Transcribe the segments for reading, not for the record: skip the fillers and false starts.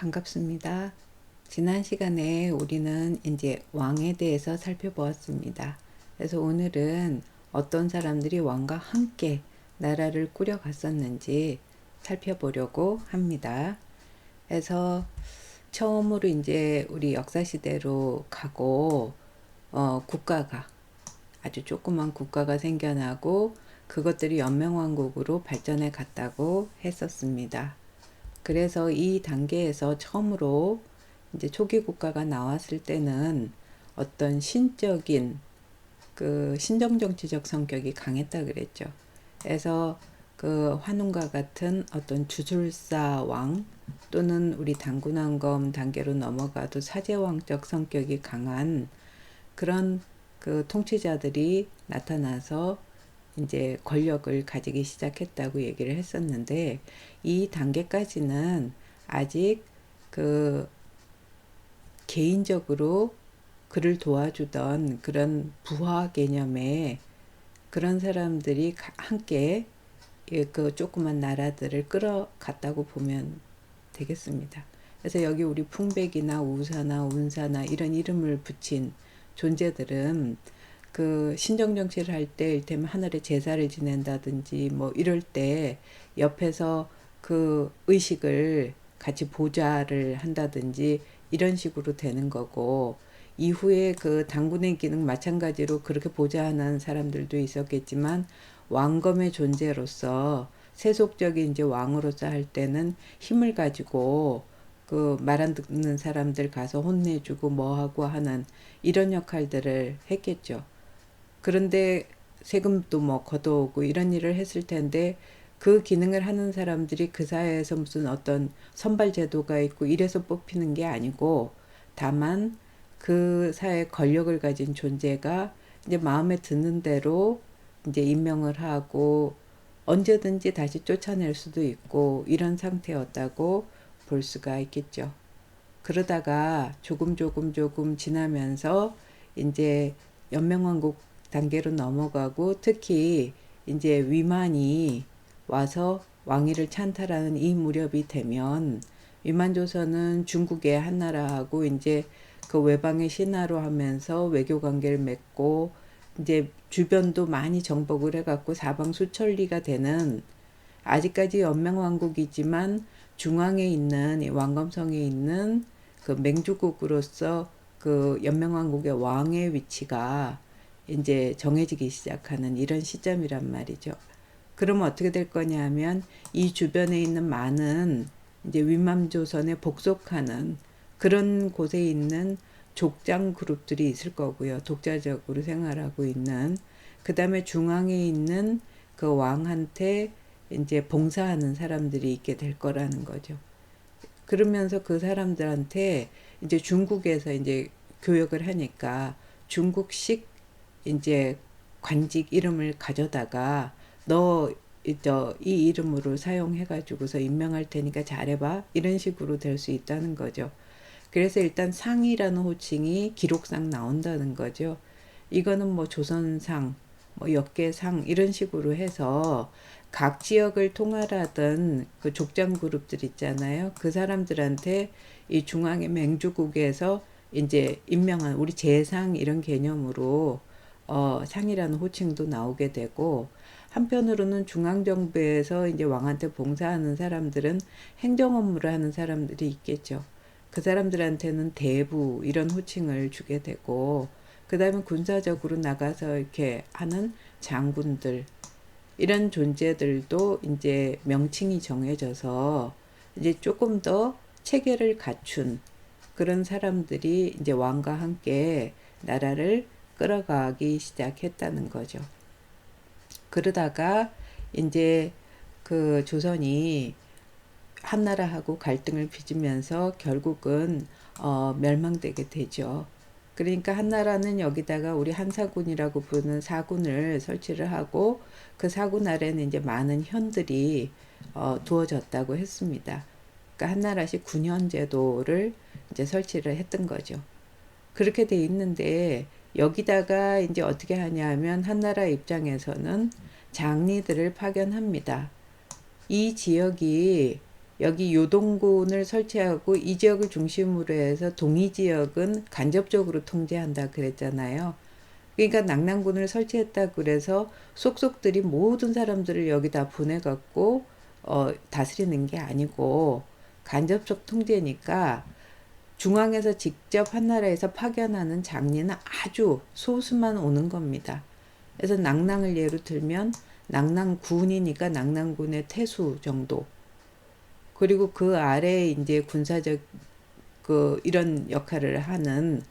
반갑습니다. 지난 시간에 우리는 이제 왕에 대해서 살펴보았습니다. 그래서 오늘은 어떤 사람들이 왕과 함께 나라를 꾸려갔었는지 살펴보려고 합니다. 그래서 처음으로 이제 우리 역사시대로 가고, 국가가, 아주 조그만 국가가 생겨나고, 그것들이 연맹왕국으로 발전해 갔다고 했었습니다. 그래서 이 단계에서 처음으로 이제 초기 국가가 나왔을 때는 어떤 신적인 그 신정정치적 성격이 강했다 그랬죠. 그래서 그 환웅과 같은 어떤 주술사 왕 또는 우리 단군왕검 단계로 넘어가도 사제왕적 성격이 강한 그런 그 통치자들이 나타나서 이제 권력을 가지기 시작했다고 얘기를 했었는데, 이 단계까지는 아직 그 개인적으로 그를 도와주던 그런 부하 개념의 그런 사람들이 함께 그 조그만 나라들을 끌어갔다고 보면 되겠습니다. 그래서 여기 우리 풍백이나 우사나 운사나 이런 이름을 붙인 존재들은 그 신정정치를 할 때 일테면 하늘에 제사를 지낸다든지 뭐 이럴 때 옆에서 그 의식을 같이 보좌를 한다든지 이런 식으로 되는 거고, 이후에 그 당군의 기능 마찬가지로 그렇게 보좌하는 사람들도 있었겠지만 왕검의 존재로서 세속적인 이제 왕으로서 할 때는 힘을 가지고 그 말 안 듣는 사람들 가서 혼내주고 뭐하고 하는 이런 역할들을 했겠죠. 그런데 세금도 뭐 걷어오고 이런 일을 했을 텐데, 그 기능을 하는 사람들이 그 사회에서 무슨 어떤 선발 제도가 있고 이래서 뽑히는 게 아니고, 다만 그 사회 권력을 가진 존재가 이제 마음에 드는 대로 이제 임명을 하고 언제든지 다시 쫓아낼 수도 있고 이런 상태였다고 볼 수가 있겠죠. 그러다가 조금 지나면서 이제 연맹왕국 단계로 넘어가고, 특히 이제 위만이 와서 왕위를 찬탈하는 이 무렵이 되면, 위만조선은 중국의 한나라하고 이제 그 외방의 신하로 하면서 외교 관계를 맺고 이제 주변도 많이 정복을 해갖고 사방 수천리가 되는, 아직까지 연맹왕국이지만 중앙에 있는 왕검성에 있는 그 맹주국으로서 그 연맹왕국의 왕의 위치가 이제 정해지기 시작하는 이런 시점이란 말이죠. 그러면 어떻게 될 거냐 하면, 이 주변에 있는 많은 이제 위맘조선에 복속하는 그런 곳에 있는 족장 그룹들이 있을 거고요. 독자적으로 생활하고 있는. 그 다음에 중앙에 있는 그 왕한테 이제 봉사하는 사람들이 있게 될 거라는 거죠. 그러면서 그 사람들한테 이제 중국에서 이제 교역을 하니까 중국식 이제 관직 이름을 가져다가 너 이 이름으로 사용해 가지고서 임명할 테니까 잘해봐, 이런 식으로 될 수 있다는 거죠. 그래서 일단 상이라는 호칭이 기록상 나온다는 거죠. 이거는 뭐 조선상, 뭐 역계상 이런 식으로 해서 각 지역을 통할하던 그 족장 그룹들 있잖아요. 그 사람들한테 이 중앙의 맹주국에서 이제 임명한 우리 재상 이런 개념으로 상이라는 호칭도 나오게 되고, 한편으로는 중앙정부에서 이제 왕한테 봉사하는 사람들은 행정 업무를 하는 사람들이 있겠죠. 그 사람들한테는 대부 이런 호칭을 주게 되고, 그 다음에 군사적으로 나가서 이렇게 하는 장군들, 이런 존재들도 이제 명칭이 정해져서 이제 조금 더 체계를 갖춘 그런 사람들이 이제 왕과 함께 나라를 끌어가기 시작했다는 거죠. 그러다가 이제 그 조선이 한나라하고 갈등을 빚으면서 결국은 멸망되게 되죠. 그러니까 한나라는 여기다가 우리 한사군이라고 부르는 사군을 설치를 하고, 그 사군 아래는 이제 많은 현들이 두어졌다고 했습니다. 그러니까 한나라식 군현제도를 이제 설치를 했던 거죠. 그렇게 돼 있는데, 여기다가 이제 어떻게 하냐면 한나라 입장에서는 장리들을 파견합니다. 이 지역이 여기 요동군을 설치하고 이 지역을 중심으로 해서 동이 지역은 간접적으로 통제한다 그랬잖아요. 그러니까 낙랑군을 설치했다 그래서 속속들이 모든 사람들을 여기다 보내갖고 다스리는 게 아니고 간접적 통제니까 중앙에서 직접 한나라에서 파견하는 장리는 아주 소수만 오는 겁니다. 그래서 낙랑을 예로 들면 낙랑군이니까 낙랑군의 태수 정도. 그리고 그 아래에 이제 군사적 이런 역할을 하는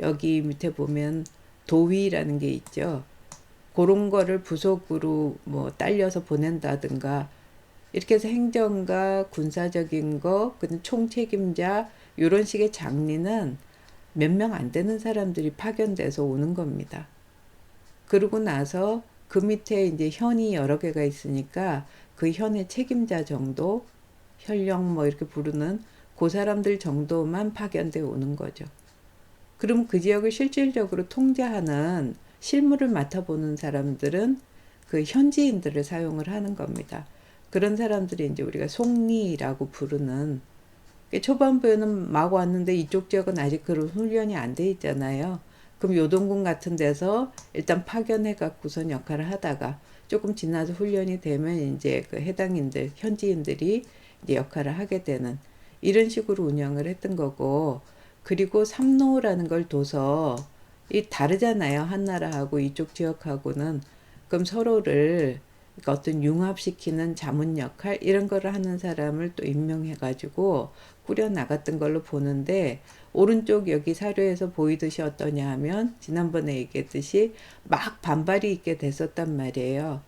여기 밑에 보면 도위라는 게 있죠. 그런 거를 부속으로 뭐 딸려서 보낸다든가 이렇게 해서 행정가, 군사적인 거, 그다음 총책임자 이런 식의 장리는 몇 명 안 되는 사람들이 파견돼서 오는 겁니다. 그러고 나서 그 밑에 이제 현이 여러 개가 있으니까 그 현의 책임자 정도, 현령 뭐 이렇게 부르는 그 사람들 정도만 파견돼 오는 거죠. 그럼 그 지역을 실질적으로 통제하는 실무를 맡아보는 사람들은 그 현지인들을 사용을 하는 겁니다. 그런 사람들이 이제 우리가 속리라고 부르는, 초반부에는 막 왔는데 이쪽 지역은 아직 그런 훈련이 안 돼 있잖아요. 그럼 요동군 같은 데서 일단 파견해 갖고선 역할을 하다가 조금 지나서 훈련이 되면 이제 그 해당인들, 현지인들이 이제 역할을 하게 되는 이런 식으로 운영을 했던 거고, 그리고 삼노라는 걸 둬서 이 다르잖아요. 한나라하고 이쪽 지역하고는. 그럼 서로를 어떤 융합시키는 자문 역할 이런 거를 하는 사람을 또 임명해가지고 꾸려 나갔던 걸로 보는데, 오른쪽 여기 사료에서 보이듯이 어떠냐 하면 지난번에 얘기했듯이 막 반발이 있게 됐었단 말이에요.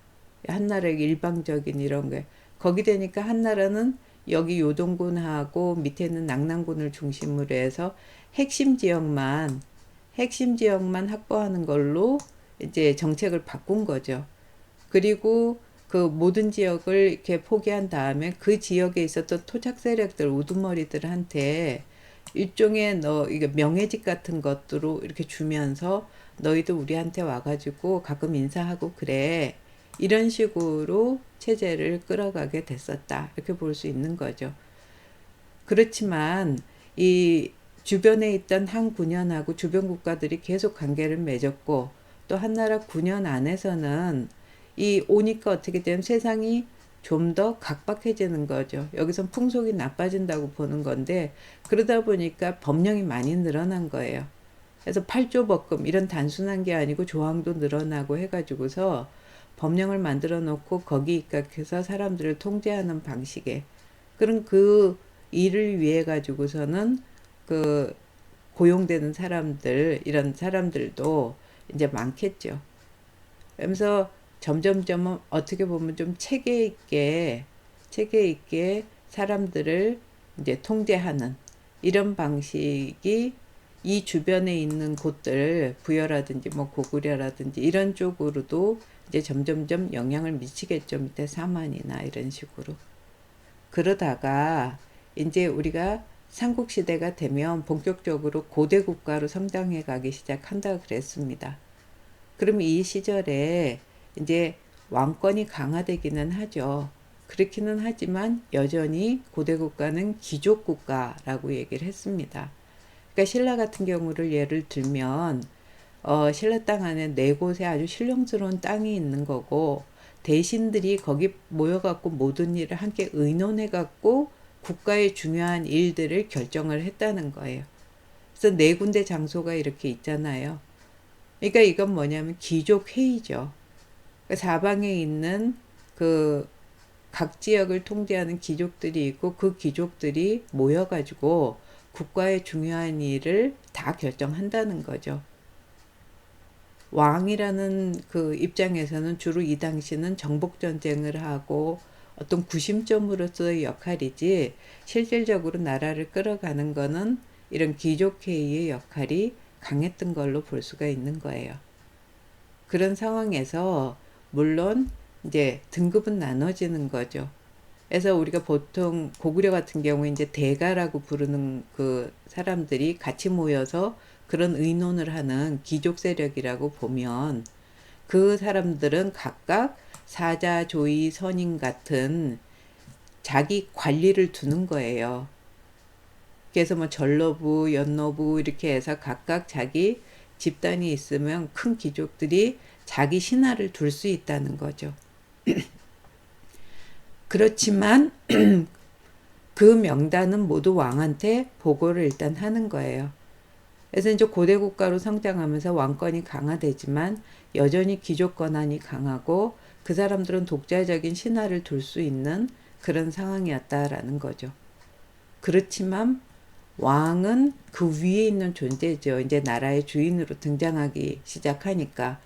한나라의 일방적인 이런 게 거기 되니까 한나라는 여기 요동군하고 밑에 있는 낙랑군을 중심으로 해서 핵심 지역만 확보하는 걸로 이제 정책을 바꾼 거죠. 그리고 그 모든 지역을 이렇게 포기한 다음에 그 지역에 있었던 토착 세력들, 우두머리들한테 일종의 이게 명예직 같은 것들로 이렇게 주면서 너희도 우리한테 와가지고 가끔 인사하고 그래. 이런 식으로 체제를 끌어가게 됐었다. 이렇게 볼 수 있는 거죠. 그렇지만 이 주변에 있던 한 군현하고 주변 국가들이 계속 관계를 맺었고, 또 한나라 군현 안에서는 이 오니까 어떻게 되면 세상이 좀 더 각박해지는 거죠. 여기선 풍속이 나빠진다고 보는 건데, 그러다 보니까 법령이 많이 늘어난 거예요. 그래서 팔조법금 이런 단순한 게 아니고 조항도 늘어나고 해가지고서 법령을 만들어 놓고 거기 입각해서 사람들을 통제하는 방식의 그런 그 일을 위해 가지고서는 그 고용되는 사람들, 이런 사람들도 이제 많겠죠. 그러면서 점점점 어떻게 보면 좀 체계 있게 사람들을 이제 통제하는 이런 방식이 이 주변에 있는 곳들, 부여라든지 뭐 고구려라든지 이런 쪽으로도 이제 점점점 영향을 미치겠죠. 밑에 사만이나 이런 식으로. 그러다가 이제 우리가 삼국시대가 되면 본격적으로 고대 국가로 성장해 가기 시작한다 그랬습니다. 그럼 이 시절에 이제 왕권이 강화되기는 하죠. 그렇기는 하지만 여전히 고대 국가는 귀족 국가라고 얘기를 했습니다. 그러니까 신라 같은 경우를 예를 들면 신라 땅 안에 네 곳에 아주 신령스러운 땅이 있는 거고, 대신들이 거기 모여갖고 모든 일을 함께 의논해갖고 국가의 중요한 일들을 결정을 했다는 거예요. 그래서 네 군데 장소가 이렇게 있잖아요. 그러니까 이건 뭐냐면 귀족 회의죠. 그러니까 사방에 있는 그 각 지역을 통제하는 귀족들이 있고, 그 귀족들이 모여가지고 국가의 중요한 일을 다 결정한다는 거죠. 왕이라는 그 입장에서는 주로 이 당시는 정복 전쟁을 하고 어떤 구심점으로서의 역할이지, 실질적으로 나라를 끌어가는 거는 이런 귀족회의의 역할이 강했던 걸로 볼 수가 있는 거예요. 그런 상황에서 물론 이제 등급은 나눠지는 거죠. 그래서 우리가 보통 고구려 같은 경우에 이제 대가라고 부르는 그 사람들이 같이 모여서 그런 의논을 하는 귀족 세력이라고 보면, 그 사람들은 각각 사자, 조이, 선인 같은 자기 관리를 두는 거예요. 그래서 뭐 전러부, 연노부 이렇게 해서 각각 자기 집단이 있으면 큰 귀족들이 자기 신하를 둘 수 있다는 거죠. 그렇지만 그 명단은 모두 왕한테 보고를 일단 하는 거예요. 그래서 이제 고대 국가로 성장하면서 왕권이 강화되지만 여전히 귀족 권한이 강하고 그 사람들은 독자적인 신하를 둘 수 있는 그런 상황이었다라는 거죠. 그렇지만 왕은 그 위에 있는 존재죠. 이제 나라의 주인으로 등장하기 시작하니까.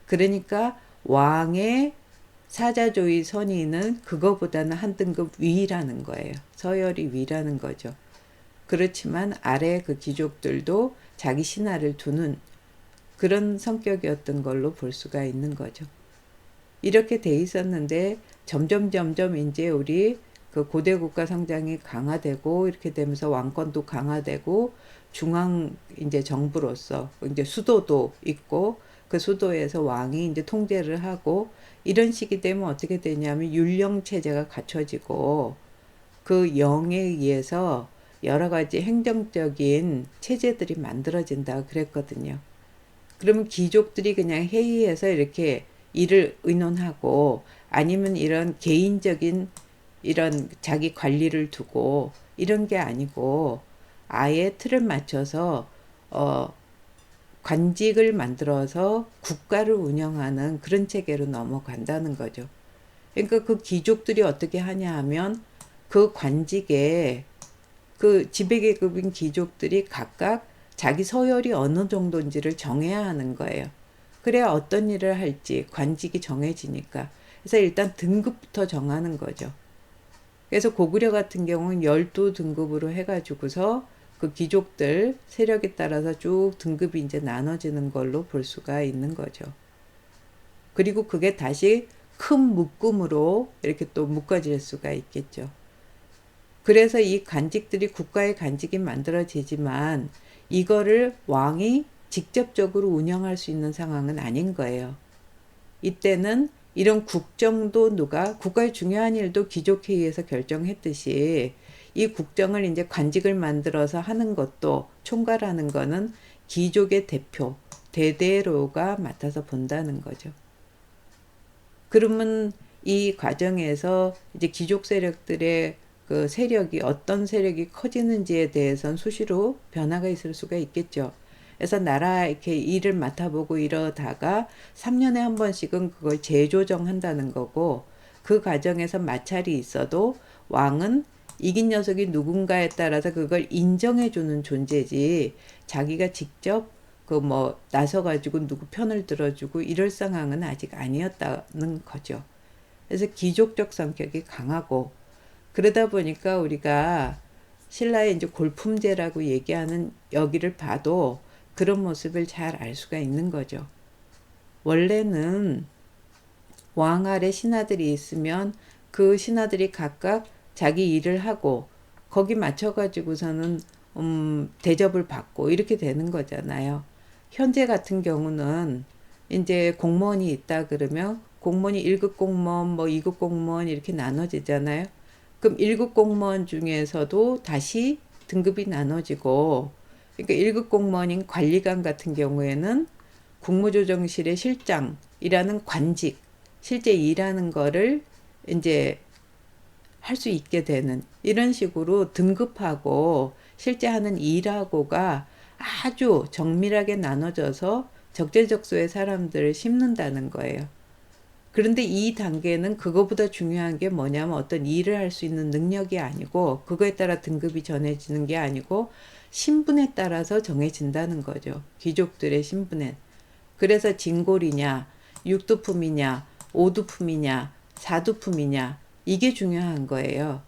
그러니까 왕의 사자조의 선의는 그거보다는 한 등급 위라는 거예요. 서열이 위라는 거죠. 그렇지만 아래 그 귀족들도 자기 신하를 두는 그런 성격이었던 걸로 볼 수가 있는 거죠. 이렇게 돼 있었는데 점점 이제 우리 그 고대 국가 성장이 강화되고 이렇게 되면서 왕권도 강화되고 중앙 이제 정부로서 이제 수도도 있고 그 수도에서 왕이 이제 통제를 하고 이런 식이 되면 어떻게 되냐면 율령 체제가 갖춰지고 그 영에 의해서 여러 가지 행정적인 체제들이 만들어진다 그랬거든요. 그러면 귀족들이 그냥 회의해서 이렇게 일을 의논하고 아니면 이런 개인적인 이런 자기 관리를 두고 이런 게 아니고 아예 틀을 맞춰서 관직을 만들어서 국가를 운영하는 그런 체계로 넘어간다는 거죠. 그러니까 그 귀족들이 어떻게 하냐 하면 그 관직에 그 지배계급인 귀족들이 각각 자기 서열이 어느 정도인지를 정해야 하는 거예요. 그래야 어떤 일을 할지 관직이 정해지니까. 그래서 일단 등급부터 정하는 거죠. 그래서 고구려 같은 경우는 12등급으로 해가지고서 그 귀족들 세력에 따라서 쭉 등급이 이제 나눠지는 걸로 볼 수가 있는 거죠. 그리고 그게 다시 큰 묶음으로 이렇게 또 묶어질 수가 있겠죠. 그래서 이 간직들이 국가의 간직이 만들어지지만 이거를 왕이 직접적으로 운영할 수 있는 상황은 아닌 거예요. 이때는 이런 국정도 누가 국가의 중요한 일도 귀족회의에서 결정했듯이 이 국정을 이제 관직을 만들어서 하는 것도 총괄하는 거는 귀족의 대표 대대로가 맡아서 본다는 거죠. 그러면 이 과정에서 이제 귀족 세력들의 그 세력이 어떤 세력이 커지는지에 대해서는 수시로 변화가 있을 수가 있겠죠. 그래서 나라 이렇게 일을 맡아보고 이러다가 3년에 한 번씩은 그걸 재조정한다는 거고 그 과정에서 마찰이 있어도 왕은 이긴 녀석이 누군가에 따라서 그걸 인정해주는 존재지 자기가 직접 그 뭐 나서가지고 누구 편을 들어주고 이럴 상황은 아직 아니었다는 거죠. 그래서 귀족적 성격이 강하고 그러다 보니까 우리가 신라의 이제 골품제라고 얘기하는 여기를 봐도 그런 모습을 잘 알 수가 있는 거죠. 원래는 왕 아래 신하들이 있으면 그 신하들이 각각 자기 일을 하고 거기 맞춰가지고서는 대접을 받고 이렇게 되는 거잖아요. 현재 같은 경우는 이제 공무원이 있다 그러면 공무원이 1급 공무원, 뭐 2급 공무원 이렇게 나눠지잖아요. 그럼 1급 공무원 중에서도 다시 등급이 나눠지고 그러니까 1급 공무원인 관리관 같은 경우에는 국무조정실의 실장이라는 관직, 실제 일하는 거를 이제 할 수 있게 되는 이런 식으로 등급하고 실제 하는 일하고가 아주 정밀하게 나눠져서 적재적소의 사람들을 심는다는 거예요. 그런데 이 단계는 그거보다 중요한 게 뭐냐면 어떤 일을 할 수 있는 능력이 아니고 그거에 따라 등급이 정해지는 게 아니고 신분에 따라서 정해진다는 거죠. 귀족들의 신분에. 그래서 진골이냐, 육두품이냐, 오두품이냐, 사두품이냐 이게 중요한 거예요.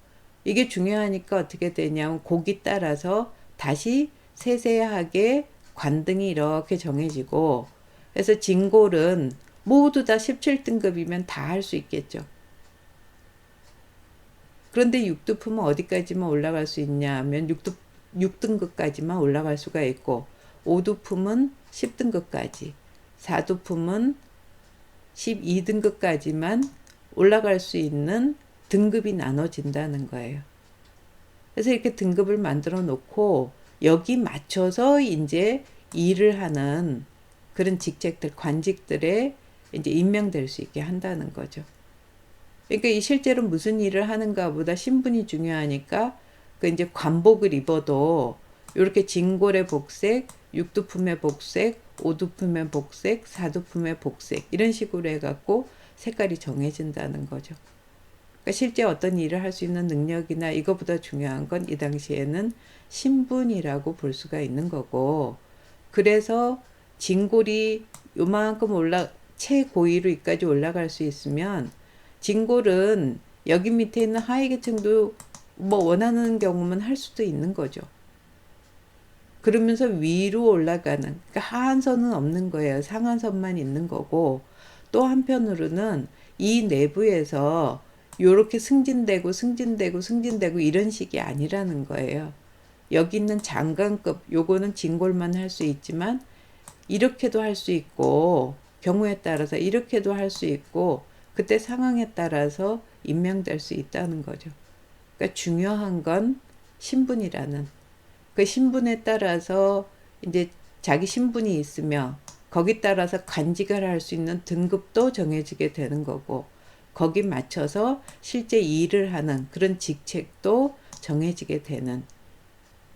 이게 중요하니까 어떻게 되냐면 곡이 따라서 다시 세세하게 관등이 이렇게 정해지고 그래서 진골은 모두 다 17등급이면 다 할 수 있겠죠. 그런데 육두품은 어디까지만 올라갈 수 있냐 하면 6등급까지만 올라갈 수가 있고 오두품은 10등급까지, 사두품은 12등급까지만 올라갈 수 있는 등급이 나눠진다는 거예요. 그래서 이렇게 등급을 만들어 놓고 여기 맞춰서 이제 일을 하는 그런 직책들, 관직들에 이제 임명될 수 있게 한다는 거죠. 그러니까 이 실제로 무슨 일을 하는가보다 신분이 중요하니까 그 이제 관복을 입어도 이렇게 진골의 복색, 육두품의 복색, 오두품의 복색, 사두품의 복색 이런 식으로 해갖고 색깔이 정해진다는 거죠. 그러니까 실제 어떤 일을 할 수 있는 능력이나 이거보다 중요한 건 이 당시에는 신분이라고 볼 수가 있는 거고, 그래서 진골이 요만큼 최고위로까지 올라갈 수 있으면 진골은 여기 밑에 있는 하위 계층도 뭐 원하는 경우면 할 수도 있는 거죠. 그러면서 위로 올라가는, 그러니까 하한선은 없는 거예요. 상한선만 있는 거고, 또 한편으로는 이 내부에서 요렇게 승진되고 이런 식이 아니라는 거예요. 여기 있는 장관급, 요거는 진골만 할 수 있지만 이렇게도 할 수 있고, 경우에 따라서 이렇게도 할 수 있고, 그때 상황에 따라서 임명될 수 있다는 거죠. 그러니까 중요한 건 신분이라는, 그 신분에 따라서 이제 자기 신분이 있으며 거기 따라서 관직을 할 수 있는 등급도 정해지게 되는 거고, 거기 맞춰서 실제 일을 하는 그런 직책도 정해지게 되는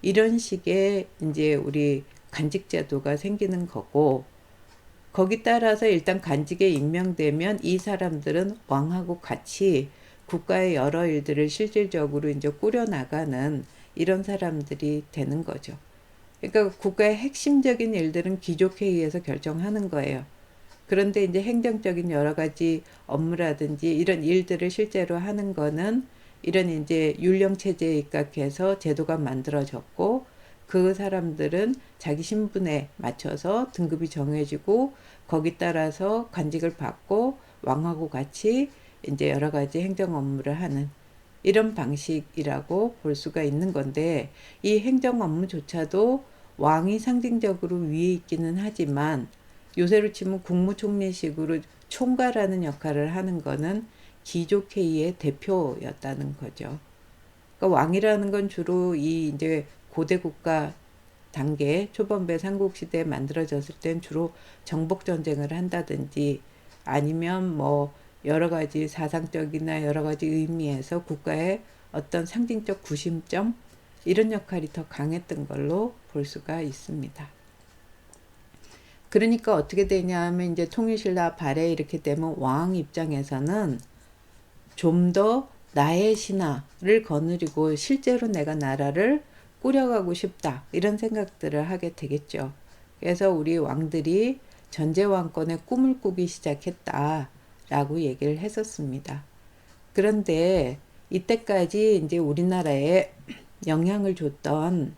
이런 식의 이제 우리 관직 제도가 생기는 거고, 거기 따라서 일단 관직에 임명되면 이 사람들은 왕하고 같이 국가의 여러 일들을 실질적으로 이제 꾸려나가는 이런 사람들이 되는 거죠. 그러니까 국가의 핵심적인 일들은 귀족회의에서 결정하는 거예요. 그런데 이제 행정적인 여러 가지 업무라든지 이런 일들을 실제로 하는 거는 이런 이제 율령체제에 입각해서 제도가 만들어졌고, 그 사람들은 자기 신분에 맞춰서 등급이 정해지고 거기 따라서 관직을 받고 왕하고 같이 이제 여러 가지 행정 업무를 하는 이런 방식이라고 볼 수가 있는 건데, 이 행정 업무조차도 왕이 상징적으로 위에 있기는 하지만 요새로 치면 국무총리식으로 총괄하는 역할을 하는 거는 귀족회의의 대표였다는 거죠. 그러니까 왕이라는 건 주로 이 이제 고대 국가 단계 초반배 삼국시대에 만들어졌을 땐 주로 정복 전쟁을 한다든지 아니면 뭐 여러 가지 사상적이나 여러 가지 의미에서 국가의 어떤 상징적 구심점 이런 역할이 더 강했던 걸로 볼 수가 있습니다. 그러니까 어떻게 되냐 하면 이제 통일신라 발해 이렇게 되면 왕 입장에서는 좀 더 나의 신하를 거느리고 실제로 내가 나라를 꾸려가고 싶다 이런 생각들을 하게 되겠죠. 그래서 우리 왕들이 전제왕권의 꿈을 꾸기 시작했다라고 얘기를 했었습니다. 그런데 이때까지 이제 우리나라에 영향을 줬던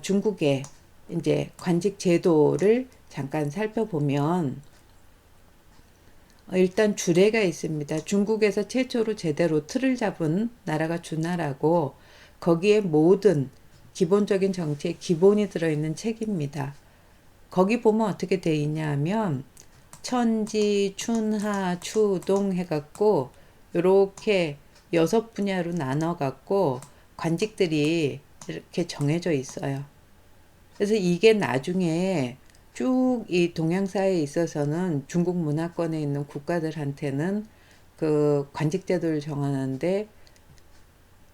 중국의 이제 관직 제도를 잠깐 살펴보면 일단 주례가 있습니다. 중국에서 최초로 제대로 틀을 잡은 나라가 주나라고, 거기에 모든 기본적인 정치의 기본이 들어있는 책입니다. 거기 보면 어떻게 돼 있냐 하면 천지, 춘하, 추동 해갖고 이렇게 6분야로 나눠갖고 관직들이 이렇게 정해져 있어요. 그래서 이게 나중에 쭉 이 동양사에 있어서는 중국 문화권에 있는 국가들한테는 그 관직제도를 정하는데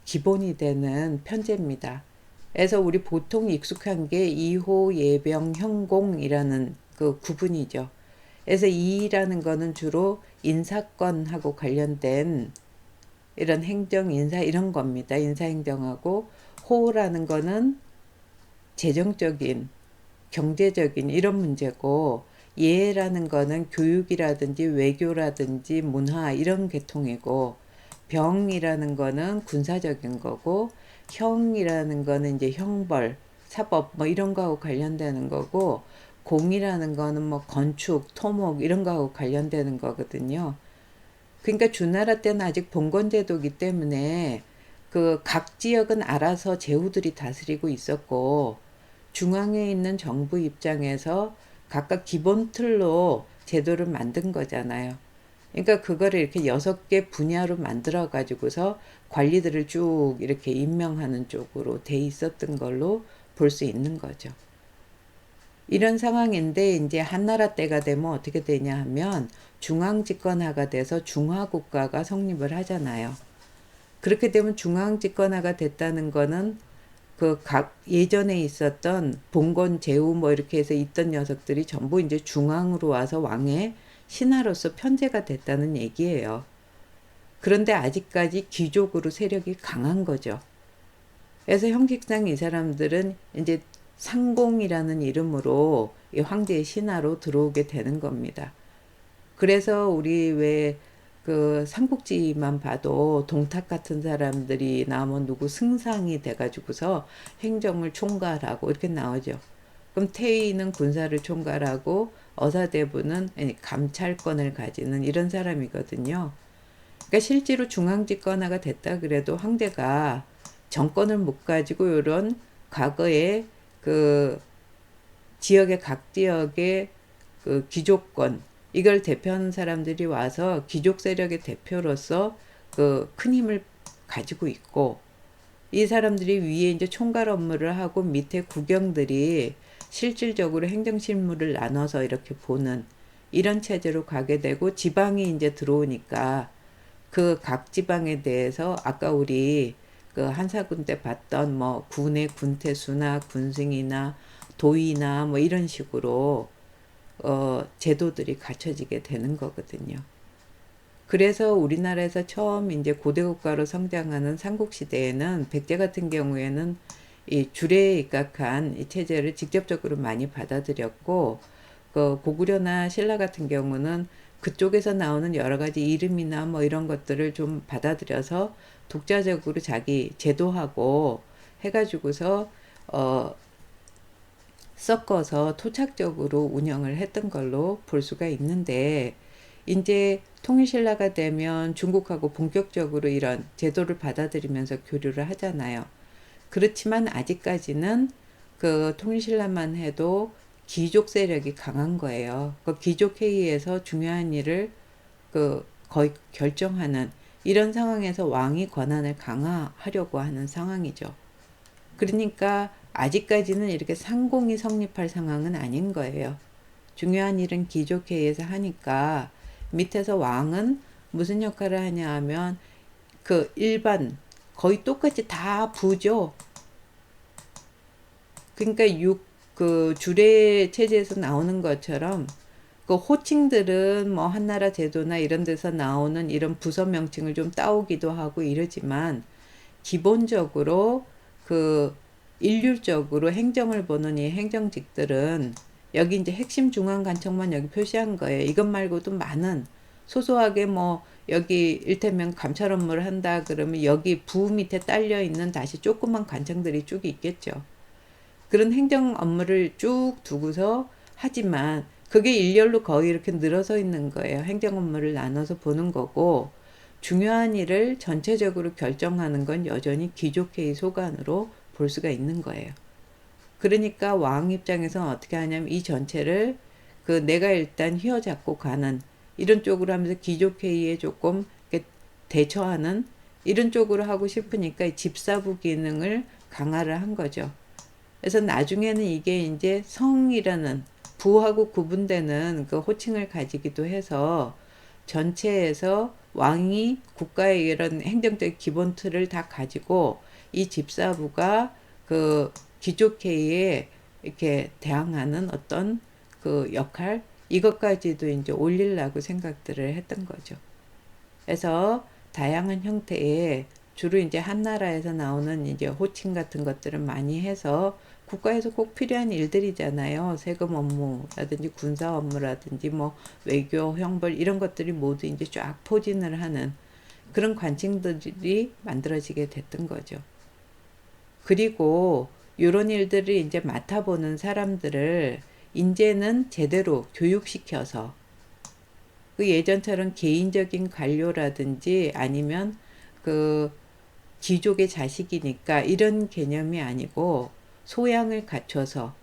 기본이 되는 편제입니다. 그래서 우리 보통 익숙한 게 이호, 예병, 현공이라는 그 구분이죠. 그래서 이라는 거는 주로 인사권하고 관련된 이런 행정, 인사 이런 겁니다. 인사행정하고, 호라는 거는 재정적인 경제적인 이런 문제고, 예라는 거는 교육이라든지 외교라든지 문화 이런 계통이고, 병이라는 거는 군사적인 거고, 형이라는 거는 이제 형벌, 사법 뭐 이런 거하고 관련되는 거고, 공이라는 거는 뭐 건축, 토목 이런 거하고 관련되는 거거든요. 그러니까 주나라 때는 아직 봉건제도이기 때문에 그 각 지역은 알아서 제후들이 다스리고 있었고, 중앙에 있는 정부 입장에서 각각 기본 틀로 제도를 만든 거잖아요. 그러니까 그거를 이렇게 6개 분야로 만들어 가지고서 관리들을 쭉 이렇게 임명하는 쪽으로 돼 있었던 걸로 볼 수 있는 거죠. 이런 상황인데 이제 한나라 때가 되면 어떻게 되냐 하면 중앙집권화가 돼서 중화국가가 성립을 하잖아요. 그렇게 되면 중앙집권화가 됐다는 거는 그 각 예전에 있었던 봉건, 제후 뭐 이렇게 해서 있던 녀석들이 전부 이제 중앙으로 와서 왕의 신하로서 편제가 됐다는 얘기예요. 그런데 아직까지 귀족으로 세력이 강한 거죠. 그래서 형식상 이 사람들은 이제 상공이라는 이름으로 이 황제의 신하로 들어오게 되는 겁니다. 그래서 우리 왜 그 삼국지만 봐도 동탁 같은 사람들이 나오면 누구 승상이 돼가지고서 행정을 총괄하고 이렇게 나오죠. 그럼 태의는 군사를 총괄하고 어사대부는 감찰권을 가지는 이런 사람이거든요. 그러니까 실제로 중앙집권화가 됐다 그래도 황제가 정권을 못 가지고 이런 과거에 그 지역의 각 지역의 그 귀족권 이걸 대표하는 사람들이 와서 귀족 세력의 대표로서 그 큰 힘을 가지고 있고 이 사람들이 위에 이제 총괄 업무를 하고 밑에 국영들이 실질적으로 행정실무를 나눠서 이렇게 보는 이런 체제로 가게 되고 지방이 이제 들어오니까 그 각 지방에 대해서 아까 우리 그 한사군 때 봤던 뭐 군의 군태수나 군승이나 도의나 뭐 이런 식으로 제도들이 갖춰지게 되는 거거든요. 그래서 우리나라에서 처음 이제 고대국가로 성장하는 삼국시대에는 백제 같은 경우에는 이 주례에 입각한 이 체제를 직접적으로 많이 받아들였고, 그 고구려나 신라 같은 경우는 그쪽에서 나오는 여러 가지 이름이나 뭐 이런 것들을 좀 받아들여서 독자적으로 자기 제도하고 해가지고서 섞어서 토착적으로 운영을 했던 걸로 볼 수가 있는데 이제 통일신라가 되면 중국하고 본격적으로 이런 제도를 받아들이면서 교류를 하잖아요. 그렇지만 아직까지는 그 통일신라만 해도 귀족 세력이 강한 거예요. 그 귀족 회의에서 중요한 일을 그 거의 결정하는 이런 상황에서 왕이 권한을 강화하려고 하는 상황이죠. 그러니까 아직까지는 이렇게 상공이 성립할 상황은 아닌 거예요. 중요한 일은 귀족회의에서 하니까 밑에서 왕은 무슨 역할을 하냐 하면 그 일반 거의 똑같이 다 부죠. 그러니까 그 주례 체제에서 나오는 것처럼 그 호칭들은 뭐 한나라 제도나 이런 데서 나오는 이런 부서 명칭을 좀 따오기도 하고 이러지만 기본적으로 그 일률적으로 행정을 보는 이 행정직들은 여기 이제 핵심 중앙관청만 여기 표시한 거예요. 이것 말고도 많은 소소하게 뭐 여기 일테면 감찰 업무를 한다 그러면 여기 부 밑에 딸려 있는 다시 조그만 관청들이 쭉 있겠죠. 그런 행정 업무를 쭉 두고서 하지만 그게 일렬로 거의 이렇게 늘어서 있는 거예요. 행정 업무를 나눠서 보는 거고 중요한 일을 전체적으로 결정하는 건 여전히 귀족회의 소관으로 볼 수가 있는 거예요. 그러니까 왕 입장에서는 어떻게 하냐면 이 전체를 그 내가 일단 휘어잡고 가는 이런 쪽으로 하면서 귀족회의에 조금 대처하는 이런 쪽으로 하고 싶으니까 집사부 기능을 강화를 한 거죠. 그래서 나중에는 이게 이제 성이라는 부하고 구분되는 그 호칭을 가지기도 해서 전체에서 왕이 국가의 이런 행정적 기본 틀을 다 가지고 이 집사부가 그 귀족회의에 이렇게 대항하는 어떤 그 역할 이것까지도 이제 올리려고 생각들을 했던 거죠. 그래서 다양한 형태의 주로 이제 한나라에서 나오는 이제 호칭 같은 것들을 많이 해서 국가에서 꼭 필요한 일들이잖아요. 세금 업무라든지 군사 업무라든지 뭐 외교, 형벌 이런 것들이 모두 이제 쫙 포진을 하는 그런 관청들이 만들어지게 됐던 거죠. 그리고 이런 일들을 이제 맡아보는 사람들을 이제는 제대로 교육시켜서 그 예전처럼 개인적인 관료라든지 아니면 그 귀족의 자식이니까 이런 개념이 아니고 소양을 갖춰서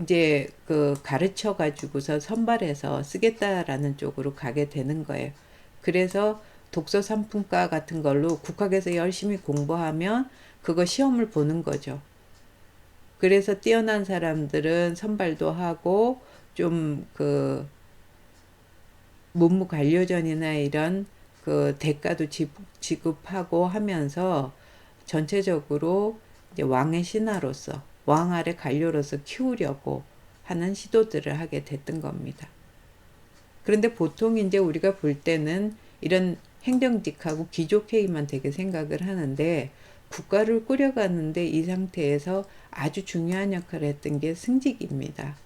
이제 그 가르쳐 가지고서 선발해서 쓰겠다라는 쪽으로 가게 되는 거예요. 그래서 독서 상품과 같은 걸로 국학에서 열심히 공부하면 그거 시험을 보는 거죠. 그래서 뛰어난 사람들은 선발도 하고 좀 그 문무관료전이나 이런 그 대가도 지급하고 하면서 전체적으로 이제 왕의 신하로서 왕 아래 관료로서 키우려고 하는 시도들을 하게 됐던 겁니다. 그런데 보통 이제 우리가 볼 때는 이런 행정직하고 귀족회의만 되게 생각을 하는데 국가를 꾸려가는데 이 상태에서 아주 중요한 역할을 했던 게 승직입니다.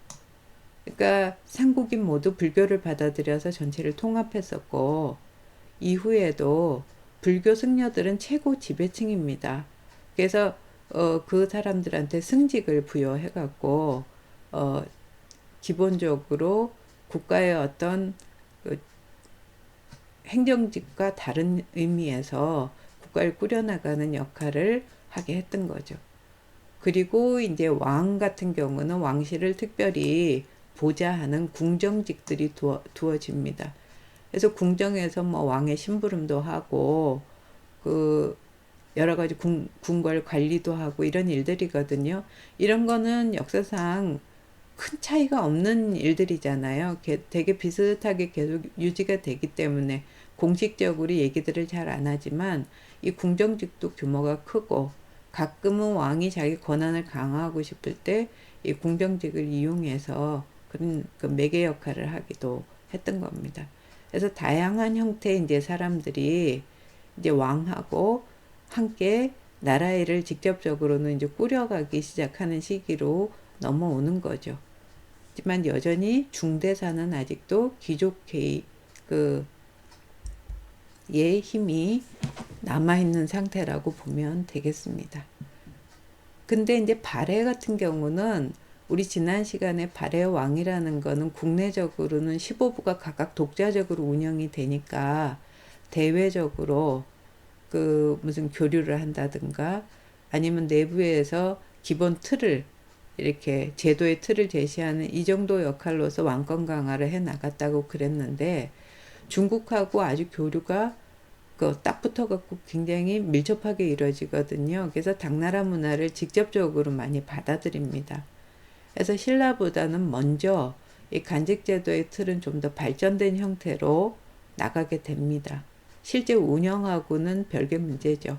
그러니까 삼국인 모두 불교를 받아들여서 전체를 통합했었고 이후에도 불교 승려들은 최고 지배층입니다. 그래서 그 사람들한테 승직을 부여해갖고 기본적으로 국가의 어떤 그 행정직과 다른 의미에서 국가를 꾸려나가는 역할을 하게 했던 거죠. 그리고 이제 왕 같은 경우는 왕실을 특별히 보좌하는 궁정직들이 두어집니다. 그래서 궁정에서 뭐 왕의 심부름도 하고 그 여러 가지 궁궐 관리도 하고 이런 일들이거든요. 이런 거는 역사상 큰 차이가 없는 일들이잖아요. 되게 비슷하게 계속 유지가 되기 때문에 공식적으로 얘기들을 잘 안 하지만 이 궁정직도 규모가 크고 가끔은 왕이 자기 권한을 강화하고 싶을 때 이 궁정직을 이용해서 그런 그 매개 역할을 하기도 했던 겁니다. 그래서 다양한 형태의 이제 사람들이 이제 왕하고 함께 나라 일을 직접적으로는 이제 꾸려가기 시작하는 시기로 넘어오는 거죠. 하지만 여전히 중대사는 아직도 귀족회의 의 힘이 남아있는 상태라고 보면 되겠습니다. 근데 이제 발해 같은 경우는 우리 지난 시간에 발해 왕이라는 거는 국내적으로는 15부가 각각 독자적으로 운영이 되니까 대외적으로 그 무슨 교류를 한다든가 아니면 내부에서 기본 틀을 이렇게 제도의 틀을 제시하는 이 정도 역할로서 왕권 강화를 해 나갔다고 그랬는데 중국하고 아주 교류가 딱 붙어갖고 굉장히 밀접하게 이루어지거든요. 그래서 당나라 문화를 직접적으로 많이 받아들입니다. 그래서 신라보다는 먼저 이 간직제도의 틀은 좀 더 발전된 형태로 나가게 됩니다. 실제 운영하고는 별개 문제죠.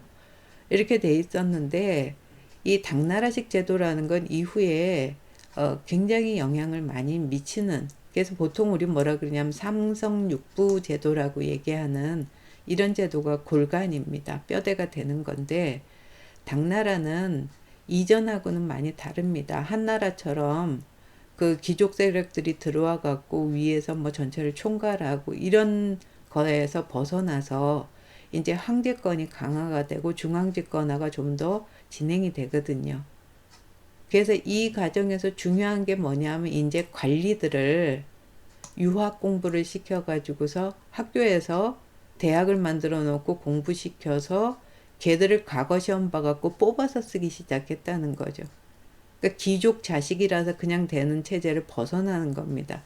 이렇게 돼 있었는데 이 당나라식 제도라는 건 이후에 굉장히 영향을 많이 미치는, 그래서 보통 우리 뭐라 그러냐면 삼성육부 제도라고 얘기하는 이런 제도가 골간입니다. 뼈대가 되는 건데 당나라는 이전하고는 많이 다릅니다. 한나라처럼 그 귀족 세력들이 들어와 갖고 위에서 뭐 전체를 총괄하고 이런 거에서 벗어나서 이제 황제권이 강화가 되고 중앙집권화가 좀 더 진행이 되거든요. 그래서 이 과정에서 중요한 게 뭐냐면 이제 관리들을 유학 공부를 시켜가지고서 학교에서 대학을 만들어 놓고 공부시켜서 걔들을 과거 시험 봐갖고 뽑아서 쓰기 시작했다는 거죠. 그러니까 귀족 자식이라서 그냥 되는 체제를 벗어나는 겁니다.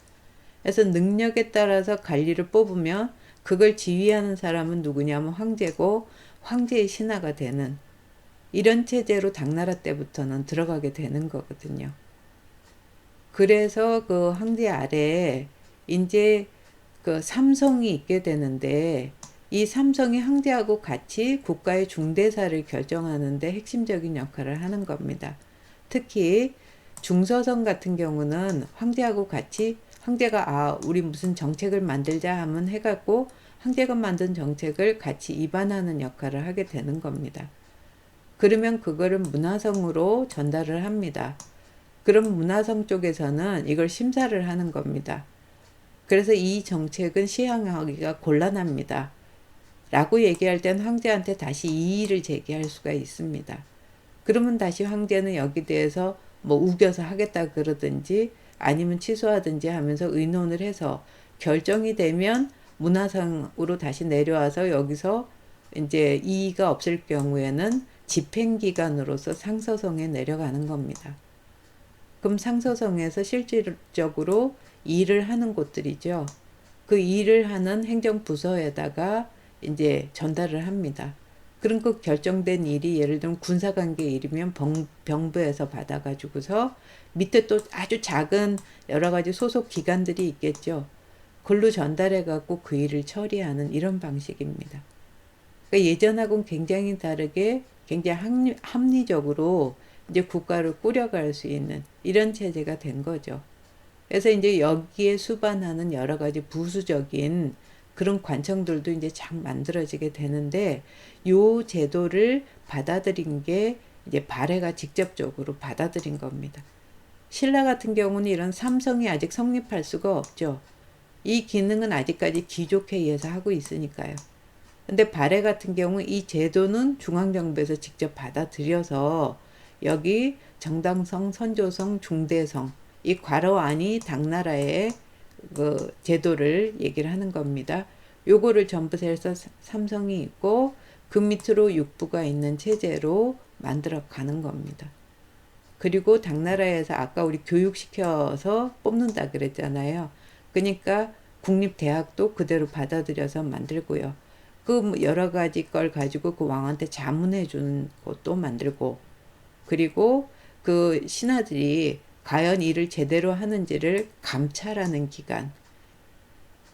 그래서 능력에 따라서 관리를 뽑으면 그걸 지휘하는 사람은 누구냐면 황제고 황제의 신하가 되는 이런 체제로 당나라 때부터는 들어가게 되는 거거든요. 그래서 그 황제 아래에 이제 그 삼성이 있게 되는데 이 삼성이 황제하고 같이 국가의 중대사를 결정하는데 핵심적인 역할을 하는 겁니다. 특히 중서성 같은 경우는 황제하고 같이 황제가 우리 무슨 정책을 만들자 하면 해갖고 황제가 만든 정책을 같이 입안하는 역할을 하게 되는 겁니다. 그러면 그거를 문화성으로 전달을 합니다. 그럼 문화성 쪽에서는 이걸 심사를 하는 겁니다. 그래서 이 정책은 시행하기가 곤란합니다. 라고 얘기할 땐 황제한테 다시 이의를 제기할 수가 있습니다. 그러면 다시 황제는 여기 대해서 뭐 우겨서 하겠다 그러든지 아니면 취소하든지 하면서 의논을 해서 결정이 되면 문화상으로 다시 내려와서 여기서 이제 이의가 없을 경우에는 집행기관으로서 상서성에 내려가는 겁니다. 그럼 상서성에서 실질적으로 일을 하는 곳들이죠. 그 일을 하는 행정부서에다가 이제 전달을 합니다. 그럼 그 결정된 일이 예를 들면 군사관계 일이면 병부에서 받아가지고서 밑에 또 아주 작은 여러 가지 소속 기관들이 있겠죠. 그걸로 전달해갖고 그 일을 처리하는 이런 방식입니다. 그러니까 예전하고는 굉장히 다르게 굉장히 합리적으로 이제 국가를 꾸려갈 수 있는 이런 체제가 된 거죠. 그래서 이제 여기에 수반하는 여러 가지 부수적인 그런 관청들도 이제 잘 만들어지게 되는데 요 제도를 받아들인 게 이제 발해가 직접적으로 받아들인 겁니다. 신라 같은 경우는 이런 삼성이 아직 성립할 수가 없죠. 이 기능은 아직까지 귀족회의에서 하고 있으니까요. 근데 발해 같은 경우 이 제도는 중앙정부에서 직접 받아들여서 여기 정당성, 선조성, 중대성 이 괄호 안이 당나라의 그 제도를 얘기를 하는 겁니다. 요거를 전부 해서 삼성이 있고 그 밑으로 육부가 있는 체제로 만들어 가는 겁니다. 그리고 당나라에서 아까 우리 교육시켜서 뽑는다 그랬잖아요. 그러니까 국립대학도 그대로 받아들여서 만들고요. 그 여러 가지 걸 가지고 그 왕한테 자문해 주는 것도 만들고 그리고 그 신하들이 과연 일을 제대로 하는지를 감찰하는 기관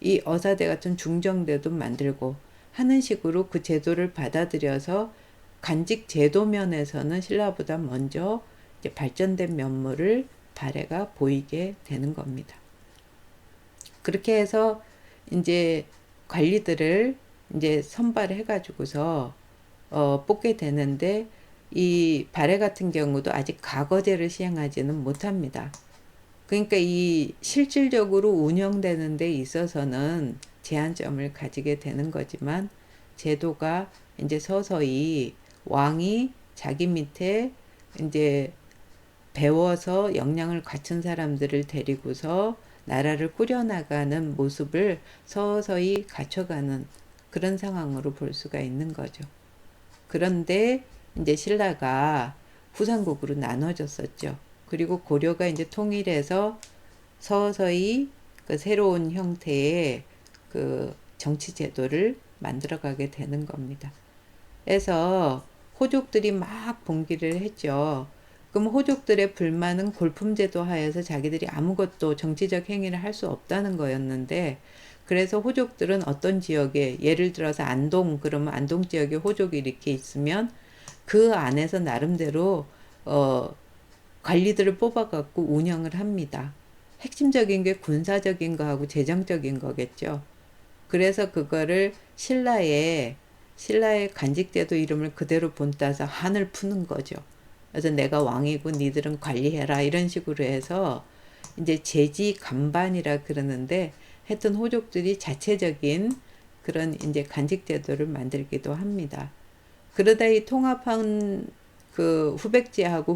이 어사대 같은 중정대도 만들고 하는 식으로 그 제도를 받아들여서 간직 제도 면에서는 신라보다 먼저 이제 발전된 면모를 발해가 보이게 되는 겁니다. 그렇게 해서 이제 관리들을 이제 선발해 가지고서 뽑게 되는데 이 발해 같은 경우도 아직 과거제를 시행하지는 못합니다. 그러니까 이 실질적으로 운영되는 데 있어서는 제한점을 가지게 되는 거지만 제도가 이제 서서히 왕이 자기 밑에 이제 배워서 역량을 갖춘 사람들을 데리고서 나라를 꾸려나가는 모습을 서서히 갖춰가는 그런 상황으로 볼 수가 있는 거죠. 그런데 이제 신라가 후삼국으로 나눠졌었죠. 그리고 고려가 이제 통일해서 서서히 그 새로운 형태의 그 정치 제도를 만들어가게 되는 겁니다. 그래서 호족들이 막 봉기를 했죠. 그럼 호족들의 불만은 골품제도 하에서 자기들이 아무것도 정치적 행위를 할 수 없다는 거였는데 그래서 호족들은 어떤 지역에 예를 들어서 안동 그러면 안동 지역에 호족이 이렇게 있으면 그 안에서 나름대로 관리들을 뽑아갖고 운영을 합니다. 핵심적인 게 군사적인 거하고 재정적인 거겠죠. 그래서 그거를 신라의 간직제도 이름을 그대로 본따서 한을 푸는 거죠. 그래서 내가 왕이고 니들은 관리해라 이런 식으로 해서 이제 제지 간반이라 그러는데 하여튼 호족들이 자체적인 그런 이제 간직제도를 만들기도 합니다. 그러다 이 통합한 그 후백제하고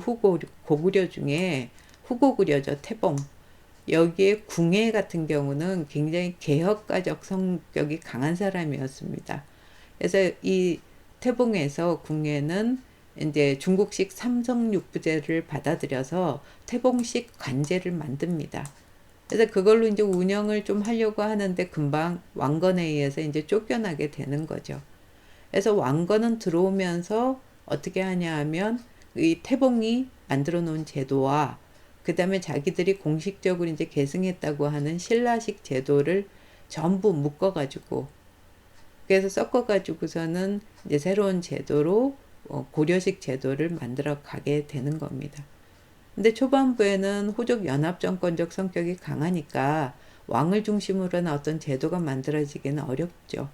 고구려 중에 후고구려죠. 태봉. 여기에 궁예 같은 경우는 굉장히 개혁가적 성격이 강한 사람이었습니다. 그래서 이 태봉에서 궁예는 이제 중국식 삼성육부제를 받아들여서 태봉식 관제를 만듭니다. 그래서 그걸로 이제 운영을 좀 하려고 하는데 금방 왕건에 의해서 이제 쫓겨나게 되는 거죠. 그래서 왕건은 들어오면서 어떻게 하냐 하면 이 태봉이 만들어 놓은 제도와 그 다음에 자기들이 공식적으로 이제 계승했다고 하는 신라식 제도를 전부 묶어가지고 그래서 섞어가지고서는 이제 새로운 제도로 고려식 제도를 만들어 가게 되는 겁니다. 근데 초반부에는 호족 연합 정권적 성격이 강하니까 왕을 중심으로 한 어떤 제도가 만들어지기는 어렵죠.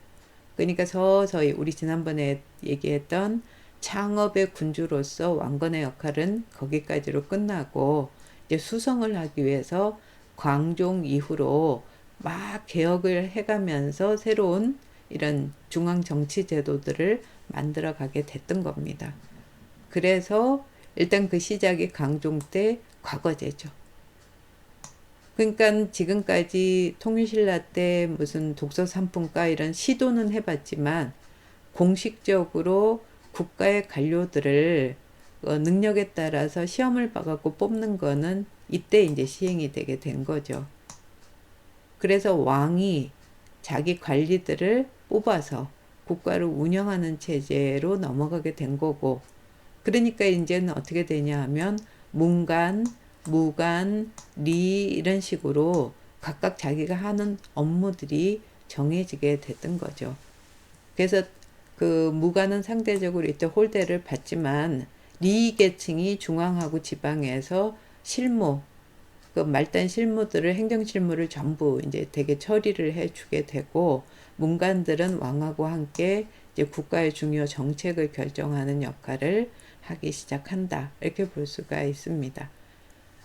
그러니까 서서히 우리 지난번에 얘기했던 창업의 군주로서 왕건의 역할은 거기까지로 끝나고 이제 수성을 하기 위해서 광종 이후로 막 개혁을 해가면서 새로운 이런 중앙 정치 제도들을 만들어 가게 됐던 겁니다. 그래서 일단 그 시작이 강종 때 과거제죠. 그러니까 지금까지 통일신라 때 무슨 독서산품가 이런 시도는 해봤지만 공식적으로 국가의 관료들을 능력에 따라서 시험을 봐갖고 뽑는 거는 이때 이제 시행이 되게 된 거죠. 그래서 왕이 자기 관리들을 뽑아서 국가를 운영하는 체제로 넘어가게 된 거고, 그러니까 이제는 어떻게 되냐 하면 문간, 무간, 리 이런 식으로 각각 자기가 하는 업무들이 정해지게 됐던 거죠. 그래서 그 무간은 상대적으로 이때 홀대를 받지만 리 계층이 중앙하고 지방에서 실무, 그 말단 실무들을 행정 실무를 전부 이제 되게 처리를 해주게 되고, 문관들은 왕하고 함께 이제 국가의 중요 정책을 결정하는 역할을 하기 시작한다, 이렇게 볼 수가 있습니다.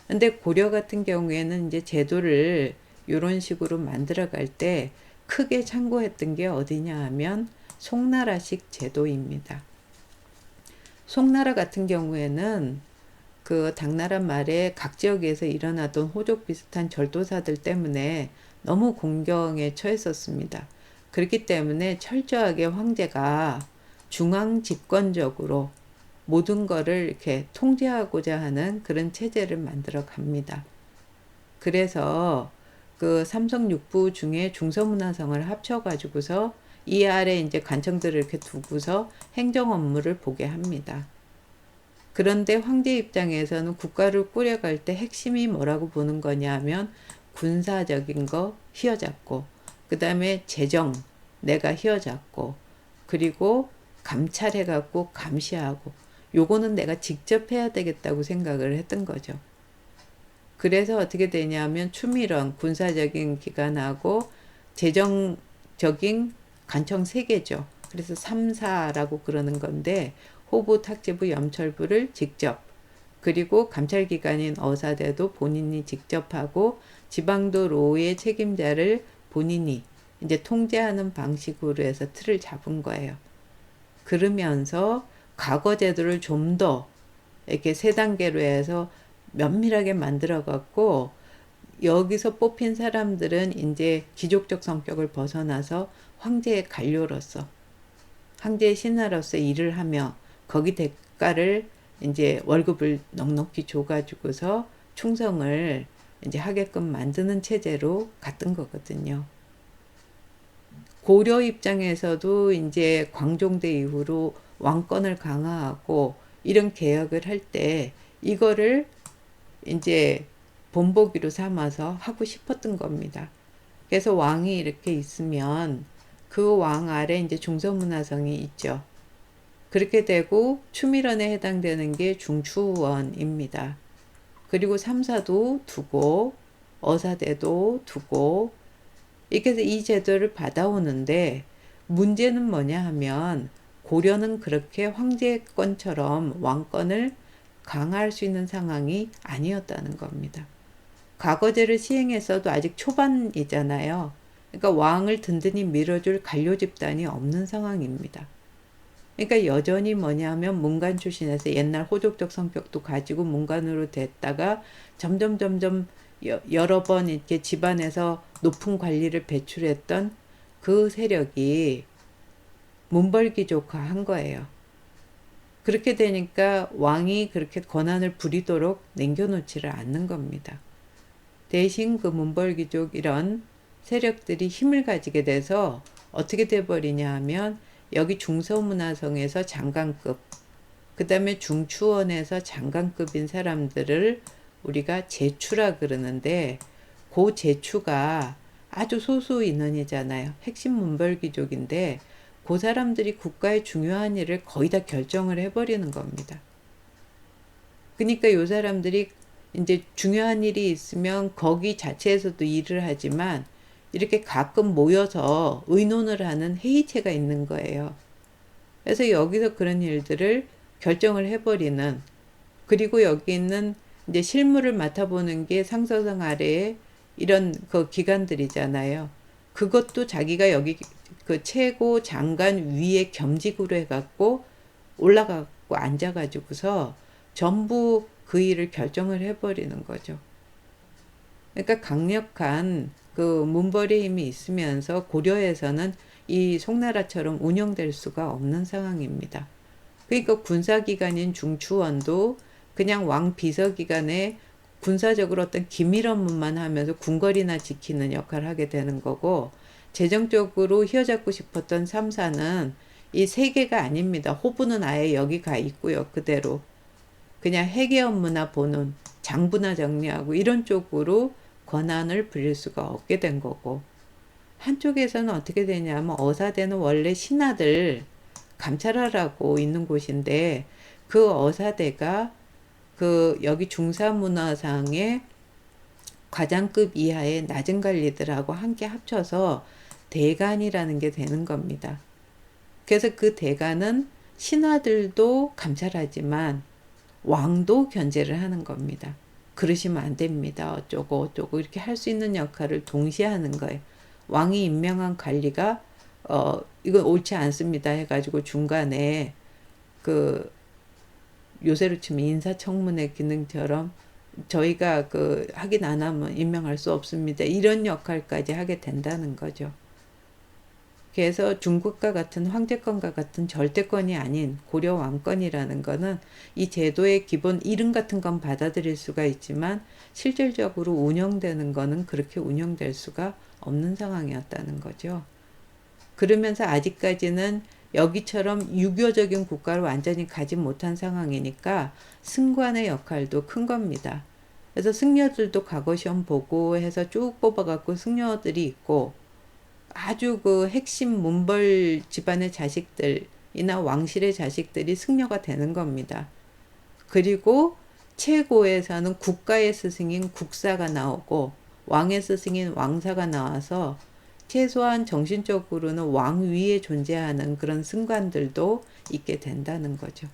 근데 고려 같은 경우에는 이제 제도를 이런 식으로 만들어갈 때 크게 참고했던 게 어디냐 하면 송나라식 제도입니다. 송나라 같은 경우에는 그 당나라 말에 각 지역에서 일어나던 호족 비슷한 절도사들 때문에 너무 공경에 처했었습니다. 그렇기 때문에 철저하게 황제가 중앙 집권적으로 모든 거를 이렇게 통제하고자 하는 그런 체제를 만들어 갑니다. 그래서 그 삼성육부 중에 중서문화성을 합쳐가지고서 이 아래 이제 관청들을 이렇게 두고서 행정 업무를 보게 합니다. 그런데 황제 입장에서는 국가를 꾸려갈 때 핵심이 뭐라고 보는 거냐 하면 군사적인 거 휘어잡고, 그 다음에 재정 내가 휘어잡고, 그리고 감찰해갖고 감시하고, 요거는 내가 직접 해야 되겠다고 생각을 했던 거죠. 그래서 어떻게 되냐면 추밀원 군사적인 기관하고 재정적인 관청 3개죠. 그래서 3사라고 그러는 건데, 호부, 탁지부, 염철부를 직접, 그리고 감찰기관인 어사대도 본인이 직접 하고, 지방도로의 책임자를 본인이 이제 통제하는 방식으로 해서 틀을 잡은 거예요. 그러면서 과거 제도를 좀 더 이렇게 3단계로 해서 면밀하게 만들어 갖고, 여기서 뽑힌 사람들은 이제 귀족적 성격을 벗어나서 황제의 관료로서, 황제의 신하로서 일을 하며 거기 대가를 이제 월급을 넉넉히 줘가지고서 충성을 이제 하게끔 만드는 체제로 갔던 거거든요. 고려 입장에서도 이제 광종대 이후로 왕권을 강화하고 이런 개혁을 할 때 이거를 이제 본보기로 삼아서 하고 싶었던 겁니다. 그래서 왕이 이렇게 있으면 그 왕 아래 이제 중서문화성이 있죠. 그렇게 되고 추밀원에 해당되는 게 중추원입니다. 그리고 3사도 두고 어사대도 두고 이렇게 해서 이 제도를 받아오는데, 문제는 뭐냐 하면 고려는 그렇게 황제권처럼 왕권을 강화할 수 있는 상황이 아니었다는 겁니다. 과거제를 시행했어도 아직 초반이잖아요. 그러니까 왕을 든든히 밀어줄 관료 집단이 없는 상황입니다. 그러니까 여전히 뭐냐면 문관 출신에서 옛날 호족적 성격도 가지고 문관으로 됐다가 점점 여러 번 이렇게 집안에서 높은 관리를 배출했던 그 세력이 문벌귀족화한 거예요. 그렇게 되니까 왕이 그렇게 권한을 부리도록 남겨놓지를 않는 겁니다. 대신 그 문벌귀족 이런 세력들이 힘을 가지게 돼서 어떻게 돼버리냐 하면 여기 중서문화성에서 장관급, 그 다음에 중추원에서 장관급인 사람들을 우리가 제추라 그러는데, 그 제추가 아주 소수 인원이잖아요. 핵심 문벌귀족인데 그 사람들이 국가의 중요한 일을 거의 다 결정을 해버리는 겁니다. 그러니까 이 사람들이 이제 중요한 일이 있으면 거기 자체에서도 일을 하지만 이렇게 가끔 모여서 의논을 하는 회의체가 있는 거예요. 그래서 여기서 그런 일들을 결정을 해버리는, 그리고 여기 있는 이제 실무를 맡아보는 게 상서성 아래에 이런 그 기관들이잖아요. 그것도 자기가 여기 그 최고 장관 위에 겸직으로 해갖고 올라가고 앉아가지고서 전부 그 일을 결정을 해버리는 거죠. 그러니까 강력한 그 문벌의 힘이 있으면서 고려에서는 이 송나라처럼 운영될 수가 없는 상황입니다. 그러니까 군사기관인 중추원도 그냥 왕 비서기관에 군사적으로 어떤 기밀 업무만 하면서 궁궐이나 지키는 역할을 하게 되는 거고, 재정적으로 휘어잡고 싶었던 3사는 이 세 개가 아닙니다. 호부는 아예 여기 가 있고요. 그대로 그냥 회계 업무나 보는, 장부나 정리하고 이런 쪽으로 권한을 부릴 수가 없게 된 거고, 한쪽에서는 어떻게 되냐면 어사대는 원래 신하들 감찰하라고 있는 곳인데, 그 어사대가 그 여기 중사문화상의 과장급 이하의 낮은 관리들하고 함께 합쳐서 대간이라는 게 되는 겁니다. 그래서 그 대간은 신하들도 감찰하지만 왕도 견제를 하는 겁니다. 그러시면 안 됩니다. 어쩌고 어쩌고 이렇게 할 수 있는 역할을 동시에 하는 거예요. 왕이 임명한 관리가 이건 옳지 않습니다 해가지고 중간에 그 요새로 치면 인사청문회 기능처럼 저희가 그 확인 안 하면 임명할 수 없습니다, 이런 역할까지 하게 된다는 거죠. 그래서 중국과 같은 황제권과 같은 절대권이 아닌 고려 왕권이라는 거는 이 제도의 기본 이름 같은 건 받아들일 수가 있지만 실질적으로 운영되는 거는 그렇게 운영될 수가 없는 상황이었다는 거죠. 그러면서 아직까지는 여기처럼 유교적인 국가를 완전히 가지 못한 상황이니까 승관의 역할도 큰 겁니다. 그래서 승려들도 과거 시험 보고 해서 쭉 뽑아갖고 승려들이 있고, 아주 그 핵심 문벌 집안의 자식들이나 왕실의 자식들이 승려가 되는 겁니다. 그리고 최고에서는 국가의 스승인 국사가 나오고 왕의 스승인 왕사가 나와서 최소한 정신적으로는 왕 위에 존재하는 그런 승관들도 있게 된다는 거죠.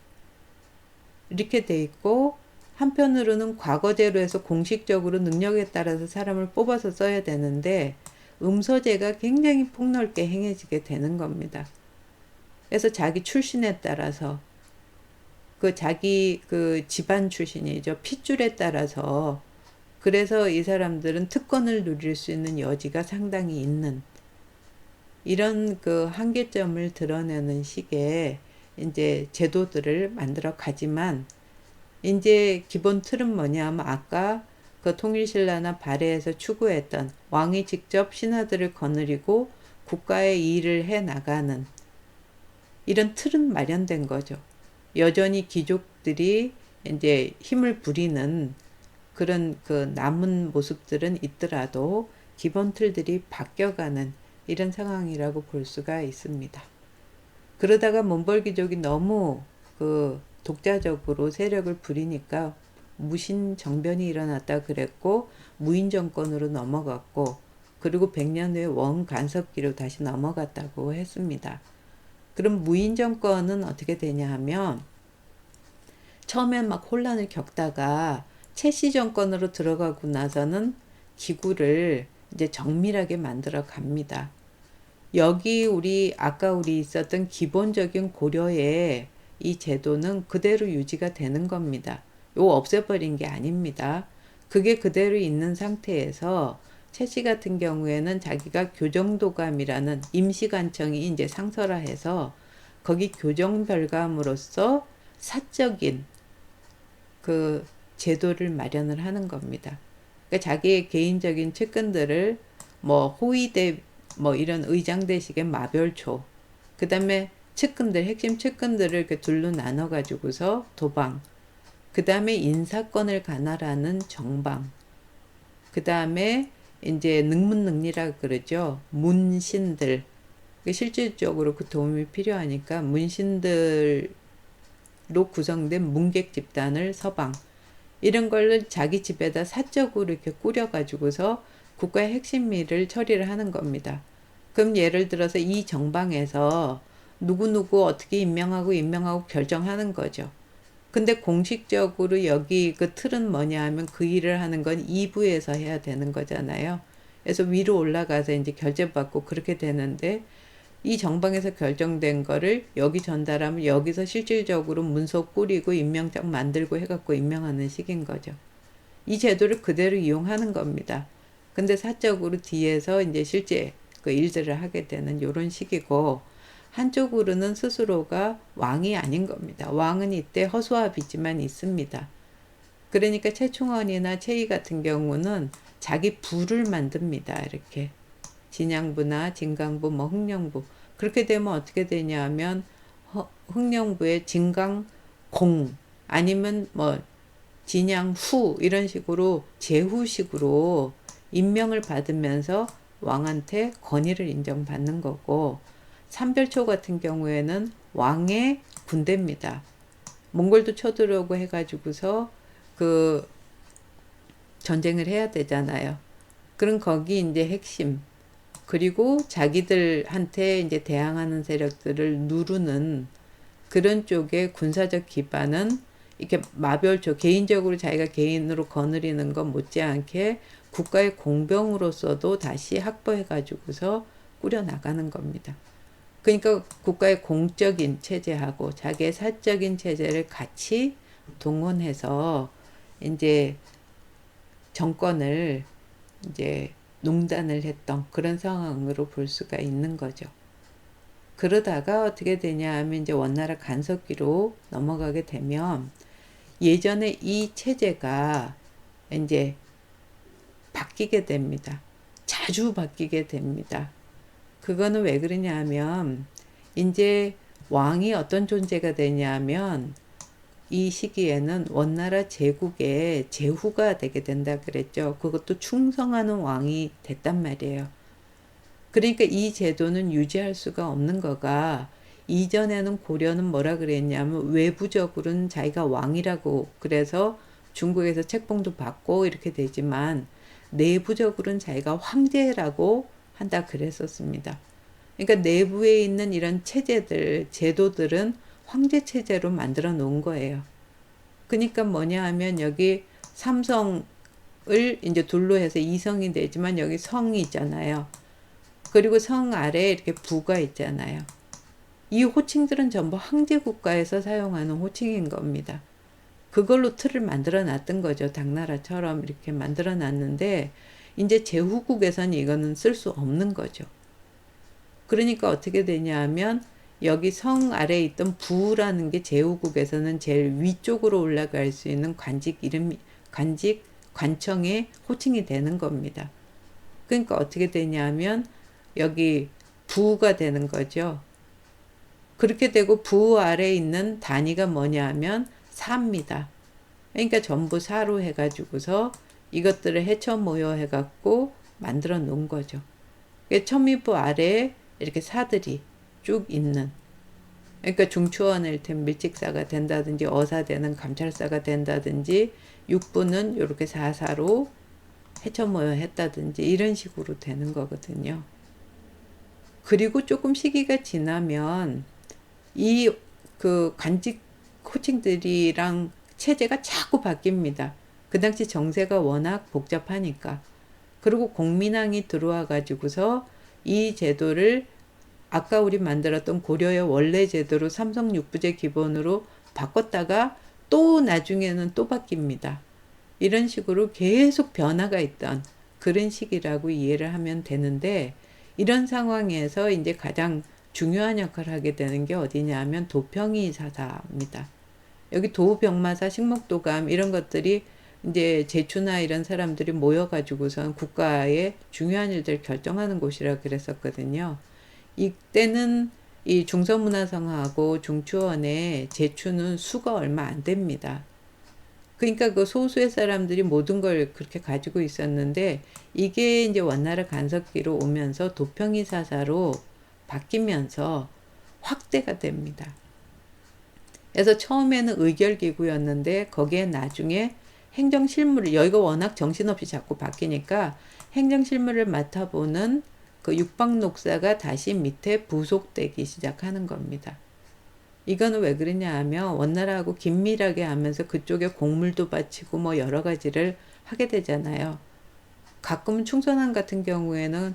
이렇게 돼 있고, 한편으로는 과거제로 해서 공식적으로 능력에 따라서 사람을 뽑아서 써야 되는데 음서제가 굉장히 폭넓게 행해지게 되는 겁니다. 그래서 자기 출신에 따라서 그 자기 그 집안 출신이죠. 핏줄에 따라서, 그래서 이 사람들은 특권을 누릴 수 있는 여지가 상당히 있는 이런 그 한계점을 드러내는 식의 이제 제도들을 만들어 가지만, 이제 기본 틀은 뭐냐면 아까 그 통일신라나 발해에서 추구했던 왕이 직접 신하들을 거느리고 국가의 일을 해 나가는 이런 틀은 마련된 거죠. 여전히 귀족들이 이제 힘을 부리는 그런 그 남은 모습들은 있더라도 기본 틀들이 바뀌어가는 이런 상황이라고 볼 수가 있습니다. 그러다가 몽골귀족이 너무 그 독자적으로 세력을 부리니까 무신정변이 일어났다 그랬고, 무인정권으로 넘어갔고, 그리고 100년 후에 원간섭기로 다시 넘어갔다고 했습니다. 그럼 무인정권은 어떻게 되냐 하면, 처음엔 막 혼란을 겪다가 채씨 정권으로 들어가고 나서는 기구를 이제 정밀하게 만들어 갑니다. 여기 아까 우리 있었던 기본적인 고려의 이 제도는 그대로 유지가 되는 겁니다. 요거 없애버린 게 아닙니다. 그게 그대로 있는 상태에서 채씨 같은 경우에는 자기가 교정도감이라는 임시관청이 이제 상설화해서 거기 교정별감으로서 사적인 그 제도를 마련을 하는 겁니다. 그러니까 자기의 개인적인 측근들을 뭐 호위대 뭐 이런 의장대식의 마별초, 그 다음에 측근들, 핵심 측근들을 이렇게 둘로 나눠 가지고서 도방, 그 다음에 인사권을 관할하는 정방, 그 다음에 이제 능문능리라 그러죠. 문신들, 실질적으로 그 도움이 필요하니까 문신들로 구성된 문객 집단을 서방, 이런 걸 자기 집에다 사적으로 이렇게 꾸려가지고서 국가의 핵심 일을 처리를 하는 겁니다. 그럼 예를 들어서 이 정방에서 누구누구 어떻게 임명하고 결정하는 거죠. 근데 공식적으로 여기 그 틀은 뭐냐 하면 그 일을 하는 건 2부에서 해야 되는 거잖아요. 그래서 위로 올라가서 이제 결재받고 그렇게 되는데, 이 정방에서 결정된 거를 여기 전달하면 여기서 실질적으로 문서 꾸리고 임명장 만들고 해갖고 임명하는 식인 거죠. 이 제도를 그대로 이용하는 겁니다. 근데 사적으로 뒤에서 이제 실제 그 일들을 하게 되는 이런 식이고, 한쪽으로는 스스로가 왕이 아닌 겁니다. 왕은 이때 허수아비지만 있습니다. 그러니까 최충원이나 최희 같은 경우는 자기 부를 만듭니다. 이렇게 진양부나 진강부, 뭐 흥령부. 그렇게 되면 어떻게 되냐면 흥령부의 진강공 아니면 뭐 진양후 이런 식으로 제후식으로 임명을 받으면서 왕한테 권위를 인정받는 거고, 삼별초 같은 경우에는 왕의 군대입니다. 몽골도 쳐들어오고 해가지고서 그 전쟁을 해야 되잖아요. 그럼 거기 이제 핵심, 그리고 자기들한테 이제 대항하는 세력들을 누르는 그런 쪽의 군사적 기반은 이렇게 마별초, 개인적으로 자기가 개인으로 거느리는 것 못지않게 국가의 공병으로서도 다시 확보해가지고서 꾸려나가는 겁니다. 그러니까 국가의 공적인 체제하고 자기의 사적인 체제를 같이 동원해서 이제 정권을 이제 농단을 했던 그런 상황으로 볼 수가 있는 거죠. 그러다가 어떻게 되냐 하면 이제 원나라 간섭기로 넘어가게 되면 예전에 이 체제가 이제 바뀌게 됩니다. 자주 바뀌게 됩니다. 그거는 왜 그러냐 하면 이제 왕이 어떤 존재가 되냐면 이 시기에는 원나라 제국의 제후가 되게 된다 그랬죠. 그것도 충성하는 왕이 됐단 말이에요. 그러니까 이 제도는 유지할 수가 없는 거가, 이전에는 고려는 뭐라 그랬냐면 외부적으로는 자기가 왕이라고 그래서 중국에서 책봉도 받고 이렇게 되지만 내부적으로는 자기가 황제라고 한다 그랬었습니다. 그러니까 내부에 있는 이런 체제들, 제도들은 황제 체제로 만들어 놓은 거예요. 그러니까 뭐냐 하면 여기 삼성을 이제 둘로 해서 이성이 되지만 여기 성이 있잖아요. 그리고 성 아래에 이렇게 부가 있잖아요. 이 호칭들은 전부 황제 국가에서 사용하는 호칭인 겁니다. 그걸로 틀을 만들어 놨던 거죠. 당나라처럼 이렇게 만들어 놨는데 이제 제후국에서는 이거는 쓸 수 없는 거죠. 그러니까 어떻게 되냐 하면 여기 성 아래에 있던 부라는 게 제후국에서는 제일 위쪽으로 올라갈 수 있는 관직 이름이, 관청의 호칭이 되는 겁니다. 그러니까 어떻게 되냐면 여기 부가 되는 거죠. 그렇게 되고 부 아래에 있는 단위가 뭐냐 하면 사입니다. 그러니까 전부 사로 해가지고서 이것들을 해쳐 모여 해갖고 만들어 놓은 거죠. 첨의부 아래에 이렇게 사들이 쭉 있는, 그러니까 중추원일 텐 밀직사가 된다든지 어사되는 감찰사가 된다든지 육부는 이렇게 사사로 해쳐 모여 했다든지 이런 식으로 되는 거거든요. 그리고 조금 시기가 지나면 이 그 관직 호칭들이랑 체제가 자꾸 바뀝니다. 그 당시 정세가 워낙 복잡하니까. 그리고 공민왕이 들어와 가지고서 이 제도를 아까 우리 만들었던 고려의 원래 제도로 삼성육부제 기본으로 바꿨다가 또 나중에는 또 바뀝니다. 이런 식으로 계속 변화가 있던 그런 시기라고 이해를 하면 되는데, 이런 상황에서 이제 가장 중요한 역할을 하게 되는 게 어디냐 하면 도평이 사사입니다. 여기 도병마사, 식목도감 이런 것들이 이제 제추나 이런 사람들이 모여가지고선 국가의 중요한 일들을 결정하는 곳이라 그랬었거든요. 이때는 이 중서문화성하고 중추원의 제추는 수가 얼마 안 됩니다. 그러니까 그 소수의 사람들이 모든 걸 그렇게 가지고 있었는데 이게 이제 원나라 간섭기로 오면서 도평이 사사로 바뀌면서 확대가 됩니다. 그래서 처음에는 의결기구였는데 거기에 나중에 행정실무를, 여기가 워낙 정신없이 자꾸 바뀌니까 행정실무를 맡아보는 그 육박록사가 다시 밑에 부속되기 시작하는 겁니다. 이거는 왜 그러냐 하면 원나라하고 긴밀하게 하면서 그쪽에 공물도 바치고 뭐 여러 가지를 하게 되잖아요. 가끔 충선왕 같은 경우에는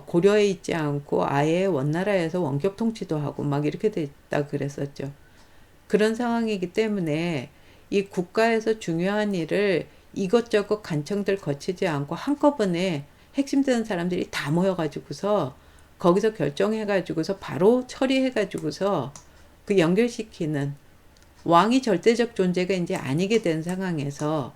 고려에 있지 않고 아예 원나라에서 원격 통치도 하고 막 이렇게 됐다 그랬었죠. 그런 상황이기 때문에 이 국가에서 중요한 일을 이것저것 간청들 거치지 않고 한꺼번에 핵심되는 사람들이 다 모여가지고서 거기서 결정해가지고서 바로 처리해가지고서 그 연결시키는 왕이 절대적 존재가 이제 아니게 된 상황에서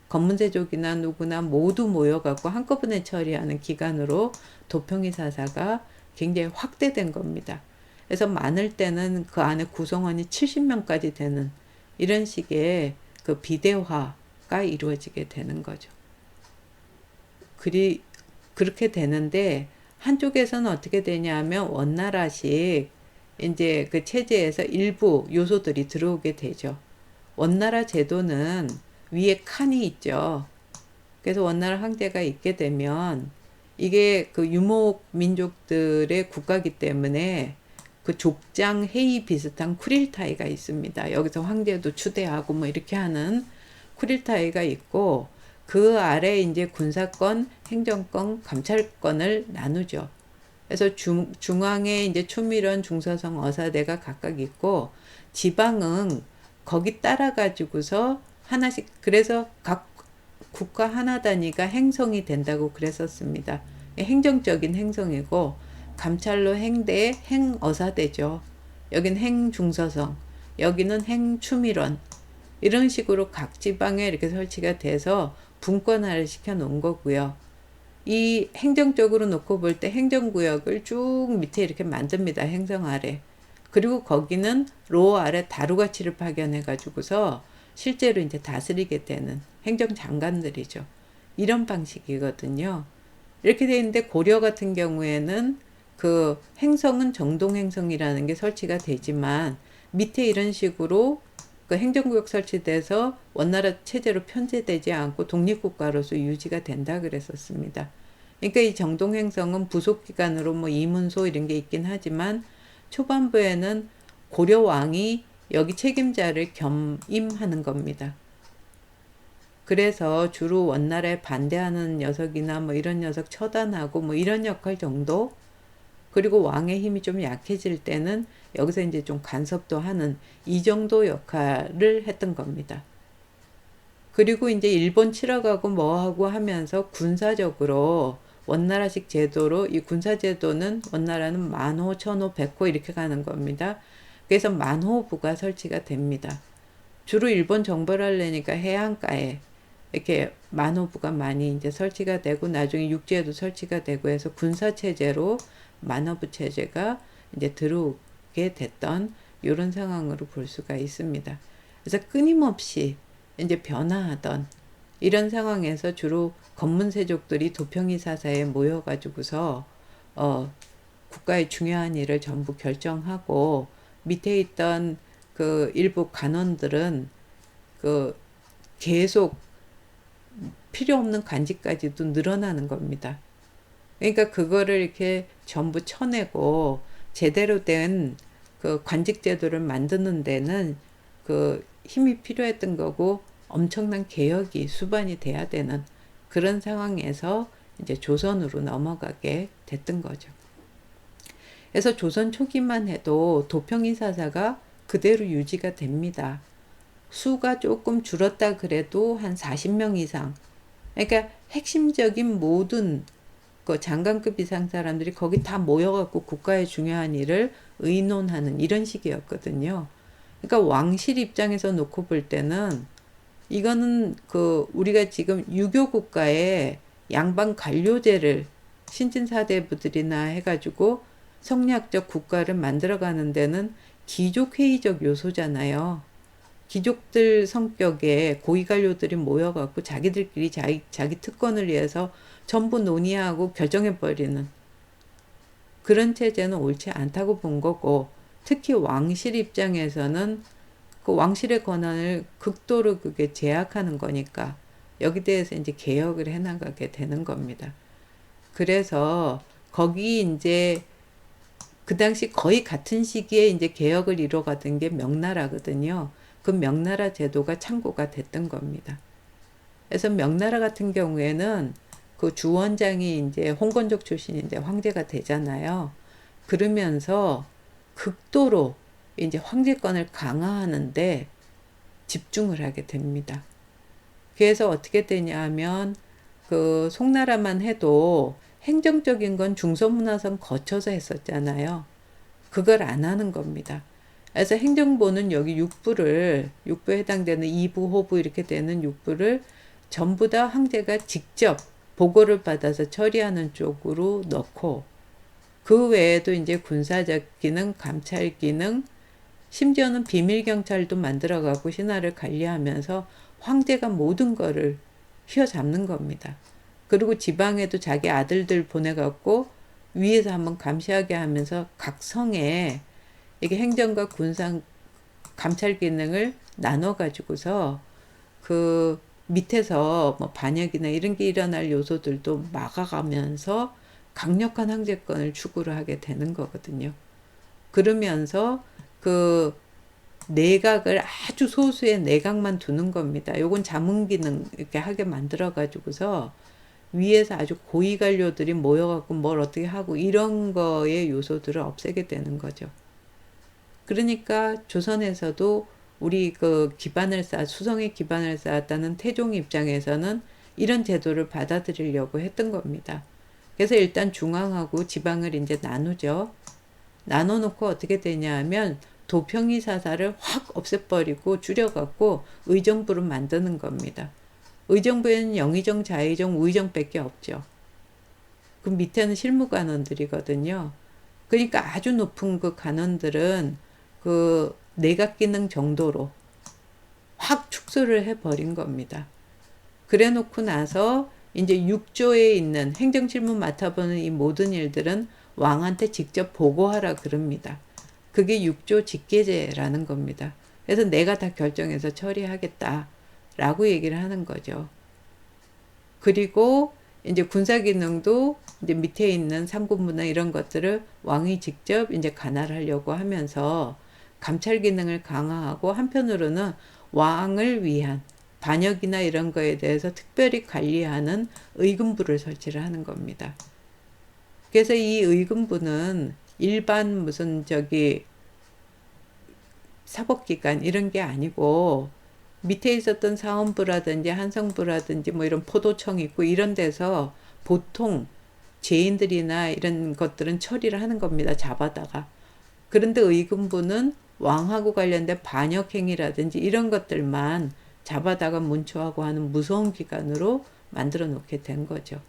검문세족이나 누구나 모두 모여갖고 한꺼번에 처리하는 기간으로 도평이 사사가 굉장히 확대된 겁니다. 그래서 많을 때는 그 안에 구성원이 70명까지 되는 이런 식의 그 비대화가 이루어지게 되는 거죠. 그렇게 되는데 한쪽에서는 어떻게 되냐면 원나라식 이제 그 체제에서 일부 요소들이 들어오게 되죠. 원나라 제도는 위에 칸이 있죠. 그래서 원나라 황제가 있게 되면 이게 그 유목 민족들의 국가기 때문에 그 족장 회의 비슷한 쿠릴타이가 있습니다. 여기서 황제도 추대하고 뭐 이렇게 하는 쿠릴타이가 있고 그 아래 이제 군사권, 행정권, 감찰권을 나누죠. 그래서 중앙에 이제 초밀원, 중서성, 어사대가 각각 있고 지방은 거기 따라 가지고서 하나씩 그래서 각 국가 하나 단위가 행성이 된다고 그랬었습니다. 행정적인 행성이고 감찰로 행대, 행어사대죠. 여긴 행중서성, 여기는 행추밀원 이런 식으로 각 지방에 이렇게 설치가 돼서 분권화를 시켜 놓은 거고요. 이 행정적으로 놓고 볼 때 행정구역을 쭉 밑에 이렇게 만듭니다. 행성 아래. 그리고 거기는 로 아래 다루가치를 파견해 가지고서 실제로 이제 다스리게 되는 행정장관들이죠. 이런 방식이거든요. 이렇게 돼 있는데 고려 같은 경우에는 그 행성은 정동행성이라는 게 설치가 되지만 밑에 이런 식으로 그 행정구역 설치돼서 원나라 체제로 편제되지 않고 독립국가로서 유지가 된다 그랬었습니다. 그러니까 이 정동행성은 부속기관으로 뭐 이문소 이런 게 있긴 하지만 초반부에는 고려 왕이 여기 책임자를 겸임하는 겁니다. 그래서 주로 원나라에 반대하는 녀석이나 뭐 이런 녀석 처단하고 뭐 이런 역할 정도, 그리고 왕의 힘이 좀 약해질 때는 여기서 이제 좀 간섭도 하는 이 정도 역할을 했던 겁니다. 그리고 이제 일본 치러 가고 뭐 하고 하면서 군사적으로 원나라식 제도로 이 군사제도는 원나라는 만호, 천호, 백호 이렇게 가는 겁니다. 그래서 만호부가 설치가 됩니다. 주로 일본 정벌을 하려니까 해안가에 이렇게 만호부가 많이 이제 설치가 되고 나중에 육지에도 설치가 되고 해서 군사체제로 만호부 체제가 이제 들어오게 됐던 이런 상황으로 볼 수가 있습니다. 그래서 끊임없이 이제 변화하던 이런 상황에서 주로 검문세족들이 도평이 사사에 모여가지고서 국가의 중요한 일을 전부 결정하고 밑에 있던 그 일부 간원들은 그 계속 필요 없는 관직까지도 늘어나는 겁니다. 그러니까 그거를 이렇게 전부 쳐내고 제대로 된 그 관직 제도를 만드는 데는 그 힘이 필요했던 거고 엄청난 개혁이 수반이 돼야 되는 그런 상황에서 이제 조선으로 넘어가게 됐던 거죠. 그래서 조선 초기만 해도 도평이 사사가 그대로 유지가 됩니다. 수가 조금 줄었다 그래도 한 40명 이상. 그러니까 핵심적인 모든 그 장관급 이상 사람들이 거기 다 모여갖고 국가의 중요한 일을 의논하는 이런 식이었거든요. 그러니까 왕실 입장에서 놓고 볼 때는 이거는 그 우리가 지금 유교 국가의 양반 관료제를 신진사대부들이나 해가지고 성리학적 국가를 만들어가는 데는 귀족회의적 요소잖아요. 귀족들 성격에 고위관료들이 모여갖고 자기들끼리 자기 특권을 위해서 전부 논의하고 결정해버리는 그런 체제는 옳지 않다고 본 거고, 특히 왕실 입장에서는 그 왕실의 권한을 극도로 그게 제약하는 거니까 여기 대해서 이제 개혁을 해나가게 되는 겁니다. 그래서 거기 이제 그 당시 거의 같은 시기에 이제 개혁을 이뤄가던 게 명나라거든요. 그 명나라 제도가 창고가 됐던 겁니다. 그래서 명나라 같은 경우에는 그 주원장이 이제 홍건적 출신인데 황제가 되잖아요. 그러면서 극도로 이제 황제권을 강화하는데 집중을 하게 됩니다. 그래서 어떻게 되냐 하면 그 송나라만 해도 행정적인 건 중서문화선 거쳐서 했었잖아요. 그걸 안 하는 겁니다. 그래서 행정부는 여기 육부에 해당되는 이부, 호부 이렇게 되는 육부를 전부 다 황제가 직접 보고를 받아서 처리하는 쪽으로 넣고, 그 외에도 이제 군사적 기능, 감찰 기능, 심지어는 비밀경찰도 만들어가고 신하를 관리하면서 황제가 모든 거를 휘어잡는 겁니다. 그리고 지방에도 자기 아들들 보내갖고 위에서 한번 감시하게 하면서 각 성에 이게 행정과 군사 감찰 기능을 나눠가지고서 그 밑에서 뭐 반역이나 이런 게 일어날 요소들도 막아가면서 강력한 황제권을 추구를 하게 되는 거거든요. 그러면서 그 내각을 아주 소수의 내각만 두는 겁니다. 요건 자문 기능 이렇게 하게 만들어 가지고서 위에서 아주 고위 관료들이 모여갖고 뭘 어떻게 하고 이런 거의 요소들을 없애게 되는 거죠. 그러니까 조선에서도 우리 그 수성의 기반을 쌓았다는 태종 입장에서는 이런 제도를 받아들이려고 했던 겁니다. 그래서 일단 중앙하고 지방을 이제 나누죠. 나눠놓고 어떻게 되냐 하면 도평이 사사를 확 없애버리고 줄여갖고 의정부를 만드는 겁니다. 의정부에는 영의정, 자의정, 우의정 밖에 없죠. 그 밑에는 실무관원들이거든요. 그러니까 아주 높은 그 관원들은 그 내각 기능 정도로 확 축소를 해버린 겁니다. 그래 놓고 나서 이제 육조에 있는 행정실무 맡아보는 이 모든 일들은 왕한테 직접 보고하라 그럽니다. 그게 육조 직계제라는 겁니다. 그래서 내가 다 결정해서 처리하겠다라고 얘기를 하는 거죠. 그리고 이제 군사 기능도 이제 밑에 있는 상군부나 이런 것들을 왕이 직접 이제 관할하려고 하면서 감찰 기능을 강화하고, 한편으로는 왕을 위한 반역이나 이런 거에 대해서 특별히 관리하는 의금부를 설치를 하는 겁니다. 그래서 이 의금부는 일반 무슨 사법기관 이런 게 아니고 밑에 있었던 사헌부라든지 한성부라든지 뭐 이런 포도청 있고 이런 데서 보통 죄인들이나 이런 것들은 처리를 하는 겁니다. 잡아다가. 그런데 의금부는 왕하고 관련된 반역행위라든지 이런 것들만 잡아다가 문초하고 하는 무서운 기관으로 만들어 놓게 된 거죠.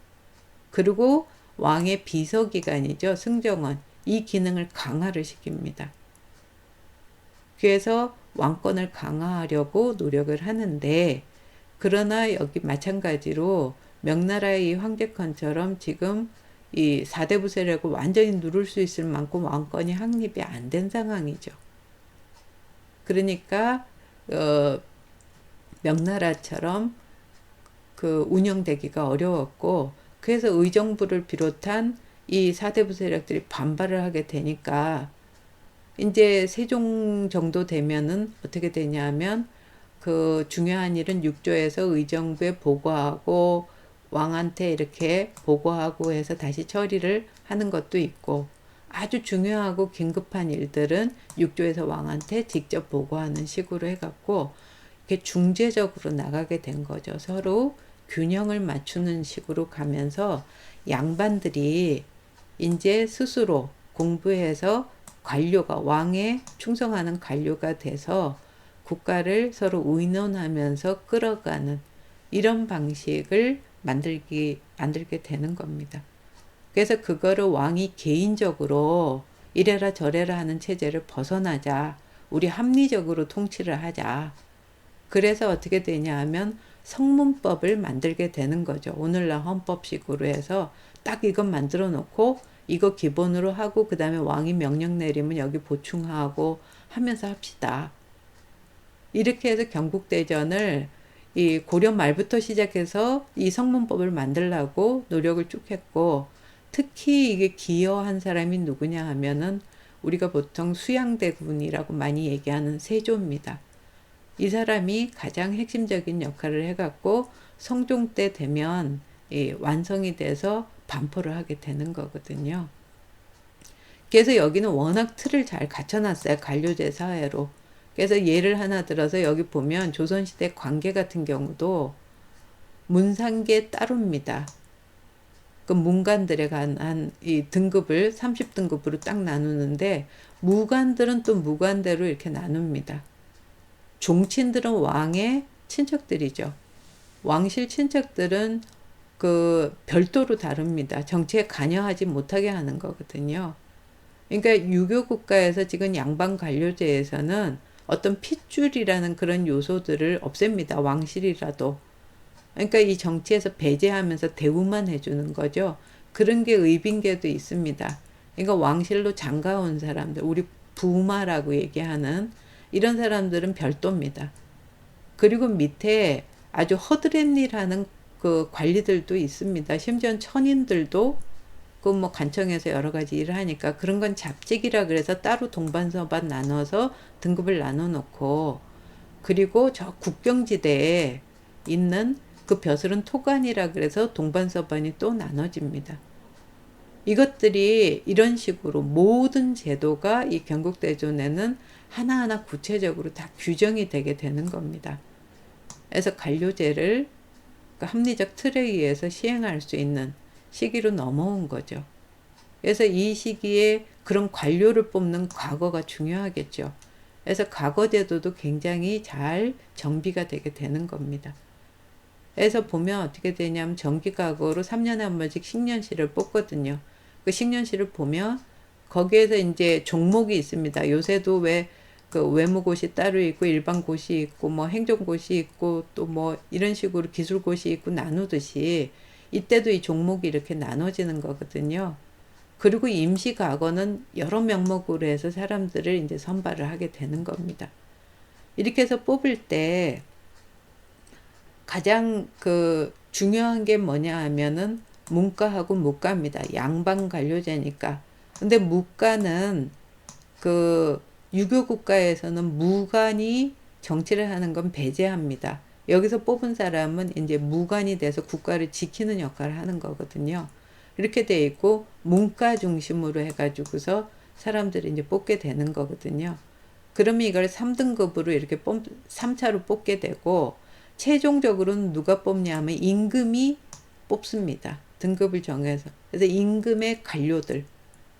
그리고 왕의 비서기관이죠. 승정원. 이 기능을 강화를 시킵니다. 그래서 왕권을 강화하려고 노력을 하는데, 그러나 여기 마찬가지로 명나라의 이 황제권처럼 지금 이 사대부 세력을 완전히 누를 수 있을 만큼 왕권이 확립이 안 된 상황이죠. 그러니까 명나라처럼 그 운영되기가 어려웠고, 그래서 의정부를 비롯한 이 사대부 세력들이 반발을 하게 되니까 이제 세종 정도 되면은 어떻게 되냐면 그 중요한 일은 육조에서 의정부에 보고하고 왕한테 이렇게 보고하고 해서 다시 처리를 하는 것도 있고, 아주 중요하고 긴급한 일들은 육조에서 왕한테 직접 보고하는 식으로 해갖고 이렇게 중재적으로 나가게 된 거죠. 서로 균형을 맞추는 식으로 가면서 양반들이 이제 스스로 공부해서 관료가, 왕에 충성하는 관료가 돼서 국가를 서로 의논하면서 끌어가는 이런 방식을 만들게 되는 겁니다. 그래서 그거를 왕이 개인적으로 이래라 저래라 하는 체제를 벗어나자, 우리 합리적으로 통치를 하자. 그래서 어떻게 되냐 하면 성문법을 만들게 되는 거죠. 오늘날 헌법식으로 해서 딱 이것 만들어 놓고 이거 기본으로 하고 그 다음에 왕이 명령 내리면 여기 보충하고 하면서 합시다. 이렇게 해서 경국대전을 이 고려 말부터 시작해서 이 성문법을 만들려고 노력을 쭉 했고, 특히 이게 기여한 사람이 누구냐 하면은 우리가 보통 수양대군이라고 많이 얘기하는 세조입니다. 이 사람이 가장 핵심적인 역할을 해갖고 성종 때 되면 완성이 돼서 반포를 하게 되는 거거든요. 그래서 여기는 워낙 틀을 잘 갖춰놨어요. 관료제 사회로. 그래서 예를 하나 들어서 여기 보면 조선시대 관계 같은 경우도 문상계 따로입니다. 그 문관들에 관한 이 등급을 30등급으로 딱 나누는데, 무관들은 또 무관대로 이렇게 나눕니다. 종친들은 왕의 친척들이죠. 왕실 친척들은 그 별도로 다룹니다. 정치에 관여하지 못하게 하는 거거든요. 그러니까 유교 국가에서 지금 양반 관료제에서는 어떤 핏줄이라는 그런 요소들을 없앱니다. 왕실이라도. 그러니까 이 정치에서 배제하면서 대우만 해주는 거죠. 그런 게 의빈계도 있습니다. 그러니까 왕실로 장가온 사람들, 우리 부마라고 얘기하는 이런 사람들은 별도입니다. 그리고 밑에 아주 허드렛일하는 그 관리들도 있습니다. 심지어 천인들도 그 뭐 관청에서 여러 가지 일을 하니까 그런 건 잡직이라 그래서 따로 동반서반 나눠서 등급을 나눠 놓고, 그리고 저 국경지대에 있는 그 벼슬은 토관이라 그래서 동반서반이 또 나눠집니다. 이것들이 이런 식으로 모든 제도가 이 경국대조에는 하나하나 구체적으로 다 규정이 되게 되는 겁니다. 그래서 관료제를 그 합리적 틀에 의해서 시행할 수 있는 시기로 넘어온 거죠. 그래서 이 시기에 그런 관료를 뽑는 과거가 중요하겠죠. 그래서 과거제도도 굉장히 잘 정비가 되게 되는 겁니다. 그래서 보면 어떻게 되냐면 정기과거로 3년에 한 번씩 식년시를 뽑거든요. 그 식년시를 보면 거기에서 이제 종목이 있습니다. 요새도 왜 그 외무고시 따로 있고 일반고시 있고 뭐 행정고시 있고 또 뭐 이런 식으로 기술고시 있고 나누듯이 이때도 이 종목이 이렇게 나눠지는 거거든요. 그리고 임시과거는 여러 명목으로 해서 사람들을 이제 선발을 하게 되는 겁니다. 이렇게 해서 뽑을 때 가장 그 중요한 게 뭐냐 하면은 문과하고 무과입니다. 양반 관료제니까. 근데 무과는 그 유교 국가에서는 무관이 정치를 하는 건 배제합니다. 여기서 뽑은 사람은 이제 무관이 돼서 국가를 지키는 역할을 하는 거거든요. 이렇게 돼 있고 문과 중심으로 해가지고서 사람들이 이제 뽑게 되는 거거든요. 그러면 이걸 3등급으로 이렇게 3차로 뽑게 되고, 최종적으로는 누가 뽑냐 하면 임금이 뽑습니다. 등급을 정해서. 그래서 임금의 관료들.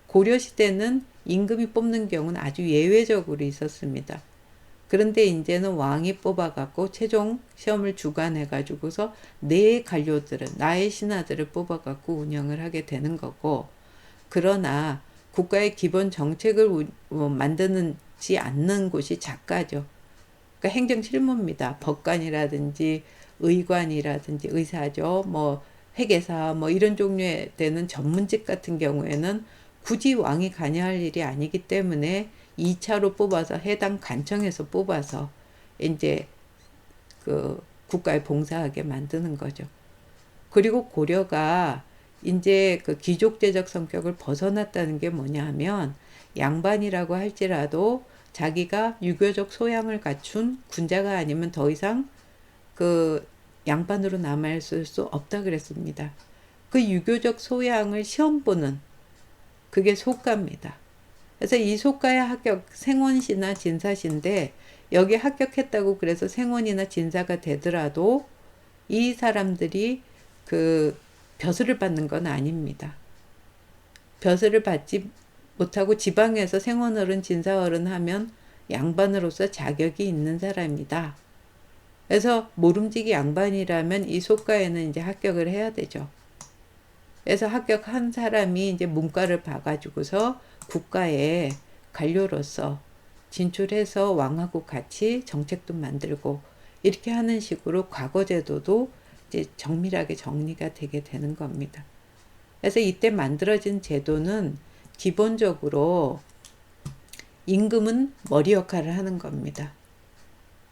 고려시대는 임금이 뽑는 경우는 아주 예외적으로 있었습니다. 그런데 이제는 왕이 뽑아갖고 최종 시험을 주관해가지고서 내 관료들은, 나의 신하들을 뽑아갖고 운영을 하게 되는 거고, 그러나 국가의 기본 정책을 만드는지 않는 곳이 작가죠. 그러니까 행정실무입니다. 법관이라든지 의관이라든지 의사죠. 뭐 회계사 뭐 이런 종류에 되는 전문직 같은 경우에는 굳이 왕이 관여할 일이 아니기 때문에 2차로 뽑아서 해당 관청에서 뽑아서 이제 그 국가에 봉사하게 만드는 거죠. 그리고 고려가 이제 그 귀족제적 성격을 벗어났다는 게 뭐냐 하면, 양반이라고 할지라도 자기가 유교적 소양을 갖춘 군자가 아니면 더 이상 그 양반으로 남아있을 수 없다 그랬습니다. 그 유교적 소양을 시험 보는 그게 소과입니다. 그래서 이 소과의 합격, 생원시나 진사시인데, 여기 합격했다고 그래서 생원이나 진사가 되더라도 이 사람들이 그 벼슬을 받는 건 아닙니다. 벼슬을 받지 못하고 지방에서 생원어른, 진사어른 하면 양반으로서 자격이 있는 사람이다. 그래서 모름지기 양반이라면 이 소과에는 이제 합격을 해야 되죠. 그래서 합격한 사람이 이제 문과를 봐가지고서 국가의 관료로서 진출해서 왕하고 같이 정책도 만들고 이렇게 하는 식으로 과거제도도 이제 정밀하게 정리가 되게 되는 겁니다. 그래서 이때 만들어진 제도는 기본적으로 임금은 머리 역할을 하는 겁니다.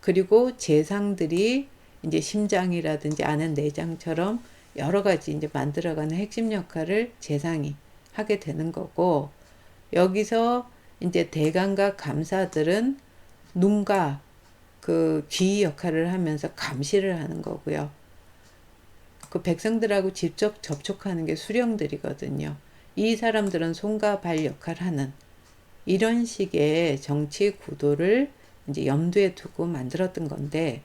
그리고 재상들이 이제 심장이라든지 안은 내장처럼 여러 가지 이제 만들어가는 핵심 역할을 재상이 하게 되는 거고, 여기서 이제 대감과 감사들은 눈과 그 귀 역할을 하면서 감시를 하는 거고요. 그 백성들하고 직접 접촉하는 게 수령들이거든요. 이 사람들은 손과 발 역할을 하는 이런 식의 정치 구도를 이제 염두에 두고 만들었던 건데,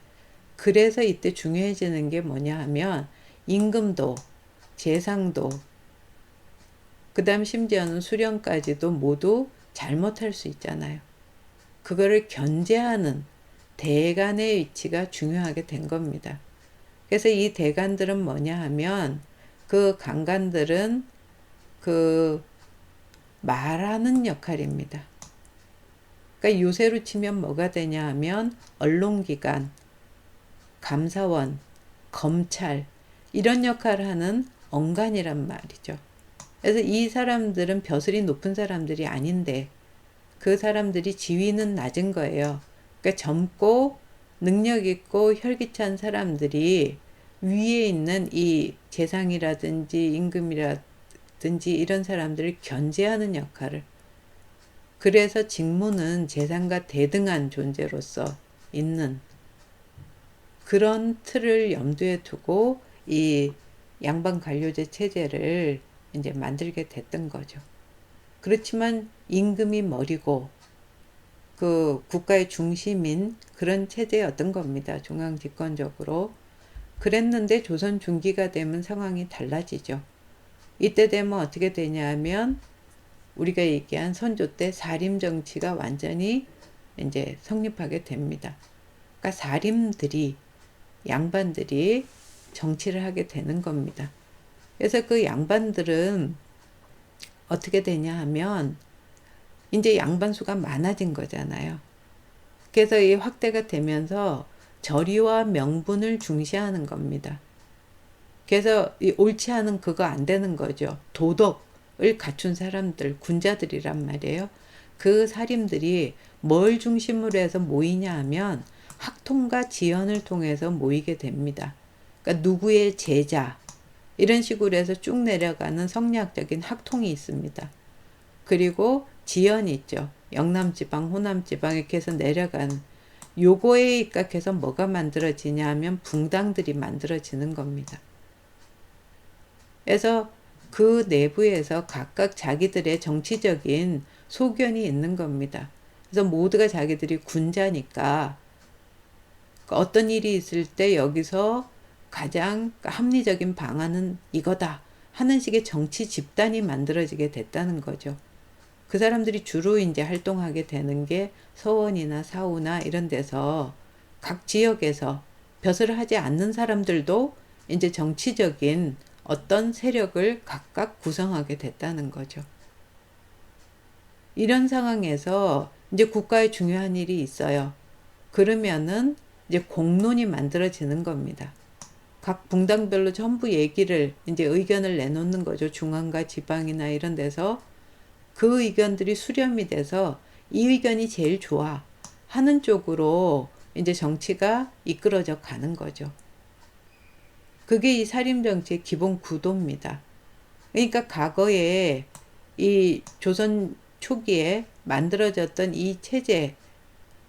그래서 이때 중요해지는 게 뭐냐 하면 임금도 재상도 그 다음 심지어는 수령까지도 모두 잘못할 수 있잖아요. 그거를 견제하는 대간의 위치가 중요하게 된 겁니다. 그래서 이 대간들은 뭐냐 하면 그 간간들은 그 말하는 역할입니다. 그러니까 요새로 치면 뭐가 되냐 하면 언론기관, 감사원, 검찰 이런 역할을 하는 언간이란 말이죠. 그래서 이 사람들은 벼슬이 높은 사람들이 아닌데 그 사람들이 지위는 낮은 거예요. 그러니까 젊고 능력 있고 혈기찬 사람들이 위에 있는 이 재상이라든지 임금이라든지 이런 사람들을 견제하는 역할을, 그래서 직무는 재상과 대등한 존재로서 있는 그런 틀을 염두에 두고 이 양반 관료제 체제를 이제 만들게 됐던 거죠. 그렇지만 임금이 머리고 그 국가의 중심인 그런 체제였던 겁니다. 중앙 집권적으로. 그랬는데 조선 중기가 되면 상황이 달라지죠. 이때 되면 어떻게 되냐면 우리가 얘기한 선조 때 사림 정치가 완전히 이제 성립하게 됩니다. 그러니까 사림들이, 양반들이 정치를 하게 되는 겁니다. 그래서 그 양반들은 어떻게 되냐 하면 이제 양반 수가 많아진 거잖아요. 그래서 이 확대가 되면서 절이와 명분을 중시하는 겁니다. 그래서 이 옳지 않은 그거 안 되는 거죠. 도덕을 갖춘 사람들, 군자들이란 말이에요. 그 사림들이 뭘 중심으로 해서 모이냐 하면 학통과 지연을 통해서 모이게 됩니다. 그러니까 누구의 제자 이런 식으로 해서 쭉 내려가는 성리학적인 학통이 있습니다. 그리고 지연이 있죠. 영남지방, 호남지방 이렇게 해서 내려가는, 요거에 입각해서 뭐가 만들어지냐 하면 붕당들이 만들어지는 겁니다. 그래서 그 내부에서 각각 자기들의 정치적인 소견이 있는 겁니다. 그래서 모두가 자기들이 군자니까 어떤 일이 있을 때 여기서 가장 합리적인 방안은 이거다 하는 식의 정치 집단이 만들어지게 됐다는 거죠. 그 사람들이 주로 이제 활동하게 되는 게 서원이나 사우나 이런 데서 각 지역에서 벼슬을 하지 않는 사람들도 이제 정치적인 어떤 세력을 각각 구성하게 됐다는 거죠. 이런 상황에서 이제 국가에 중요한 일이 있어요. 그러면은 이제 공론이 만들어지는 겁니다. 각 붕당별로 전부 얘기를 이제 의견을 내놓는 거죠. 중앙과 지방이나 이런 데서 그 의견들이 수렴이 돼서 이 의견이 제일 좋아 하는 쪽으로 이제 정치가 이끌어져 가는 거죠. 그게 이 사림정치의 기본 구도입니다. 그러니까 과거에 이 조선 초기에 만들어졌던 이 체제,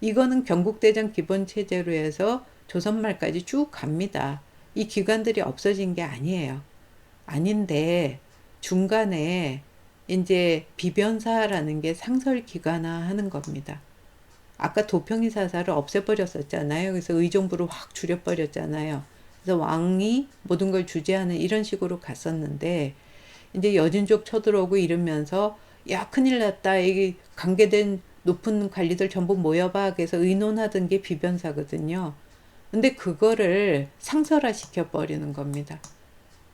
이거는 경국대전 기본체제로 해서 조선 말까지 쭉 갑니다. 이 기관들이 없어진 게 아니에요. 아닌데 중간에 이제 비변사라는 게 상설기관화하는 겁니다. 아까 도평이 사사를 없애버렸었잖아요. 그래서 의정부를 확 줄여버렸잖아요. 그래서 왕이 모든 걸 주재하는 이런 식으로 갔었는데 이제 여진족 쳐들어오고 이러면서 야 큰일 났다. 이 관계된 높은 관리들 전부 모여봐. 그래서 의논하던 게 비변사거든요. 근데 그거를 상설화 시켜버리는 겁니다.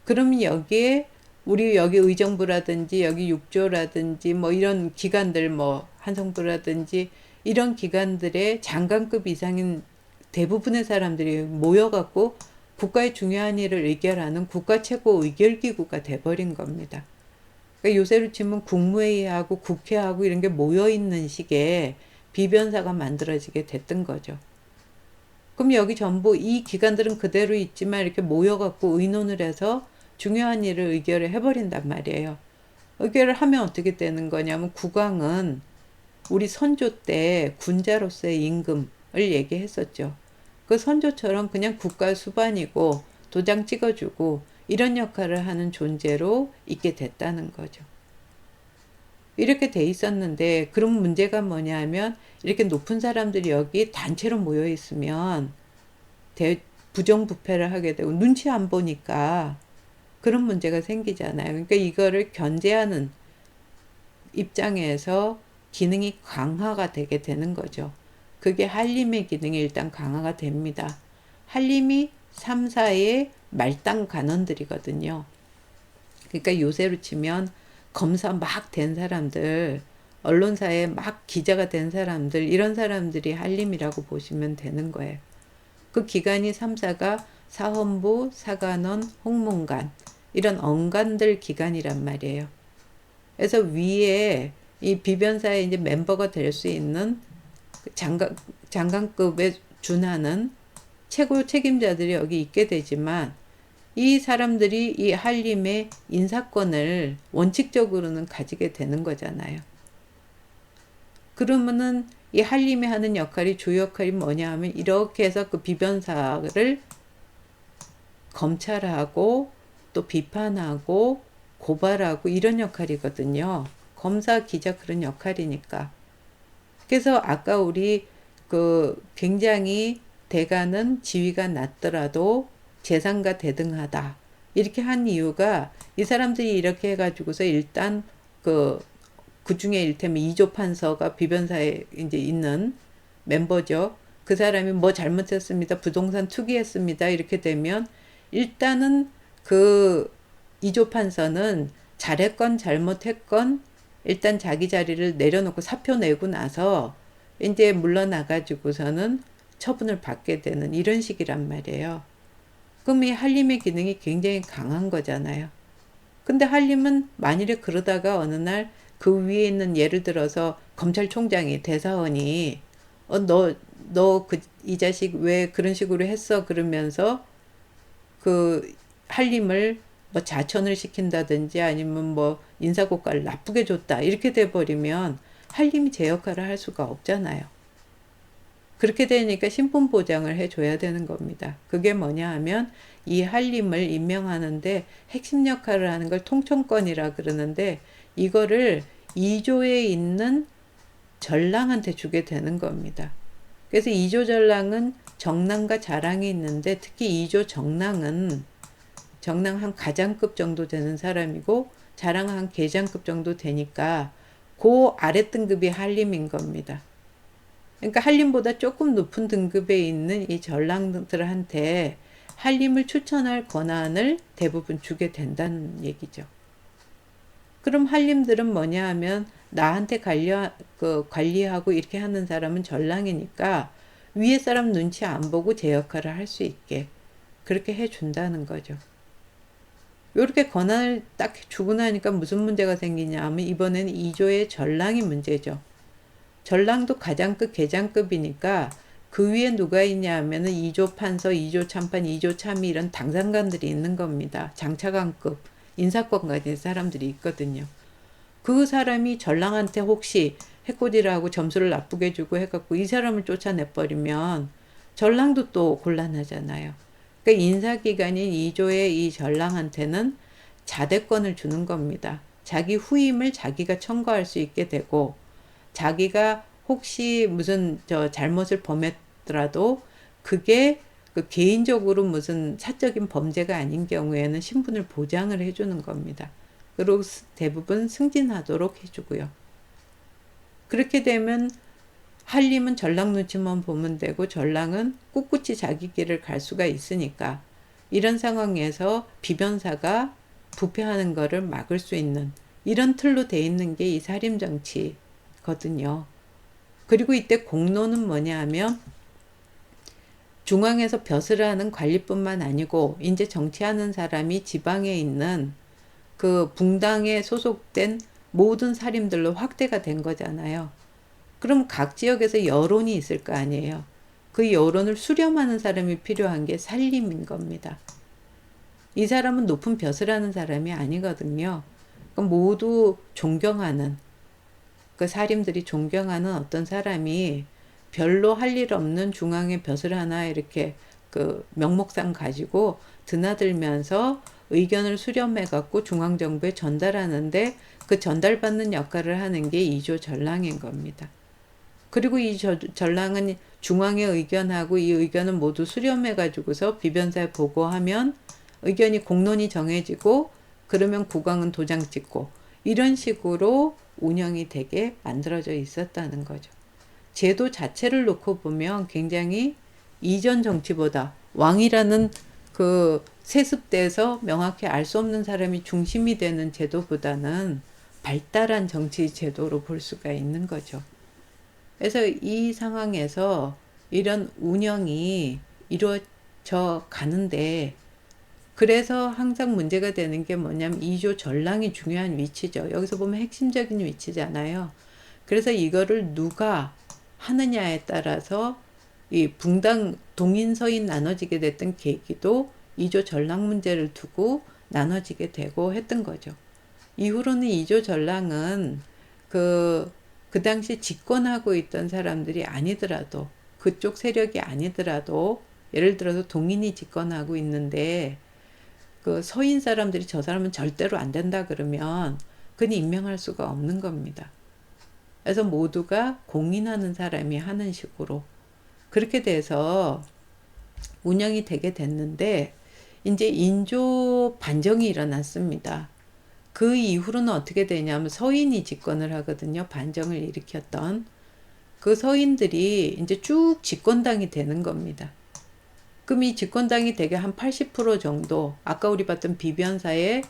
그러면 여기에 우리 여기 의정부라든지 여기 육조라든지 뭐 이런 기관들 뭐 한성부라든지 이런 기관들의 장관급 이상인 대부분의 사람들이 모여갖고 국가의 중요한 일을 의결하는 국가 최고 의결기구가 돼버린 겁니다. 그러니까 요새로 치면 국무회의하고 국회하고 이런 게 모여있는 식의 비변사가 만들어지게 됐던 거죠. 그럼 여기 전부 이 기관들은 그대로 있지만 이렇게 모여갖고 의논을 해서 중요한 일을 의결을 해버린단 말이에요. 의결을 하면 어떻게 되는 거냐면 국왕은 우리 선조 때 군자로서의 임금을 얘기했었죠. 그 선조처럼 그냥 국가 수반이고 도장 찍어주고 이런 역할을 하는 존재로 있게 됐다는 거죠. 이렇게 돼 있었는데 그런 문제가 뭐냐면 이렇게 높은 사람들이 여기 단체로 모여 있으면 부정부패를 하게 되고 눈치 안 보니까 그런 문제가 생기잖아요. 그러니까 이거를 견제하는 입장에서 기능이 강화가 되게 되는 거죠. 그게 한림의 기능이 일단 강화가 됩니다. 한림이 3, 4의 말단 간원들이거든요. 그러니까 요새로 치면 검사 막 된 사람들, 언론사에 막 기자가 된 사람들, 이런 사람들이 한림이라고 보시면 되는 거예요. 그 기관이 3사가 사헌부, 사관원, 홍문관, 이런 언관들 기관이란 말이에요. 그래서 위에 이 비변사의 이제 멤버가 될 수 있는 장관급에 준하는 최고 책임자들이 여기 있게 되지만, 이 사람들이 이 한림의 인사권을 원칙적으로는 가지게 되는 거잖아요. 그러면은 이 한림이 하는 역할이, 주 역할이 뭐냐 하면, 이렇게 해서 그 비변사를 검찰하고 또 비판하고 고발하고 이런 역할이거든요. 검사, 기자 그런 역할이니까. 그래서 아까 우리 굉장히 대가는 지위가 낮더라도 재산과 대등하다, 이렇게 한 이유가, 이 사람들이 이렇게 해가지고서 일단 그 중에 일테면 2조 판서가 비변사에 이제 있는 멤버죠. 그 사람이 뭐 잘못했습니다, 부동산 투기했습니다, 이렇게 되면 일단은 그 2조 판서는 잘했건 잘못했건 일단 자기 자리를 내려놓고 사표 내고 나서 이제 물러나가지고서는 처분을 받게 되는 이런 식이란 말이에요. 그럼 이 한림의 기능이 굉장히 강한 거잖아요. 근데 한림은 만일에 그러다가 어느 날 그 위에 있는, 예를 들어서 검찰총장이, 대사원이 이 자식 왜 그런 식으로 했어, 그러면서 그 한림을 뭐 자천을 시킨다든지 아니면 뭐 인사고과를 나쁘게 줬다, 이렇게 돼버리면 한림이 제 역할을 할 수가 없잖아요. 그렇게 되니까 신분 보장을 해줘야 되는 겁니다. 그게 뭐냐 하면, 이 한림을 임명하는데 핵심 역할을 하는 걸 통청권이라 그러는데, 이거를 2조에 있는 전랑한테 주게 되는 겁니다. 그래서 2조 전랑은 정랑과 자랑이 있는데, 특히 2조 정랑은 정랑 한 가장급 정도 되는 사람이고 자랑 한 계장급 정도 되니까 그 아래 등급이 한림인 겁니다. 그러니까 한림보다 조금 높은 등급에 있는 이 전랑들한테 한림을 추천할 권한을 대부분 주게 된다는 얘기죠. 그럼 한림들은 뭐냐 하면, 나한테 관리하고 이렇게 하는 사람은 전랑이니까 위에 사람 눈치 안 보고 제 역할을 할 수 있게 그렇게 해준다는 거죠. 이렇게 권한을 딱 주고 나니까 무슨 문제가 생기냐 하면, 이번에는 2조의 전랑이 문제죠. 전랑도 가장급, 계장급이니까 그 위에 누가 있냐 하면은 2조 판서, 2조 참판, 2조 참의, 이런 당상관들이 있는 겁니다. 장차관급, 인사권 가진 사람들이 있거든요. 그 사람이 전랑한테 혹시 해코지를 하고 점수를 나쁘게 주고 해갖고 이 사람을 쫓아내버리면 전랑도 또 곤란하잖아요. 그러니까 인사기관인 2조의 이 전랑한테는 자대권을 주는 겁니다. 자기 후임을 자기가 청구할 수 있게 되고, 자기가 혹시 무슨 잘못을 범했더라도 그게 개인적으로 무슨 사적인 범죄가 아닌 경우에는 신분을 보장을 해주는 겁니다. 그리고 대부분 승진하도록 해주고요. 그렇게 되면 한림은 전랑 눈치만 보면 되고, 전랑은 꿋꿋이 자기 길을 갈 수가 있으니까, 이런 상황에서 비변사가 부패하는 거를 막을 수 있는 이런 틀로 돼 있는 게 이 사림정치거든요. 그리고 이때 공로는 뭐냐 하면, 중앙에서 벼슬을 하는 관리뿐만 아니고 이제 정치하는 사람이 지방에 있는 그 붕당에 소속된 모든 사림들로 확대가 된 거잖아요. 그럼 각 지역에서 여론이 있을 거 아니에요. 그 여론을 수렴하는 사람이 필요한 게 산림인 겁니다. 이 사람은 높은 벼슬 하는 사람이 아니거든요. 모두 존경하는, 그 사림들이 존경하는 어떤 사람이 별로 할 일 없는 중앙에 벼슬 하나 이렇게 그 명목상 가지고 드나들면서 의견을 수렴해 갖고 중앙정부에 전달하는데, 그 전달받는 역할을 하는 게 2조 전랑인 겁니다. 그리고 이 전랑은 중앙의 의견하고 이 의견을 모두 수렴해 가지고서 비변사에 보고하면 의견이 공론이 정해지고, 그러면 국왕은 도장 찍고, 이런 식으로 운영이 되게 만들어져 있었다는 거죠. 제도 자체를 놓고 보면 굉장히 이전 정치보다 왕이라는 그 세습돼서 명확히 알 수 없는 사람이 중심이 되는 제도보다는 발달한 정치 제도로 볼 수가 있는 거죠. 그래서 이 상황에서 이런 운영이 이루어져 가는데, 그래서 항상 문제가 되는 게 뭐냐면 2조 전랑이 중요한 위치죠. 여기서 보면 핵심적인 위치잖아요. 그래서 이거를 누가 하느냐에 따라서 이 붕당 동인 서인 나눠지게 됐던 계기도 2조 전랑 문제를 두고 나눠지게 되고 했던 거죠. 이후로는 2조 전랑은 그 당시 집권하고 있던 사람들이 아니더라도, 그쪽 세력이 아니더라도, 예를 들어서 동인이 집권하고 있는데 그 서인 사람들이 저 사람은 절대로 안 된다 그러면 그는 임명할 수가 없는 겁니다. 그래서 모두가 공인하는 사람이 하는 식으로 그렇게 돼서 운영이 되게 됐는데, 이제 인조 반정이 일어났습니다. 그 이후로는 어떻게 되냐면 서인이 집권을 하거든요. 반정을 일으켰던 그 서인들이 이제 쭉 집권당이 되는 겁니다. 그럼 이 집권당이 되게 한 80% 정도, 아까 우리 봤던 비변사에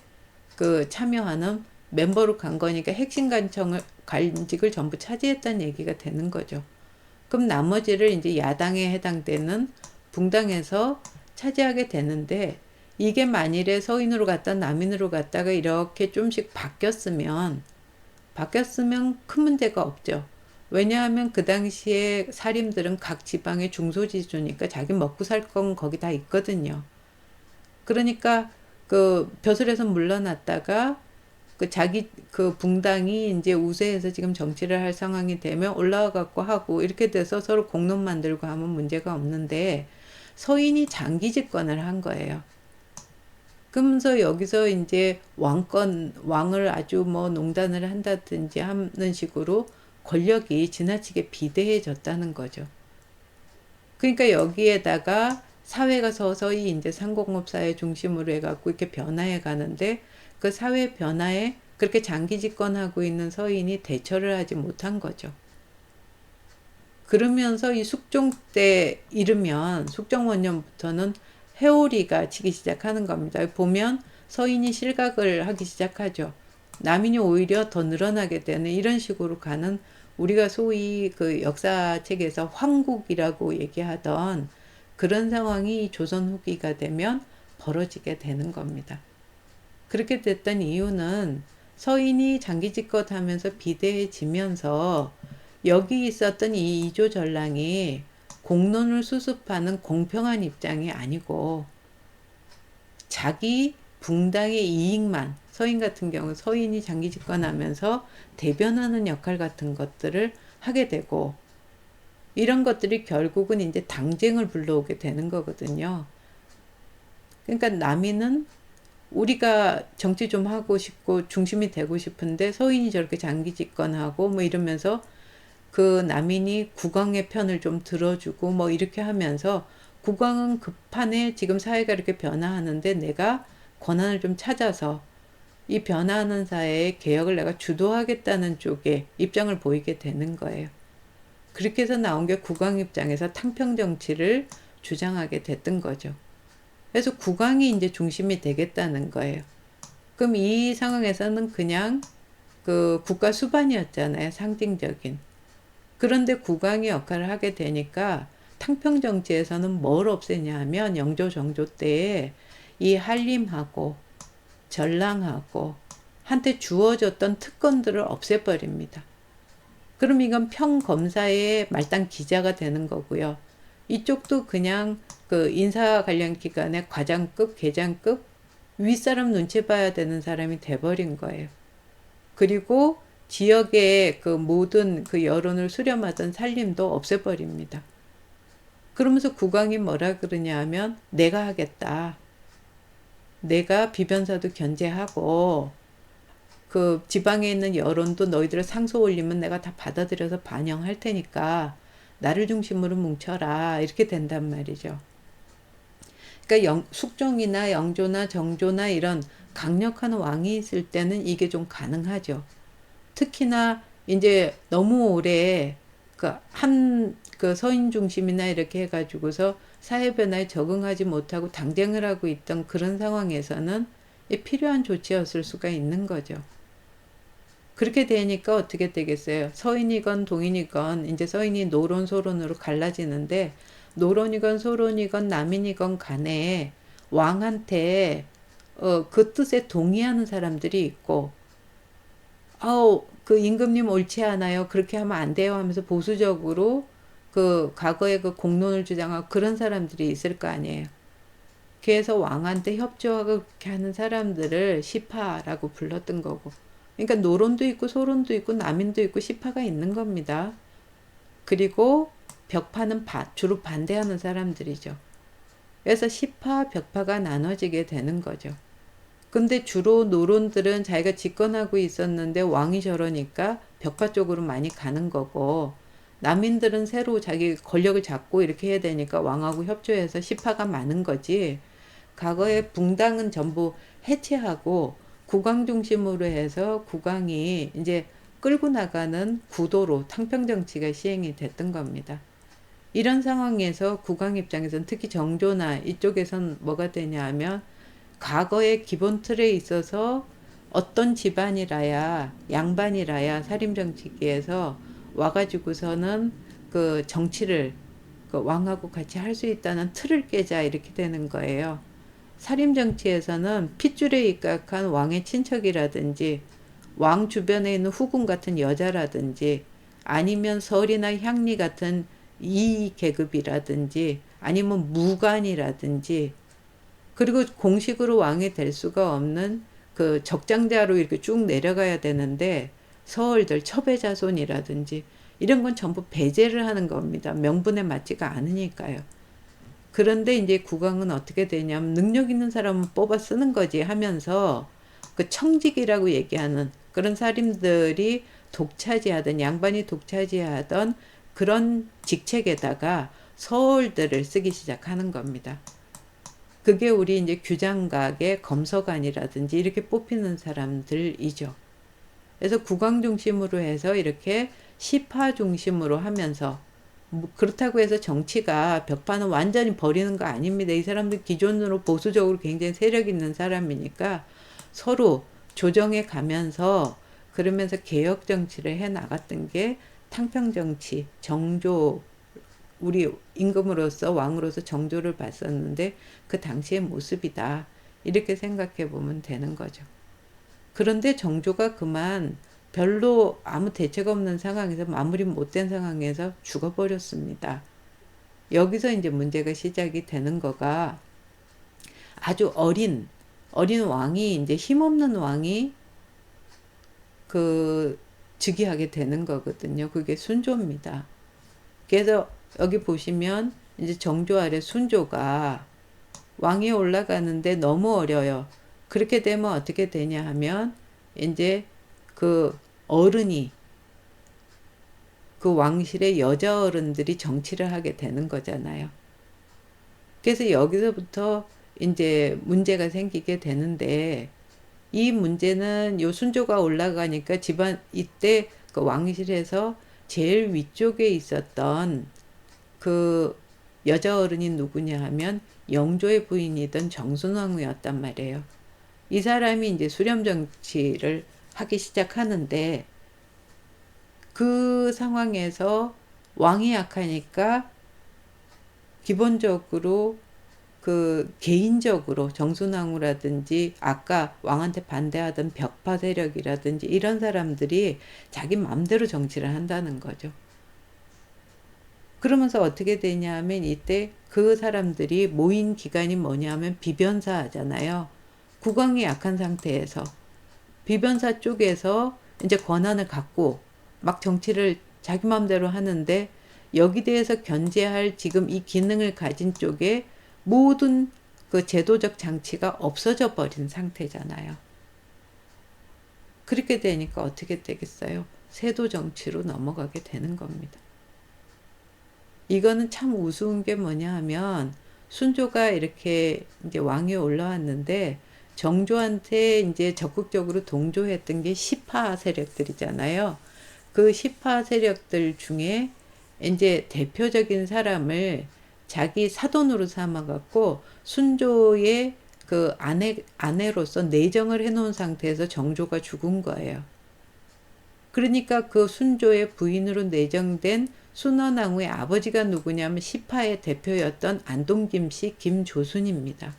그 참여하는 멤버로 간 거니까 핵심 관직을 전부 차지했다는 얘기가 되는 거죠. 그럼 나머지를 이제 야당에 해당되는 붕당에서 차지하게 되는데, 이게 만일에 서인으로 갔다 남인으로 갔다가 이렇게 좀씩 바뀌었으면 큰 문제가 없죠. 왜냐하면 그 당시에 사림들은 각 지방의 중소지주니까 자기 먹고 살 건 거기 다 있거든요. 그러니까 그 벼슬에서 물러났다가 그 자기 그 붕당이 이제 우세해서 지금 정치를 할 상황이 되면 올라와 갖고 하고 이렇게 돼서 서로 공론 만들고 하면 문제가 없는데, 서인이 장기 집권을 한 거예요. 그러면서 여기서 이제 왕을 아주 뭐 농단을 한다든지 하는 식으로 권력이 지나치게 비대해졌다는 거죠. 그러니까 여기에다가 사회가 서서히 이제 상공업 사회 중심으로 해갖고 이렇게 변화해 가는데, 그 사회 변화에 그렇게 장기 집권하고 있는 서인이 대처를 하지 못한 거죠. 그러면서 이 숙종 때 이르면, 숙종 원년부터는 회오리가 치기 시작하는 겁니다. 보면 서인이 실각을 하기 시작하죠. 남인이 오히려 더 늘어나게 되는 이런 식으로 가는, 우리가 소위 그 역사책에서 황국이라고 얘기하던 그런 상황이 조선 후기가 되면 벌어지게 되는 겁니다. 그렇게 됐던 이유는 서인이 장기 집권하면서 비대해지면서 여기 있었던 이 이조 전랑이 공론을 수습하는 공평한 입장이 아니고 자기 붕당의 이익만, 서인 같은 경우 서인이 장기 집권하면서 대변하는 역할 같은 것들을 하게 되고, 이런 것들이 결국은 이제 당쟁을 불러오게 되는 거거든요. 그러니까 남인은 우리가 정치 좀 하고 싶고 중심이 되고 싶은데 서인이 저렇게 장기 집권하고 뭐 이러면서 그 남인이 국왕의 편을 좀 들어주고 뭐 이렇게 하면서, 국왕은 급판에 지금 사회가 이렇게 변화하는데 내가 권한을 좀 찾아서 이 변화하는 사회의 개혁을 내가 주도하겠다는 쪽에 입장을 보이게 되는 거예요. 그렇게 해서 나온 게 국왕 입장에서 탕평 정치를 주장하게 됐던 거죠. 그래서 국왕이 이제 중심이 되겠다는 거예요. 그럼 이 상황에서는 그냥 그 국가 수반이었잖아요. 상징적인. 그런데 국왕의 역할을 하게 되니까 탕평 정치에서는 뭘 없애냐 하면 영조 정조 때에 이 한림하고 전랑하고 한테 주어졌던 특권들을 없애버립니다. 그럼 이건 평검사의 말단 기자가 되는 거고요. 이쪽도 그냥 그 인사 관련 기관의 과장급, 계장급, 윗사람 눈치 봐야 되는 사람이 돼버린 거예요. 그리고 지역의 그 모든 그 여론을 수렴하던 살림도 없애버립니다. 그러면서 국왕이 뭐라 그러냐 하면 내가 하겠다. 내가 비변사도 견제하고 그 지방에 있는 여론도 너희들 상소 올리면 내가 다 받아들여서 반영할 테니까 나를 중심으로 뭉쳐라. 이렇게 된단 말이죠. 그러니까 숙종이나 영조나 정조나 이런 강력한 왕이 있을 때는 이게 좀 가능하죠. 특히나 이제 너무 오래 그 서인 중심이나 이렇게 해가지고서 사회 변화에 적응하지 못하고 당쟁을 하고 있던 그런 상황에서는 필요한 조치였을 수가 있는 거죠. 그렇게 되니까 어떻게 되겠어요? 서인이건 동인이건 이제 서인이 노론 소론으로 갈라지는데, 노론이건 소론이건 남인이건 간에 왕한테 그 뜻에 동의하는 사람들이 있고, 아우 그 임금님 옳지 않아요, 그렇게 하면 안 돼요 하면서 보수적으로 그 과거의 그 공론을 주장하고 그런 사람들이 있을 거 아니에요. 그래서 왕한테 협조하고 그렇게 하는 사람들을 시파라고 불렀던 거고, 그러니까 노론도 있고 소론도 있고 남인도 있고 시파가 있는 겁니다. 그리고 벽파는 주로 반대하는 사람들이죠. 그래서 시파, 벽파가 나눠지게 되는 거죠. 근데 주로 노론들은 자기가 집권하고 있었는데 왕이 저러니까 벽파 쪽으로 많이 가는 거고, 남인들은 새로 자기 권력을 잡고 이렇게 해야 되니까 왕하고 협조해서 시파가 많은 거지. 과거에 붕당은 전부 해체하고 국왕 중심으로 해서 국왕이 이제 끌고 나가는 구도로 탕평정치가 시행이 됐던 겁니다. 이런 상황에서 국왕 입장에서는, 특히 정조나 이쪽에선 뭐가 되냐 하면, 과거의 기본 틀에 있어서 어떤 집안이라야, 양반이라야 살림정치기에서 와가지고서는 그 정치를 그 왕하고 같이 할 수 있다는 틀을 깨자, 이렇게 되는 거예요. 살림정치에서는 핏줄에 입각한 왕의 친척이라든지 왕 주변에 있는 후궁 같은 여자라든지 아니면 설이나 향리 같은 이 계급이라든지 아니면 무관이라든지, 그리고 공식으로 왕이 될 수가 없는 그 적장자로 이렇게 쭉 내려가야 되는데 서얼들 첩외자손이라든지 이런 건 전부 배제를 하는 겁니다. 명분에 맞지가 않으니까요. 그런데 이제 국왕은 어떻게 되냐면, 능력 있는 사람은 뽑아 쓰는 거지 하면서 그 청직이라고 얘기하는 그런 사림들이 독차지하던, 양반이 독차지하던 그런 직책에다가 서울들을 쓰기 시작하는 겁니다. 그게 우리 이제 규장각의 검서관이라든지 이렇게 뽑히는 사람들이죠. 그래서 국왕 중심으로 해서 이렇게 시파 중심으로 하면서, 그렇다고 해서 정치가 벽파는 완전히 버리는 거 아닙니다. 이 사람들 기존으로 보수적으로 굉장히 세력 있는 사람이니까 서로 조정해 가면서, 그러면서 개혁 정치를 해 나갔던 게 탕평 정치, 정조, 우리 임금으로서 왕으로서 정조를 봤었는데 그 당시의 모습이다, 이렇게 생각해 보면 되는 거죠. 그런데 정조가 그만 별로 아무 대책 없는 상황에서, 마무리 못된 상황에서 죽어버렸습니다. 여기서 이제 문제가 시작이 되는 거가, 아주 어린 왕이, 이제 힘없는 왕이 그 즉위하게 되는 거거든요. 그게 순조입니다. 그래서 여기 보시면 이제 정조 아래 순조가 왕이 올라가는데 너무 어려요. 그렇게 되면 어떻게 되냐 하면, 이제 그 어른이, 그 왕실의 여자 어른들이 정치를 하게 되는 거잖아요. 그래서 여기서부터 이제 문제가 생기게 되는데, 이 문제는 요 순조가 올라가니까 집안, 이때 그 왕실에서 제일 위쪽에 있었던 그 여자 어른이 누구냐 하면 영조의 부인이던 정순왕후였단 말이에요. 이 사람이 이제 수렴 정치를 하기 시작하는데, 그 상황에서 왕이 약하니까 기본적으로 그 개인적으로 정순왕후라든지 아까 왕한테 반대하던 벽파 세력이라든지 이런 사람들이 자기 마음대로 정치를 한다는 거죠. 그러면서 어떻게 되냐 하면, 이때 그 사람들이 모인 기관이 뭐냐 하면 비변사잖아요. 국왕이 약한 상태에서 비변사 쪽에서 이제 권한을 갖고 막 정치를 자기 마음대로 하는데, 여기 대해서 견제할 지금 이 기능을 가진 쪽에 모든 그 제도적 장치가 없어져 버린 상태잖아요. 그렇게 되니까 어떻게 되겠어요? 세도 정치로 넘어가게 되는 겁니다. 이거는 참 우스운 게 뭐냐 하면, 순조가 이렇게 이제 왕위에 올라왔는데 정조한테 이제 적극적으로 동조했던 게 시파 세력들이잖아요. 그 시파 세력들 중에 이제 대표적인 사람을 자기 사돈으로 삼아갖고 순조의 그 아내로서 내정을 해놓은 상태에서 정조가 죽은 거예요. 그러니까 그 순조의 부인으로 내정된 순원왕후의 아버지가 누구냐면 시파의 대표였던 안동김씨 김조순입니다.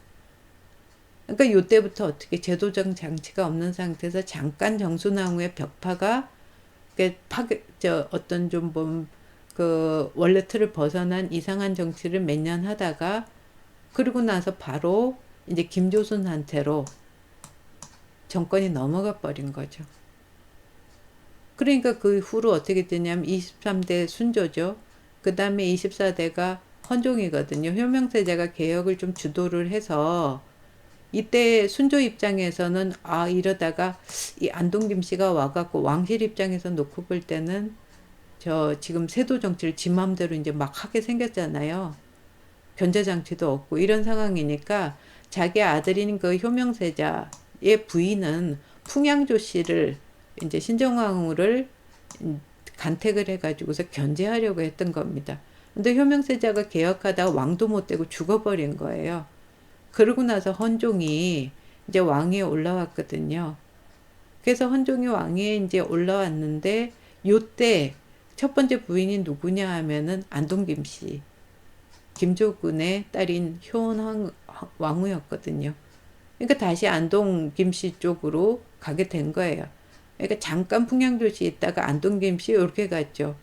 그러니까 요때부터 어떻게 제도적 장치가 없는 상태에서 잠깐 정순왕후의 벽파가 어떤 좀 그 원래 틀을 벗어난 이상한 정치를 몇 년 하다가 그리고 나서 바로 이제 김조순한테로 정권이 넘어가 버린 거죠. 그러니까 그 후로 어떻게 되냐면 23대 순조죠. 그 다음에 24대가 헌종이거든요. 효명세자가 개혁을 좀 주도를 해서 이때 순조 입장에서는 이러다가 이 안동김씨가 와갖고 왕실 입장에서 놓고 볼 때는 지금 세도 정치를 지 맘대로 이제 막 하게 생겼잖아요. 견제장치도 없고 이런 상황이니까 자기 아들인 그 효명세자의 부인은 풍양조 씨를 이제 신정왕후를 간택을 해가지고서 견제하려고 했던 겁니다. 근데 효명세자가 개혁하다가 왕도 못 되고 죽어버린 거예요. 그러고 나서 헌종이 이제 왕위에 올라왔거든요. 그래서 헌종이 왕위에 이제 올라왔는데 요때 첫 번째 부인이 누구냐 하면은 안동김씨, 김조군의 딸인 효원왕후였거든요. 그러니까 다시 안동김씨 쪽으로 가게 된 거예요. 그러니까 잠깐 풍양조씨 있다가 안동김씨 이렇게 갔죠.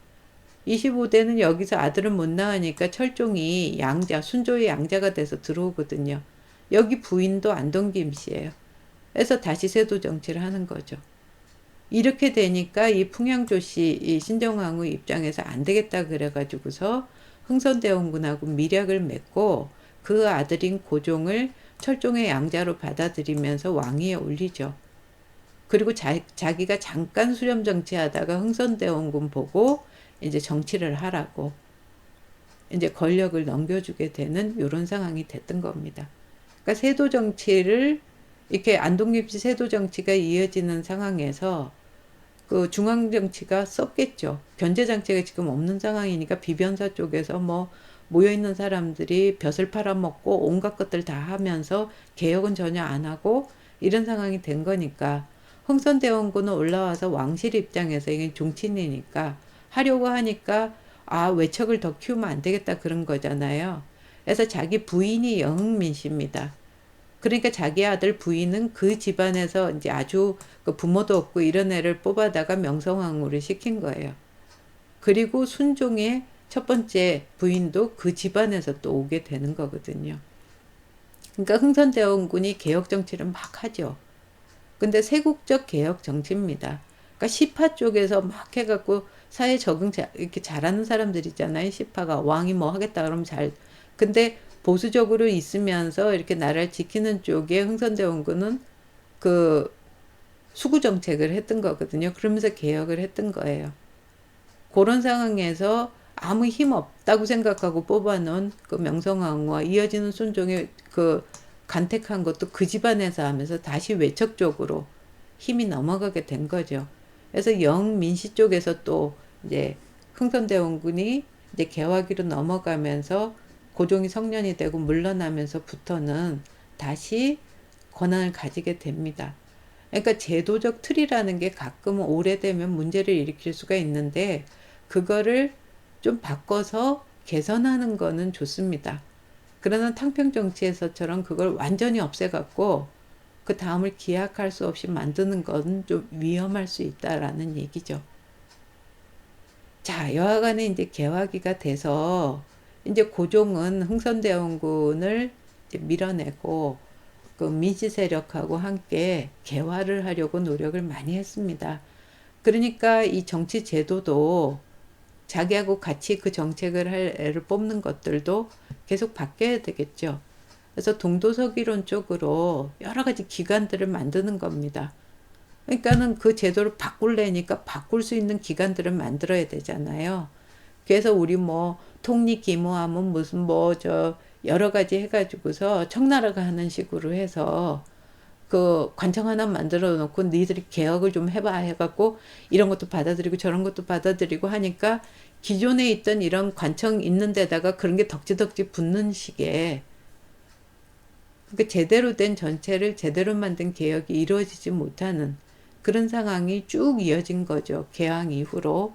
25대는 여기서 아들은 못 낳으니까 철종이 양자, 순조의 양자가 돼서 들어오거든요. 여기 부인도 안동김씨예요. 그래서 다시 세도 정치를 하는 거죠. 이렇게 되니까 이 풍양조씨, 이 신정왕후 입장에서 안 되겠다 그래가지고서 흥선대원군하고 밀약을 맺고 그 아들인 고종을 철종의 양자로 받아들이면서 왕위에 올리죠. 그리고 자기가 잠깐 수렴 정치하다가 흥선대원군 보고 이제 정치를 하라고 이제 권력을 넘겨주게 되는 이런 상황이 됐던 겁니다. 그러니까 세도 정치를 이렇게 안동김씨 세도 정치가 이어지는 상황에서 그 중앙 정치가 썼겠죠. 견제 장치가 지금 없는 상황이니까 비변사 쪽에서 뭐 모여 있는 사람들이 벼슬 팔아먹고 온갖 것들 다 하면서 개혁은 전혀 안 하고 이런 상황이 된 거니까 흥선대원군은 올라와서 왕실 입장에서 이게 종친이니까 하려고 하니까 외척을 더 키우면 안 되겠다 그런 거잖아요. 그래서 자기 부인이 영흥민 씨입니다. 그러니까 자기 아들 부인은 그 집안에서 이제 아주 그 부모도 없고 이런 애를 뽑아다가 명성황후를 시킨 거예요. 그리고 순종의 첫 번째 부인도 그 집안에서 또 오게 되는 거거든요. 그러니까 흥선대원군이 개혁 정치를 막 하죠. 근데 세국적 개혁 정치입니다. 그러니까 시파 쪽에서 막 해갖고 사회 적응 이렇게 잘하는 사람들 있잖아요. 시파가 왕이 뭐 하겠다 그러면 근데 보수적으로 있으면서 이렇게 나라를 지키는 쪽에 흥선대원군은 그 수구 정책을 했던 거거든요. 그러면서 개혁을 했던 거예요. 그런 상황에서 아무 힘 없다고 생각하고 뽑아놓은 그 명성황후와 이어지는 순종의 그 간택한 것도 그 집안에서 하면서 다시 외척적으로 힘이 넘어가게 된 거죠. 그래서 영민씨 쪽에서 또 이제 흥선대원군이 이제 개화기로 넘어가면서 고종이 성년이 되고 물러나면서부터는 다시 권한을 가지게 됩니다. 그러니까 제도적 틀이라는 게 가끔은 오래되면 문제를 일으킬 수가 있는데 그거를 좀 바꿔서 개선하는 거는 좋습니다. 그러나 탕평 정치에서처럼 그걸 완전히 없애갖고 그 다음을 기약할 수 없이 만드는 건 좀 위험할 수 있다라는 얘기죠. 자, 여하간에 이제 개화기가 돼서 이제 고종은 흥선대원군을 이제 밀어내고 그 민씨 세력하고 함께 개화를 하려고 노력을 많이 했습니다. 그러니까 이 정치 제도도 자기하고 같이 그 정책을 할 애를 뽑는 것들도 계속 바뀌어야 되겠죠. 그래서 동도서기론 쪽으로 여러 가지 기관들을 만드는 겁니다. 그러니까는 그 제도를 바꿀래니까 바꿀 수 있는 기관들을 만들어야 되잖아요. 그래서 우리 뭐 통립기무하면 무슨 여러 가지 해가지고서 청나라가 하는 식으로 해서 그 관청 하나 만들어 놓고 니들이 개혁을 좀 해봐 해갖고 이런 것도 받아들이고 저런 것도 받아들이고 하니까 기존에 있던 이런 관청 있는 데다가 그런 게 덕지덕지 붙는 식의, 그러니까 제대로 된 전체를 제대로 만든 개혁이 이루어지지 못하는 그런 상황이 쭉 이어진 거죠. 개항 이후로.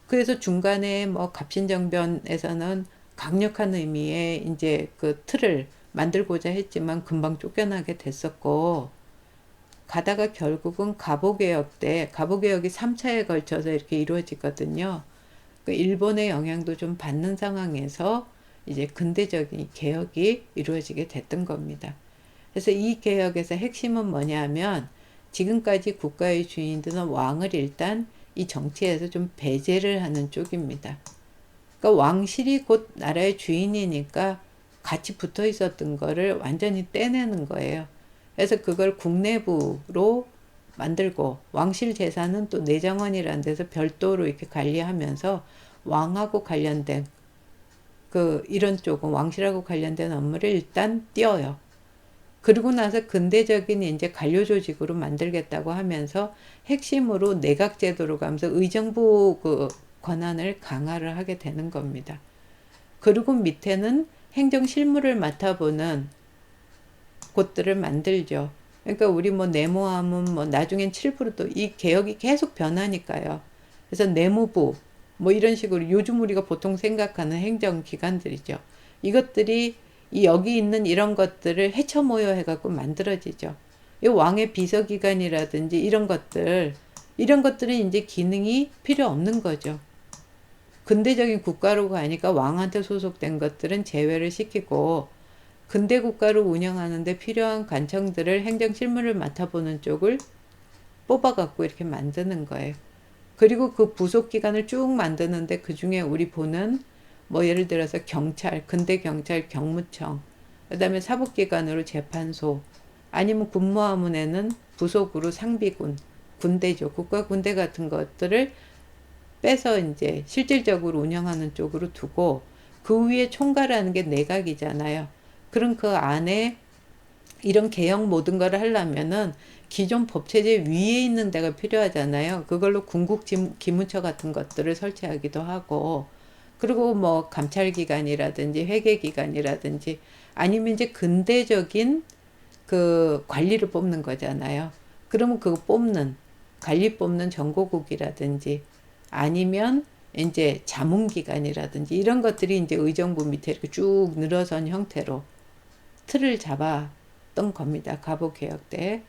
그래서 중간에 뭐 갑신정변에서는 강력한 의미의 이제 그 틀을 만들고자 했지만 금방 쫓겨나게 됐었고, 가다가 결국은 갑오개혁 때, 갑오개혁이 3차에 걸쳐서 이렇게 이루어지거든요. 그 일본의 영향도 좀 받는 상황에서 이제 근대적인 개혁이 이루어지게 됐던 겁니다. 그래서 이 개혁에서 핵심은 뭐냐면 지금까지 국가의 주인들은 왕을 일단 이 정치에서 좀 배제를 하는 쪽입니다. 그러니까 왕실이 곧 나라의 주인이니까 같이 붙어 있었던 거를 완전히 떼내는 거예요. 그래서 그걸 국내부로 만들고 왕실 재산은 또 내정원이라는 데서 별도로 이렇게 관리하면서 왕하고 관련된 그 이런 쪽은 왕실하고 관련된 업무를 일단 띄어요. 그리고 나서 근대적인 이제 관료 조직으로 만들겠다고 하면서 핵심으로 내각 제도로 가면서 의정부 그 권한을 강화를 하게 되는 겁니다. 그리고 밑에는 행정 실무를 맡아보는 곳들을 만들죠. 그러니까 우리 뭐 내모하면 뭐 나중엔 7%도 이 개혁이 계속 변하니까요. 그래서 내무부 뭐 이런 식으로 요즘 우리가 보통 생각하는 행정기관들이죠. 이것들이 이 여기 있는 이런 것들을 헤쳐 모여 해갖고 만들어지죠. 이 왕의 비서기관이라든지 이런 것들은 이제 기능이 필요 없는 거죠. 근대적인 국가로 가니까 왕한테 소속된 것들은 제외를 시키고 근대 국가를 운영하는데 필요한 관청들을 행정 실무를 맡아보는 쪽을 뽑아갖고 이렇게 만드는 거예요. 그리고 그 부속 기관을 쭉 만드는데 그 중에 우리 보는 뭐 예를 들어서 경찰, 근대 경찰, 경무청, 그다음에 사법기관으로 재판소, 아니면 군무화문에는 부속으로 상비군, 군대죠. 국가 군대 같은 것들을 빼서 이제 실질적으로 운영하는 쪽으로 두고 그 위에 총괄하는 게 내각이잖아요. 그럼 그 안에 이런 개혁 모든 걸 하려면은 기존 법체제 위에 있는 데가 필요하잖아요. 그걸로 궁극 기무처 같은 것들을 설치하기도 하고, 그리고 뭐 감찰기관이라든지 회계기관이라든지 아니면 이제 근대적인 그 관리를 뽑는 거잖아요. 그러면 그거 관리 뽑는 정보국이라든지 아니면 이제 자문기관이라든지 이런 것들이 이제 의정부 밑에 이렇게 쭉 늘어선 형태로 틀을 잡았던 겁니다. 갑오개혁 때.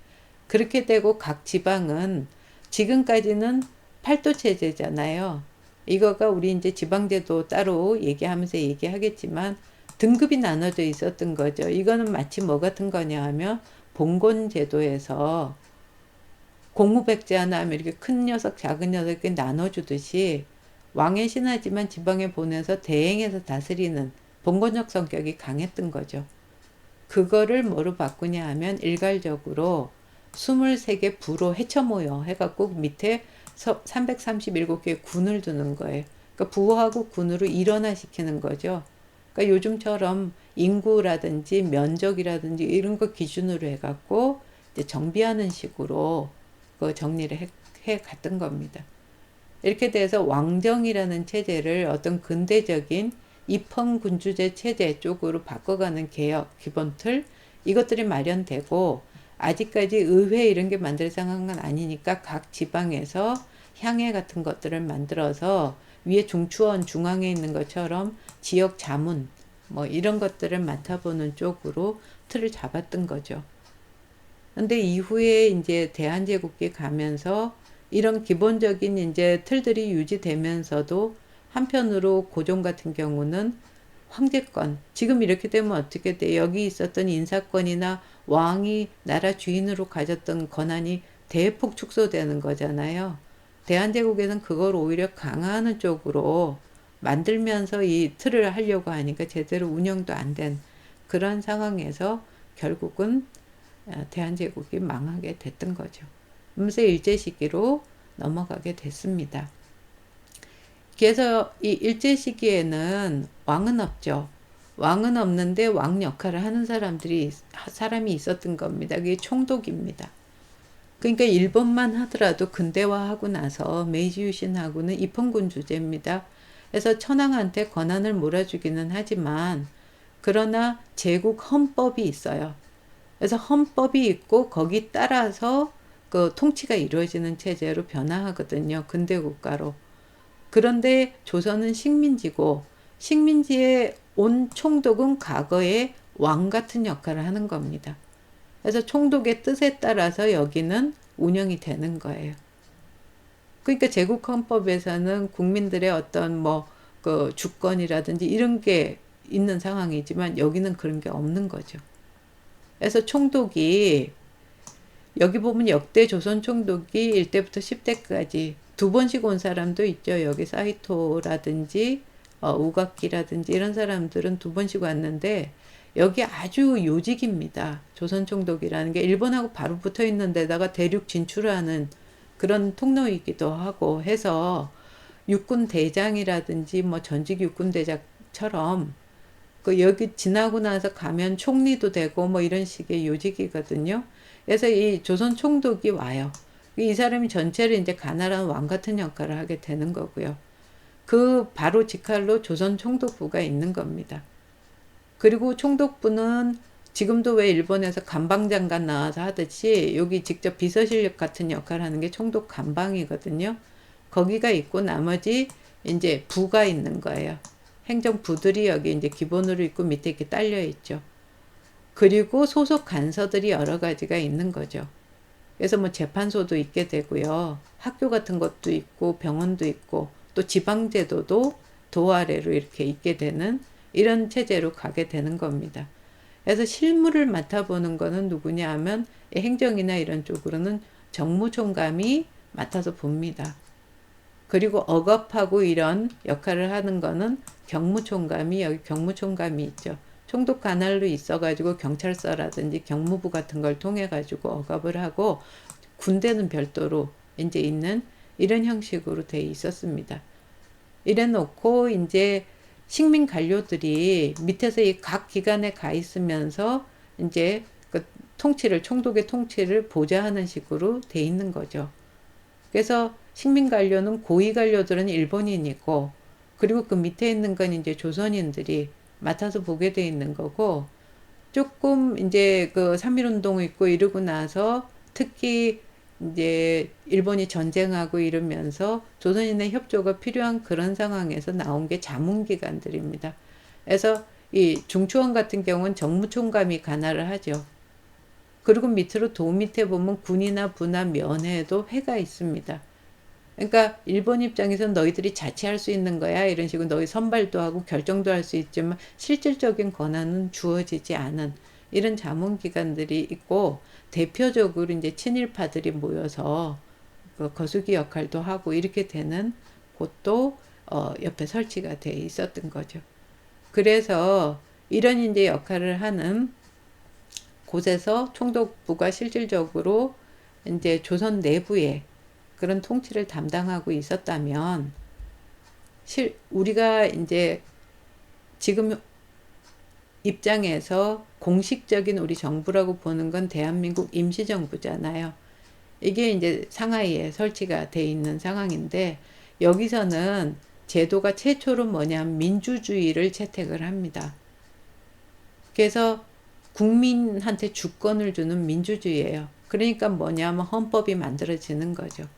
그렇게 되고 각 지방은 지금까지는 팔도 체제잖아요. 이거가 우리 이제 지방제도 따로 얘기하면서 얘기하겠지만 등급이 나눠져 있었던 거죠. 이거는 마치 뭐 같은 거냐 하면 봉건제도에서 공무백제 하나 하면 이렇게 큰 녀석 작은 녀석 이렇게 나눠주듯이 왕의 신하지만 지방에 보내서 대행해서 다스리는 봉건적 성격이 강했던 거죠. 그거를 뭐로 바꾸냐 하면 일괄적으로 23개 부로 헤쳐 모여 해갖고 밑에 337개의 군을 두는 거예요. 그러니까 부하고 군으로 일원화시키는 거죠. 그러니까 요즘처럼 인구라든지 면적이라든지 이런 거 기준으로 해갖고 이제 정비하는 식으로 그 정리를 해 갔던 겁니다. 이렇게 돼서 왕정이라는 체제를 어떤 근대적인 입헌군주제 체제 쪽으로 바꿔가는 개혁 기본 틀 이것들이 마련되고 아직까지 의회 이런 게 만들 상황은 아니니까 각 지방에서 향해 같은 것들을 만들어서 위에 중추원 중앙에 있는 것처럼 지역 자문 뭐 이런 것들을 맡아보는 쪽으로 틀을 잡았던 거죠. 근데 이후에 이제 대한제국이 가면서 이런 기본적인 이제 틀들이 유지되면서도 한편으로 고종 같은 경우는 황제권, 지금 이렇게 되면 어떻게 돼? 여기 있었던 인사권이나 왕이 나라 주인으로 가졌던 권한이 대폭 축소되는 거잖아요. 대한제국에는 그걸 오히려 강화하는 쪽으로 만들면서 이 틀을 하려고 하니까 제대로 운영도 안 된 그런 상황에서 결국은 대한제국이 망하게 됐던 거죠. 그러면서 일제시기로 넘어가게 됐습니다. 그래서 이 일제시기에는 왕은 없죠. 왕은 없는데 왕 역할을 하는 사람이 있었던 겁니다. 그게 총독입니다. 그러니까 일본만 하더라도 근대화하고 나서 메이지 유신하고는 입헌군 주제입니다. 그래서 천황한테 권한을 몰아주기는 하지만 그러나 제국 헌법이 있어요. 그래서 헌법이 있고 거기 따라서 그 통치가 이루어지는 체제로 변화하거든요. 근대 국가로. 그런데 조선은 식민지고 식민지에 온 총독은 과거에 왕 같은 역할을 하는 겁니다. 그래서 총독의 뜻에 따라서 여기는 운영이 되는 거예요. 그러니까 제국헌법에서는 국민들의 어떤 뭐 그 주권이라든지 이런 게 있는 상황이지만 여기는 그런 게 없는 거죠. 그래서 총독이 여기 보면 역대 조선 총독이 1대부터 10대까지 두 번씩 온 사람도 있죠. 여기 사이토라든지 우각기라든지 이런 사람들은 두 번씩 왔는데 여기 아주 요직입니다. 조선 총독이라는 게 일본하고 바로 붙어 있는 데다가 대륙 진출하는 그런 통로이기도 하고 해서 육군 대장이라든지 뭐 전직 육군 대장처럼 그 여기 지나고 나서 가면 총리도 되고 뭐 이런 식의 요직이거든요. 그래서 이 조선 총독이 와요. 이 사람이 전체를 이제 가나라는 왕 같은 역할을 하게 되는 거고요. 그 바로 직할로 조선 총독부가 있는 겁니다. 그리고 총독부는 지금도 왜 일본에서 감방장관 나와서 하듯이 여기 직접 비서실력 같은 역할을 하는 게 총독 감방이거든요. 거기가 있고 나머지 이제 부가 있는 거예요. 행정부들이 여기 이제 기본으로 있고 밑에 이렇게 딸려 있죠. 그리고 소속 간서들이 여러 가지가 있는 거죠. 그래서 뭐 재판소도 있게 되고요. 학교 같은 것도 있고 병원도 있고 또 지방제도도 도 아래로 이렇게 있게 되는 이런 체제로 가게 되는 겁니다. 그래서 실무를 맡아보는 거는 누구냐 하면 행정이나 이런 쪽으로는 정무총감이 맡아서 봅니다. 그리고 억압하고 이런 역할을 하는 거는 경무총감이 여기 경무총감이 있죠. 총독 관할로 있어가지고 경찰서라든지 경무부 같은 걸 통해가지고 억압을 하고 군대는 별도로 이제 있는 이런 형식으로 돼 있었습니다. 이래 놓고 이제 식민 관료들이 밑에서 이 각 기관에 가 있으면서 이제 그 통치를 총독의 통치를 보좌하는 식으로 돼 있는 거죠. 그래서 식민 관료는 고위 관료들은 일본인이고 그리고 그 밑에 있는 건 이제 조선인들이 맡아서 보게 돼 있는 거고 조금 이제 그 3.1운동 있고 이러고 나서 특히 이제 일본이 전쟁하고 이러면서 조선인의 협조가 필요한 그런 상황에서 나온 게 자문기관들입니다. 그래서 이 중추원 같은 경우는 정무총감이 관할을 하죠. 그리고 밑으로 도 밑에 보면 군이나 부나 면회에도 회가 있습니다. 그러니까 일본 입장에서는 너희들이 자치할 수 있는 거야 이런 식으로 너희 선발도 하고 결정도 할 수 있지만 실질적인 권한은 주어지지 않은 이런 자문기관들이 있고 대표적으로 이제 친일파들이 모여서 그 거수기 역할도 하고 이렇게 되는 곳도 옆에 설치가 돼 있었던 거죠. 그래서 이런 이제 역할을 하는 곳에서 총독부가 실질적으로 이제 조선 내부에 그런 통치를 담당하고 있었다면 우리가 이제 지금 입장에서 공식적인 우리 정부라고 보는 건 대한민국 임시정부잖아요. 이게 이제 상하이에 설치가 돼 있는 상황인데 여기서는 제도가 최초로 뭐냐면 민주주의를 채택을 합니다. 그래서 국민한테 주권을 주는 민주주의예요. 그러니까 뭐냐면 헌법이 만들어지는 거죠.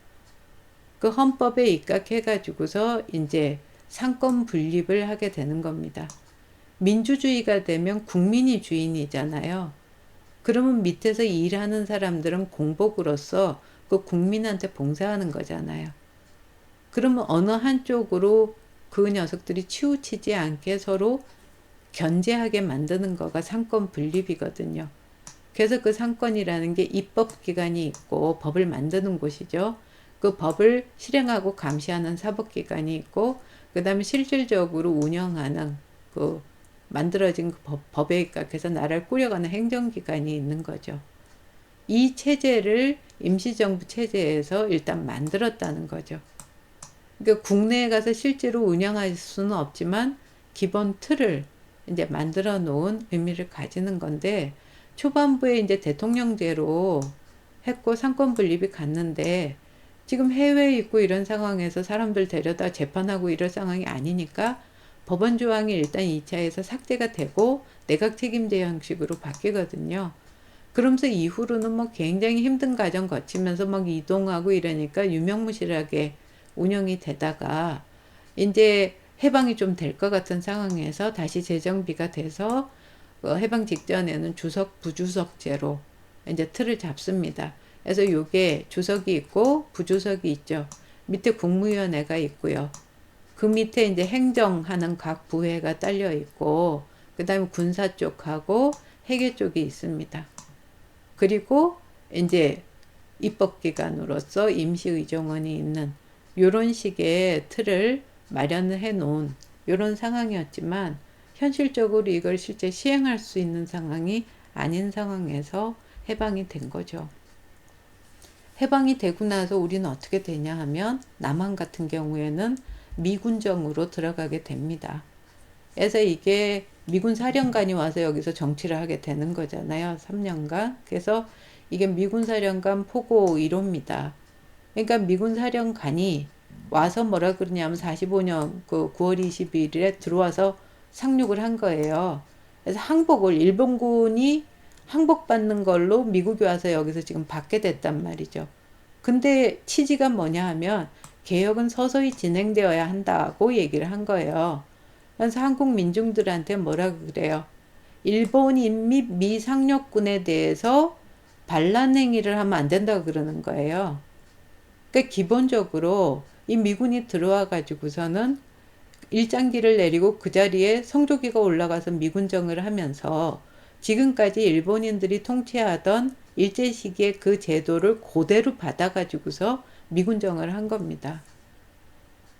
그 헌법에 입각해가지고서 이제 상권 분립을 하게 되는 겁니다. 민주주의가 되면 국민이 주인이잖아요. 그러면 밑에서 일하는 사람들은 공복으로서 그 국민한테 봉사하는 거잖아요. 그러면 어느 한쪽으로 그 녀석들이 치우치지 않게 서로 견제하게 만드는 거가 상권 분립이거든요. 그래서 그 상권이라는 게 입법기관이 있고 법을 만드는 곳이죠. 그 법을 실행하고 감시하는 사법기관이 있고 그 다음에 실질적으로 운영하는 그 만들어진 그 법에 입각해서 나라를 꾸려가는 행정기관이 있는 거죠. 이 체제를 임시정부 체제에서 일단 만들었다는 거죠. 그러니까 국내에 가서 실제로 운영할 수는 없지만 기본 틀을 이제 만들어 놓은 의미를 가지는 건데, 초반부에 이제 대통령제로 했고 상권 분립이 갔는데, 지금 해외에 있고 이런 상황에서 사람들 데려다 재판하고 이럴 상황이 아니니까 법원 조항이 일단 2차에서 삭제가 되고 내각 책임제 형식으로 바뀌거든요. 그러면서 이후로는 뭐 굉장히 힘든 과정 거치면서 막 이동하고 이러니까 유명무실하게 운영이 되다가 이제 해방이 좀 될 것 같은 상황에서 다시 재정비가 돼서 해방 직전에는 주석 부주석제로 이제 틀을 잡습니다. 그래서 요게 주석이 있고 부주석이 있죠. 밑에 국무위원회가 있고요. 그 밑에 이제 행정하는 각 부회가 딸려 있고, 그 다음에 군사 쪽하고 회계 쪽이 있습니다. 그리고 이제 입법기관으로서 임시의정원이 있는 요런 식의 틀을 마련해 놓은 요런 상황이었지만, 현실적으로 이걸 실제 시행할 수 있는 상황이 아닌 상황에서 해방이 된 거죠. 해방이 되고 나서 우리는 어떻게 되냐 하면, 남한 같은 경우에는 미군정으로 들어가게 됩니다. 그래서 이게 미군 사령관이 와서 여기서 정치를 하게 되는 거잖아요. 3년간. 그래서 이게 미군 사령관 포고 1호입니다. 그러니까 미군 사령관이 와서 뭐라 그러냐면 45년 그 9월 22일에 들어와서 상륙을 한 거예요. 그래서 항복을 일본군이 항복받는 걸로 미국이 와서 여기서 지금 받게 됐단 말이죠. 근데 취지가 뭐냐 하면 개혁은 서서히 진행되어야 한다고 얘기를 한 거예요. 그래서 한국 민중들한테 뭐라 그래요? 일본인 및 미상륙군에 대해서 반란 행위를 하면 안 된다고 그러는 거예요. 그러니까 기본적으로 이 미군이 들어와 가지고서는 일장기를 내리고 그 자리에 성조기가 올라가서 미군정을 하면서 지금까지 일본인들이 통치하던 일제 시기의 그 제도를 그대로 받아가지고서 미군정을 한 겁니다.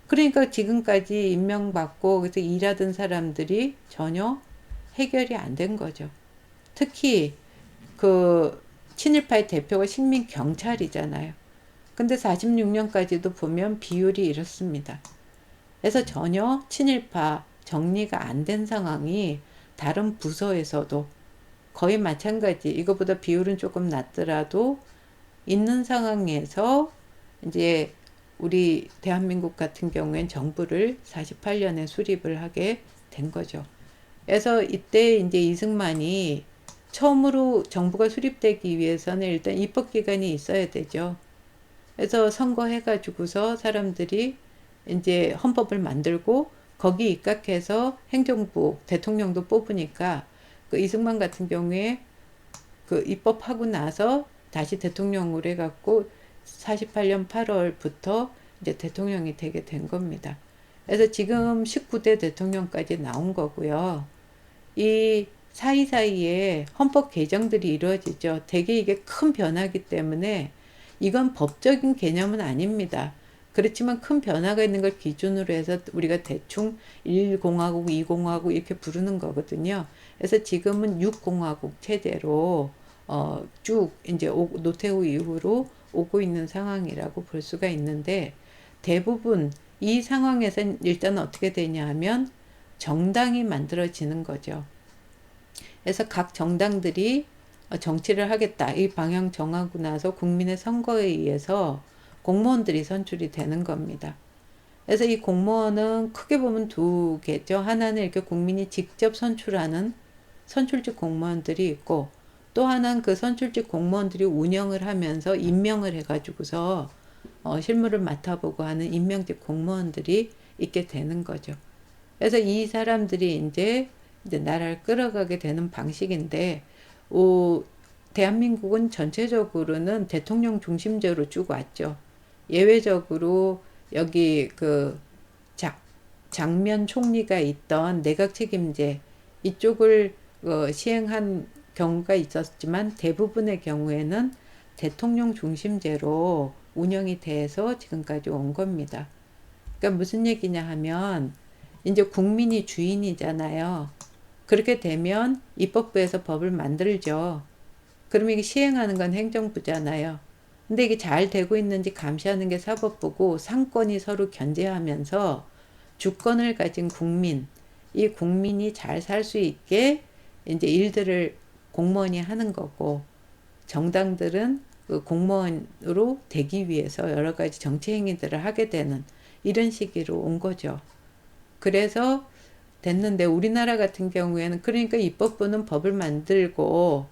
그러니까 지금까지 임명받고 그래서 일하던 사람들이 전혀 해결이 안 된 거죠. 특히 그 친일파의 대표가 신민경찰이잖아요. 근데 46년까지도 보면 비율이 이렇습니다. 그래서 전혀 친일파 정리가 안 된 상황이 다른 부서에서도 거의 마찬가지, 이거보다 비율은 조금 낮더라도 있는 상황에서 이제 우리 대한민국 같은 경우엔 정부를 48년에 수립을 하게 된 거죠. 그래서 이때 이제 이승만이 처음으로 정부가 수립되기 위해서는 일단 입법기관이 있어야 되죠. 그래서 선거해가지고서 사람들이 이제 헌법을 만들고 거기 입각해서 행정부 대통령도 뽑으니까 그 이승만 같은 경우에 그 입법하고 나서 다시 대통령으로 해갖고 48년 8월부터 이제 대통령이 되게 된 겁니다. 그래서 지금 19대 대통령까지 나온 거고요. 이 사이사이에 헌법 개정들이 이루어지죠. 대개 이게 큰 변화기 때문에 이건 법적인 개념은 아닙니다. 그렇지만 큰 변화가 있는 걸 기준으로 해서 우리가 대충 1공화국, 2공화국 이렇게 부르는 거거든요. 그래서 지금은 6공화국 체제로 쭉 이제 노태우 이후로 오고 있는 상황이라고 볼 수가 있는데, 대부분 이 상황에서는 일단 어떻게 되냐 하면 정당이 만들어지는 거죠. 그래서 각 정당들이 정치를 하겠다 이 방향 정하고 나서 국민의 선거에 의해서 공무원들이 선출이 되는 겁니다. 그래서 이 공무원은 크게 보면 두 개죠. 하나는 이렇게 국민이 직접 선출하는 선출직 공무원들이 있고, 또 하나는 그 선출직 공무원들이 운영을 하면서 임명을 해가지고서 실무를 맡아보고 하는 임명직 공무원들이 있게 되는 거죠. 그래서 이 사람들이 이제 나라를 끌어가게 되는 방식인데, 대한민국은 전체적으로는 대통령 중심제로 쭉 왔죠. 예외적으로 여기 그 장면 총리가 있던 내각 책임제 이쪽을 시행한 경우가 있었지만, 대부분의 경우에는 대통령 중심제로 운영이 돼서 지금까지 온 겁니다. 그러니까 무슨 얘기냐 하면 이제 국민이 주인이잖아요. 그렇게 되면 입법부에서 법을 만들죠. 그러면 이게 시행하는 건 행정부잖아요. 근데 이게 잘 되고 있는지 감시하는 게 사법부고, 상권이 서로 견제하면서 주권을 가진 국민, 이 국민이 잘 살 수 있게 이제 일들을 공무원이 하는 거고, 정당들은 그 공무원으로 되기 위해서 여러 가지 정치 행위들을 하게 되는 이런 시기로 온 거죠. 그래서 됐는데 우리나라 같은 경우에는 그러니까 입법부는 법을 만들고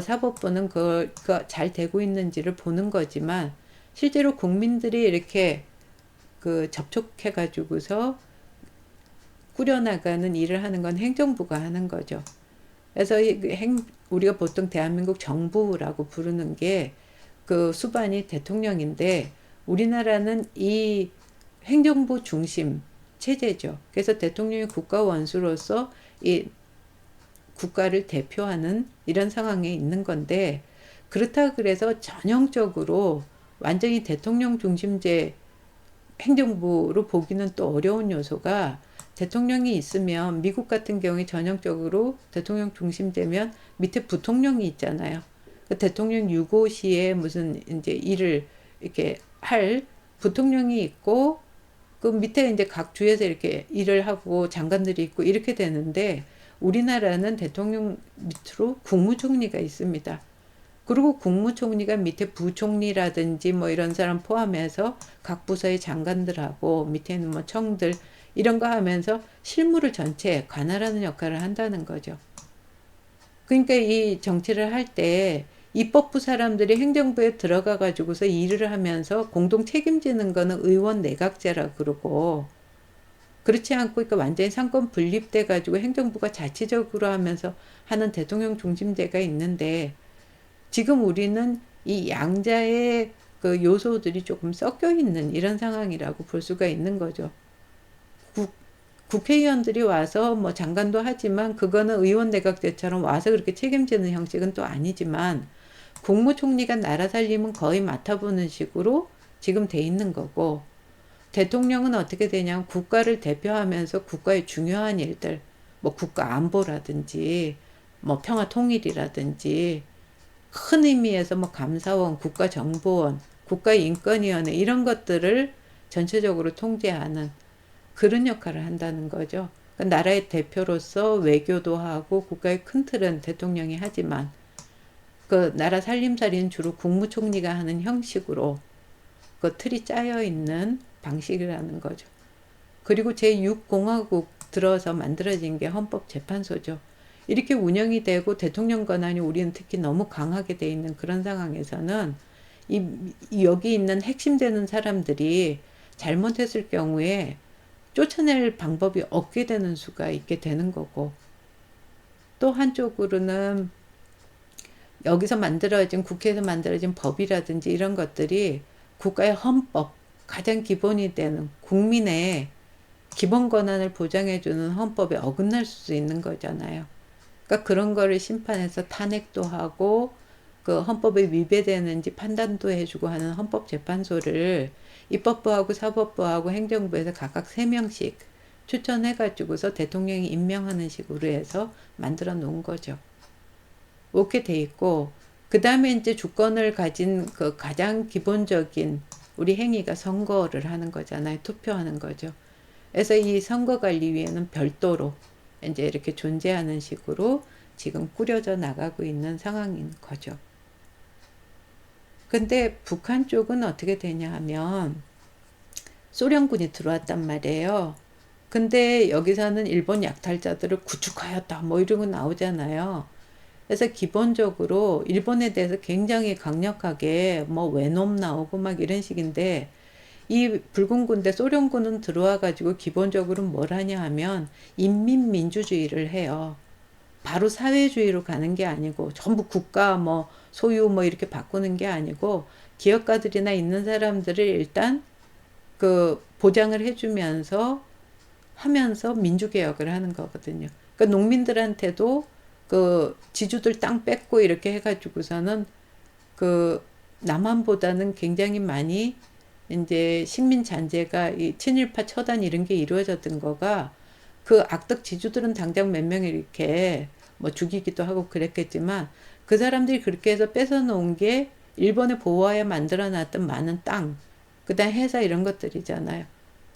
사법부는 그거 잘 되고 있는지를 보는 거지만 실제로 국민들이 이렇게 그 접촉해 가지고서 꾸려나가는 일을 하는 건 행정부가 하는 거죠. 그래서 우리가 보통 대한민국 정부라고 부르는 게 그 수반이 대통령인데 우리나라는 이 행정부 중심 체제죠. 그래서 대통령이 국가 원수로서 이 국가를 대표하는 이런 상황에 있는 건데, 그렇다 그래서 전형적으로 완전히 대통령 중심제 행정부로 보기는 또 어려운 요소가, 대통령이 있으면 미국 같은 경우에 전형적으로 대통령 중심되면 밑에 부통령이 있잖아요. 그 대통령 유고시에 무슨 이제 일을 이렇게 할 부통령이 있고 그 밑에 이제 각 주에서 이렇게 일을 하고 장관들이 있고 이렇게 되는데, 우리나라는 대통령 밑으로 국무총리가 있습니다. 그리고 국무총리가 밑에 부총리라든지 뭐 이런 사람 포함해서 각 부서의 장관들하고 밑에 있는 뭐 청들 이런 거 하면서 실무를 전체 관할하는 역할을 한다는 거죠. 그러니까 이 정치를 할 때 입법부 사람들이 행정부에 들어가 가지고서 일을 하면서 공동 책임지는 거는 의원 내각제라 그러고, 그렇지 않고 그러니까 완전히 상권 분립돼 가지고 행정부가 자치적으로 하면서 하는 대통령 중심제가 있는데, 지금 우리는 이 양자의 그 요소들이 조금 섞여 있는 이런 상황이라고 볼 수가 있는 거죠. 국회의원들이 와서 뭐 장관도 하지만 그거는 의원 내각제처럼 와서 그렇게 책임지는 형식은 또 아니지만, 국무총리가 나라 살림은 거의 맡아보는 식으로 지금 돼 있는 거고, 대통령은 어떻게 되냐면 국가를 대표하면서 국가의 중요한 일들, 뭐 국가 안보라든지 뭐 평화 통일이라든지 큰 의미에서 뭐 감사원, 국가정보원, 국가인권위원회 이런 것들을 전체적으로 통제하는 그런 역할을 한다는 거죠. 그러니까 나라의 대표로서 외교도 하고 국가의 큰 틀은 대통령이 하지만 그 나라 살림살이는 주로 국무총리가 하는 형식으로 그 틀이 짜여 있는 방식이라는 거죠. 그리고 제6공화국 들어서 만들어진 게 헌법재판소죠. 이렇게 운영이 되고 대통령 권한이 우리는 특히 너무 강하게 돼 있는 그런 상황에서는 여기 있는 핵심되는 사람들이 잘못했을 경우에 쫓아낼 방법이 없게 되는 수가 있게 되는 거고, 또 한쪽으로는 여기서 만들어진 국회에서 만들어진 법이라든지 이런 것들이 국가의 헌법, 가장 기본이 되는 국민의 기본 권한을 보장해주는 헌법에 어긋날 수 있는 거잖아요. 그러니까 그런 거를 심판해서 탄핵도 하고 그 헌법에 위배되는지 판단도 해주고 하는 헌법재판소를 입법부하고 사법부하고 행정부에서 각각 3명씩 추천해가지고서 대통령이 임명하는 식으로 해서 만들어 놓은 거죠. 이렇게 돼 있고, 그 다음에 이제 주권을 가진 그 가장 기본적인 우리 행위가 선거를 하는 거잖아요. 투표하는 거죠. 그래서 이 선거관리위원회는 별도로 이제 이렇게 존재하는 식으로 지금 꾸려져 나가고 있는 상황인 거죠. 근데 북한 쪽은 어떻게 되냐 하면 소련군이 들어왔단 말이에요. 근데 여기서는 일본 약탈자들을 구축하였다 뭐 이러고 나오잖아요. 그래서 기본적으로 일본에 대해서 굉장히 강력하게 뭐 외놈 나오고 막 이런 식인데, 이 붉은군대 소련군은 들어와 가지고 기본적으로 뭘 하냐 하면 인민민주주의를 해요. 바로 사회주의로 가는 게 아니고 전부 국가 뭐 소유 뭐 이렇게 바꾸는 게 아니고 기업가들이나 있는 사람들을 일단 그 보장을 해주면서 하면서 민주개혁을 하는 거거든요. 그러니까 농민들한테도 그 지주들 땅 뺏고 이렇게 해가지고서는 그 남한보다는 굉장히 많이 이제 식민 잔재가 이 친일파 처단 이런 게 이루어졌던 거가, 그 악덕 지주들은 당장 몇 명 이렇게 뭐 죽이기도 하고 그랬겠지만 그 사람들이 그렇게 해서 뺏어 놓은 게 일본의 보호하에 만들어 놨던 많은 땅, 그다음 회사 이런 것들이잖아요.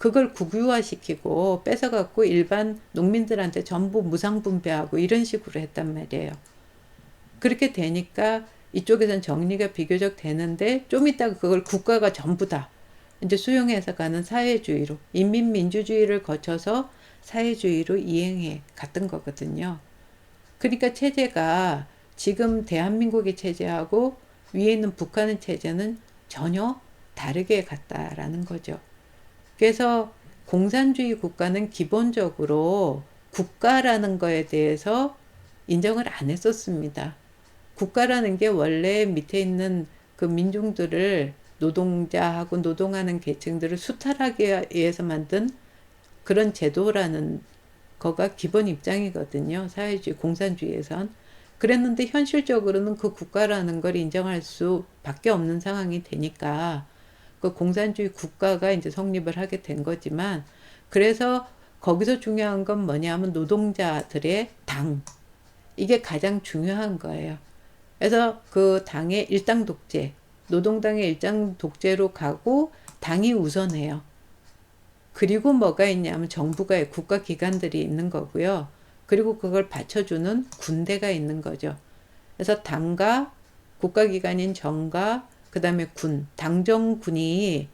그걸 국유화시키고 뺏어갖고 일반 농민들한테 전부 무상분배하고 이런 식으로 했단 말이에요. 그렇게 되니까 이쪽에선 정리가 비교적 되는데 좀 이따가 그걸 국가가 전부 다 이제 수용해서 가는 사회주의로, 인민민주주의를 거쳐서 사회주의로 이행해 갔던 거거든요. 그러니까 체제가 지금 대한민국의 체제하고 위에 있는 북한의 체제는 전혀 다르게 갔다라는 거죠. 그래서 공산주의 국가는 기본적으로 국가라는 거에 대해서 인정을 안 했었습니다. 국가라는 게 원래 밑에 있는 그 민중들을, 노동자하고 노동하는 계층들을 수탈하기 위해서 만든 그런 제도라는 거가 기본 입장이거든요. 사회주의, 공산주의에선. 그랬는데 현실적으로는 그 국가라는 걸 인정할 수밖에 없는 상황이 되니까 그 공산주의 국가가 이제 성립을 하게 된 거지만, 그래서 거기서 중요한 건 뭐냐면 노동자들의 당. 이게 가장 중요한 거예요. 그래서 그 당의 일당 독재, 노동당의 일당 독재로 가고 당이 우선해요. 그리고 뭐가 있냐면 정부가, 국가기관들이 있는 거고요. 그리고 그걸 받쳐주는 군대가 있는 거죠. 그래서 당과 국가기관인 정과 그 다음에 군, 당정군이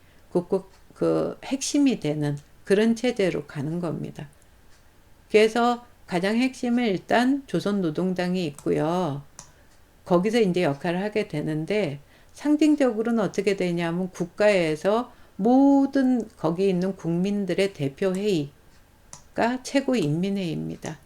그 핵심이 되는 그런 체제로 가는 겁니다. 그래서 가장 핵심은 일단 조선노동당이 있고요. 거기서 이제 역할을 하게 되는데, 상징적으로는 어떻게 되냐면 국가에서 모든 거기 있는 국민들의 대표회의가 최고인민회의입니다.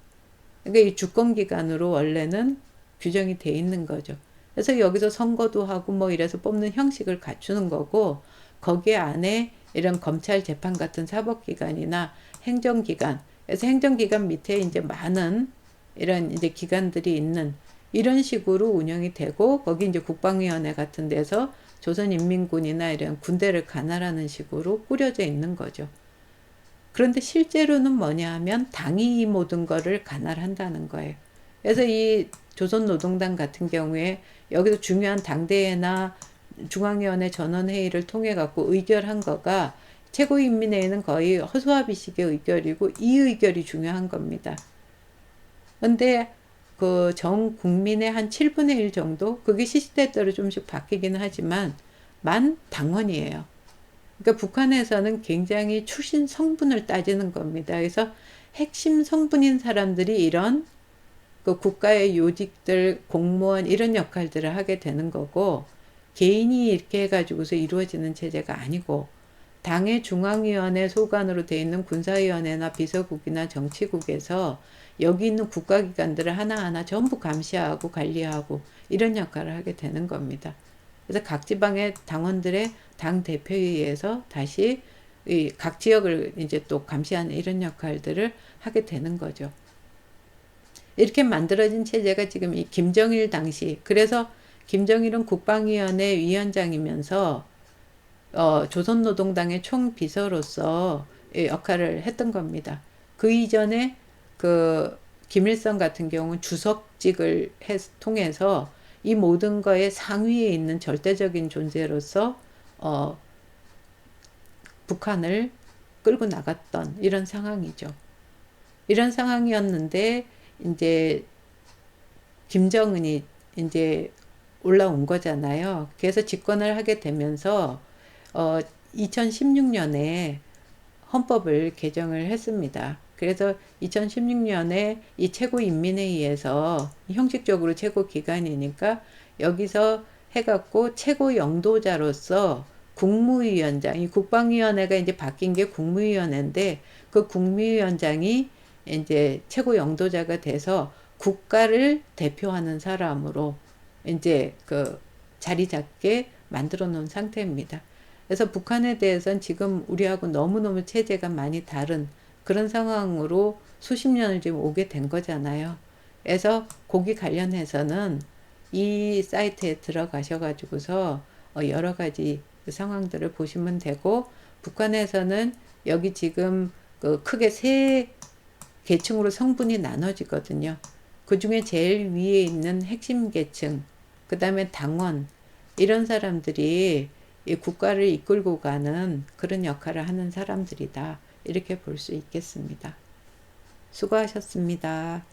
그러니까 이 주권기관으로 원래는 규정이 돼 있는 거죠. 그래서 여기서 선거도 하고 뭐 이래서 뽑는 형식을 갖추는 거고, 거기에 안에 이런 검찰 재판 같은 사법기관이나 행정기관, 그래서 행정기관 밑에 이제 많은 이런 이제 기관들이 있는 이런 식으로 운영이 되고, 거기 이제 국방위원회 같은 데서 조선인민군이나 이런 군대를 관할하는 식으로 꾸려져 있는 거죠. 그런데 실제로는 뭐냐 하면 당이 이 모든 거를 관할한다는 거예요. 그래서 이 조선노동당 같은 경우에 여기서 중요한 당대회나 중앙위원회 전원회의를 통해 갖고 의결한 거가, 최고인민회의는 거의 허수아비식의 의결이고 이 의결이 중요한 겁니다. 근데 그 전 국민의 한 7분의 1 정도, 그게 시시때 따라 좀씩 바뀌기는 하지만 만 당원이에요. 그러니까 북한에서는 굉장히 출신 성분을 따지는 겁니다. 그래서 핵심 성분인 사람들이 이런 그 국가의 요직들, 공무원 이런 역할들을 하게 되는 거고, 개인이 이렇게 해가지고서 이루어지는 체제가 아니고, 당의 중앙위원회 소관으로 돼 있는 군사위원회나 비서국이나 정치국에서 여기 있는 국가기관들을 하나하나 전부 감시하고 관리하고 이런 역할을 하게 되는 겁니다. 그래서 각 지방의 당원들의 당 대표회의에서 다시 이 각 지역을 이제 또 감시하는 이런 역할들을 하게 되는 거죠. 이렇게 만들어진 체제가 지금 이 김정일 당시, 그래서 김정일은 국방위원회 위원장이면서 조선노동당의 총비서로서 역할을 했던 겁니다. 그 이전에 그 김일성 같은 경우는 주석직을 통해서 이 모든 거에 상위에 있는 절대적인 존재로서 북한을 끌고 나갔던 이런 상황이죠. 이런 상황이었는데 이제 김정은이 이제 올라온 거잖아요. 그래서 집권을 하게 되면서 2016년에 헌법을 개정을 했습니다. 그래서 2016년에 이 최고인민회의에서 형식적으로 최고기관이니까 여기서 해갖고 최고 영도자로서 국무위원장, 이 국방위원회가 이제 바뀐 게 국무위원회인데, 그 국무위원장이 이제 최고 영도자가 돼서 국가를 대표하는 사람으로 이제 그 자리 잡게 만들어 놓은 상태입니다. 그래서 북한에 대해서는 지금 우리하고 너무너무 체제가 많이 다른 그런 상황으로 수십 년을 지금 오게 된 거잖아요. 그래서 거기 관련해서는 이 사이트에 들어가셔가지고서 여러 가지 상황들을 보시면 되고, 북한에서는 여기 지금 그 크게 세 계층으로 성분이 나눠지거든요. 그 중에 제일 위에 있는 핵심 계층, 그 다음에 당원, 이런 사람들이 이 국가를 이끌고 가는 그런 역할을 하는 사람들이다. 이렇게 볼 수 있겠습니다. 수고하셨습니다.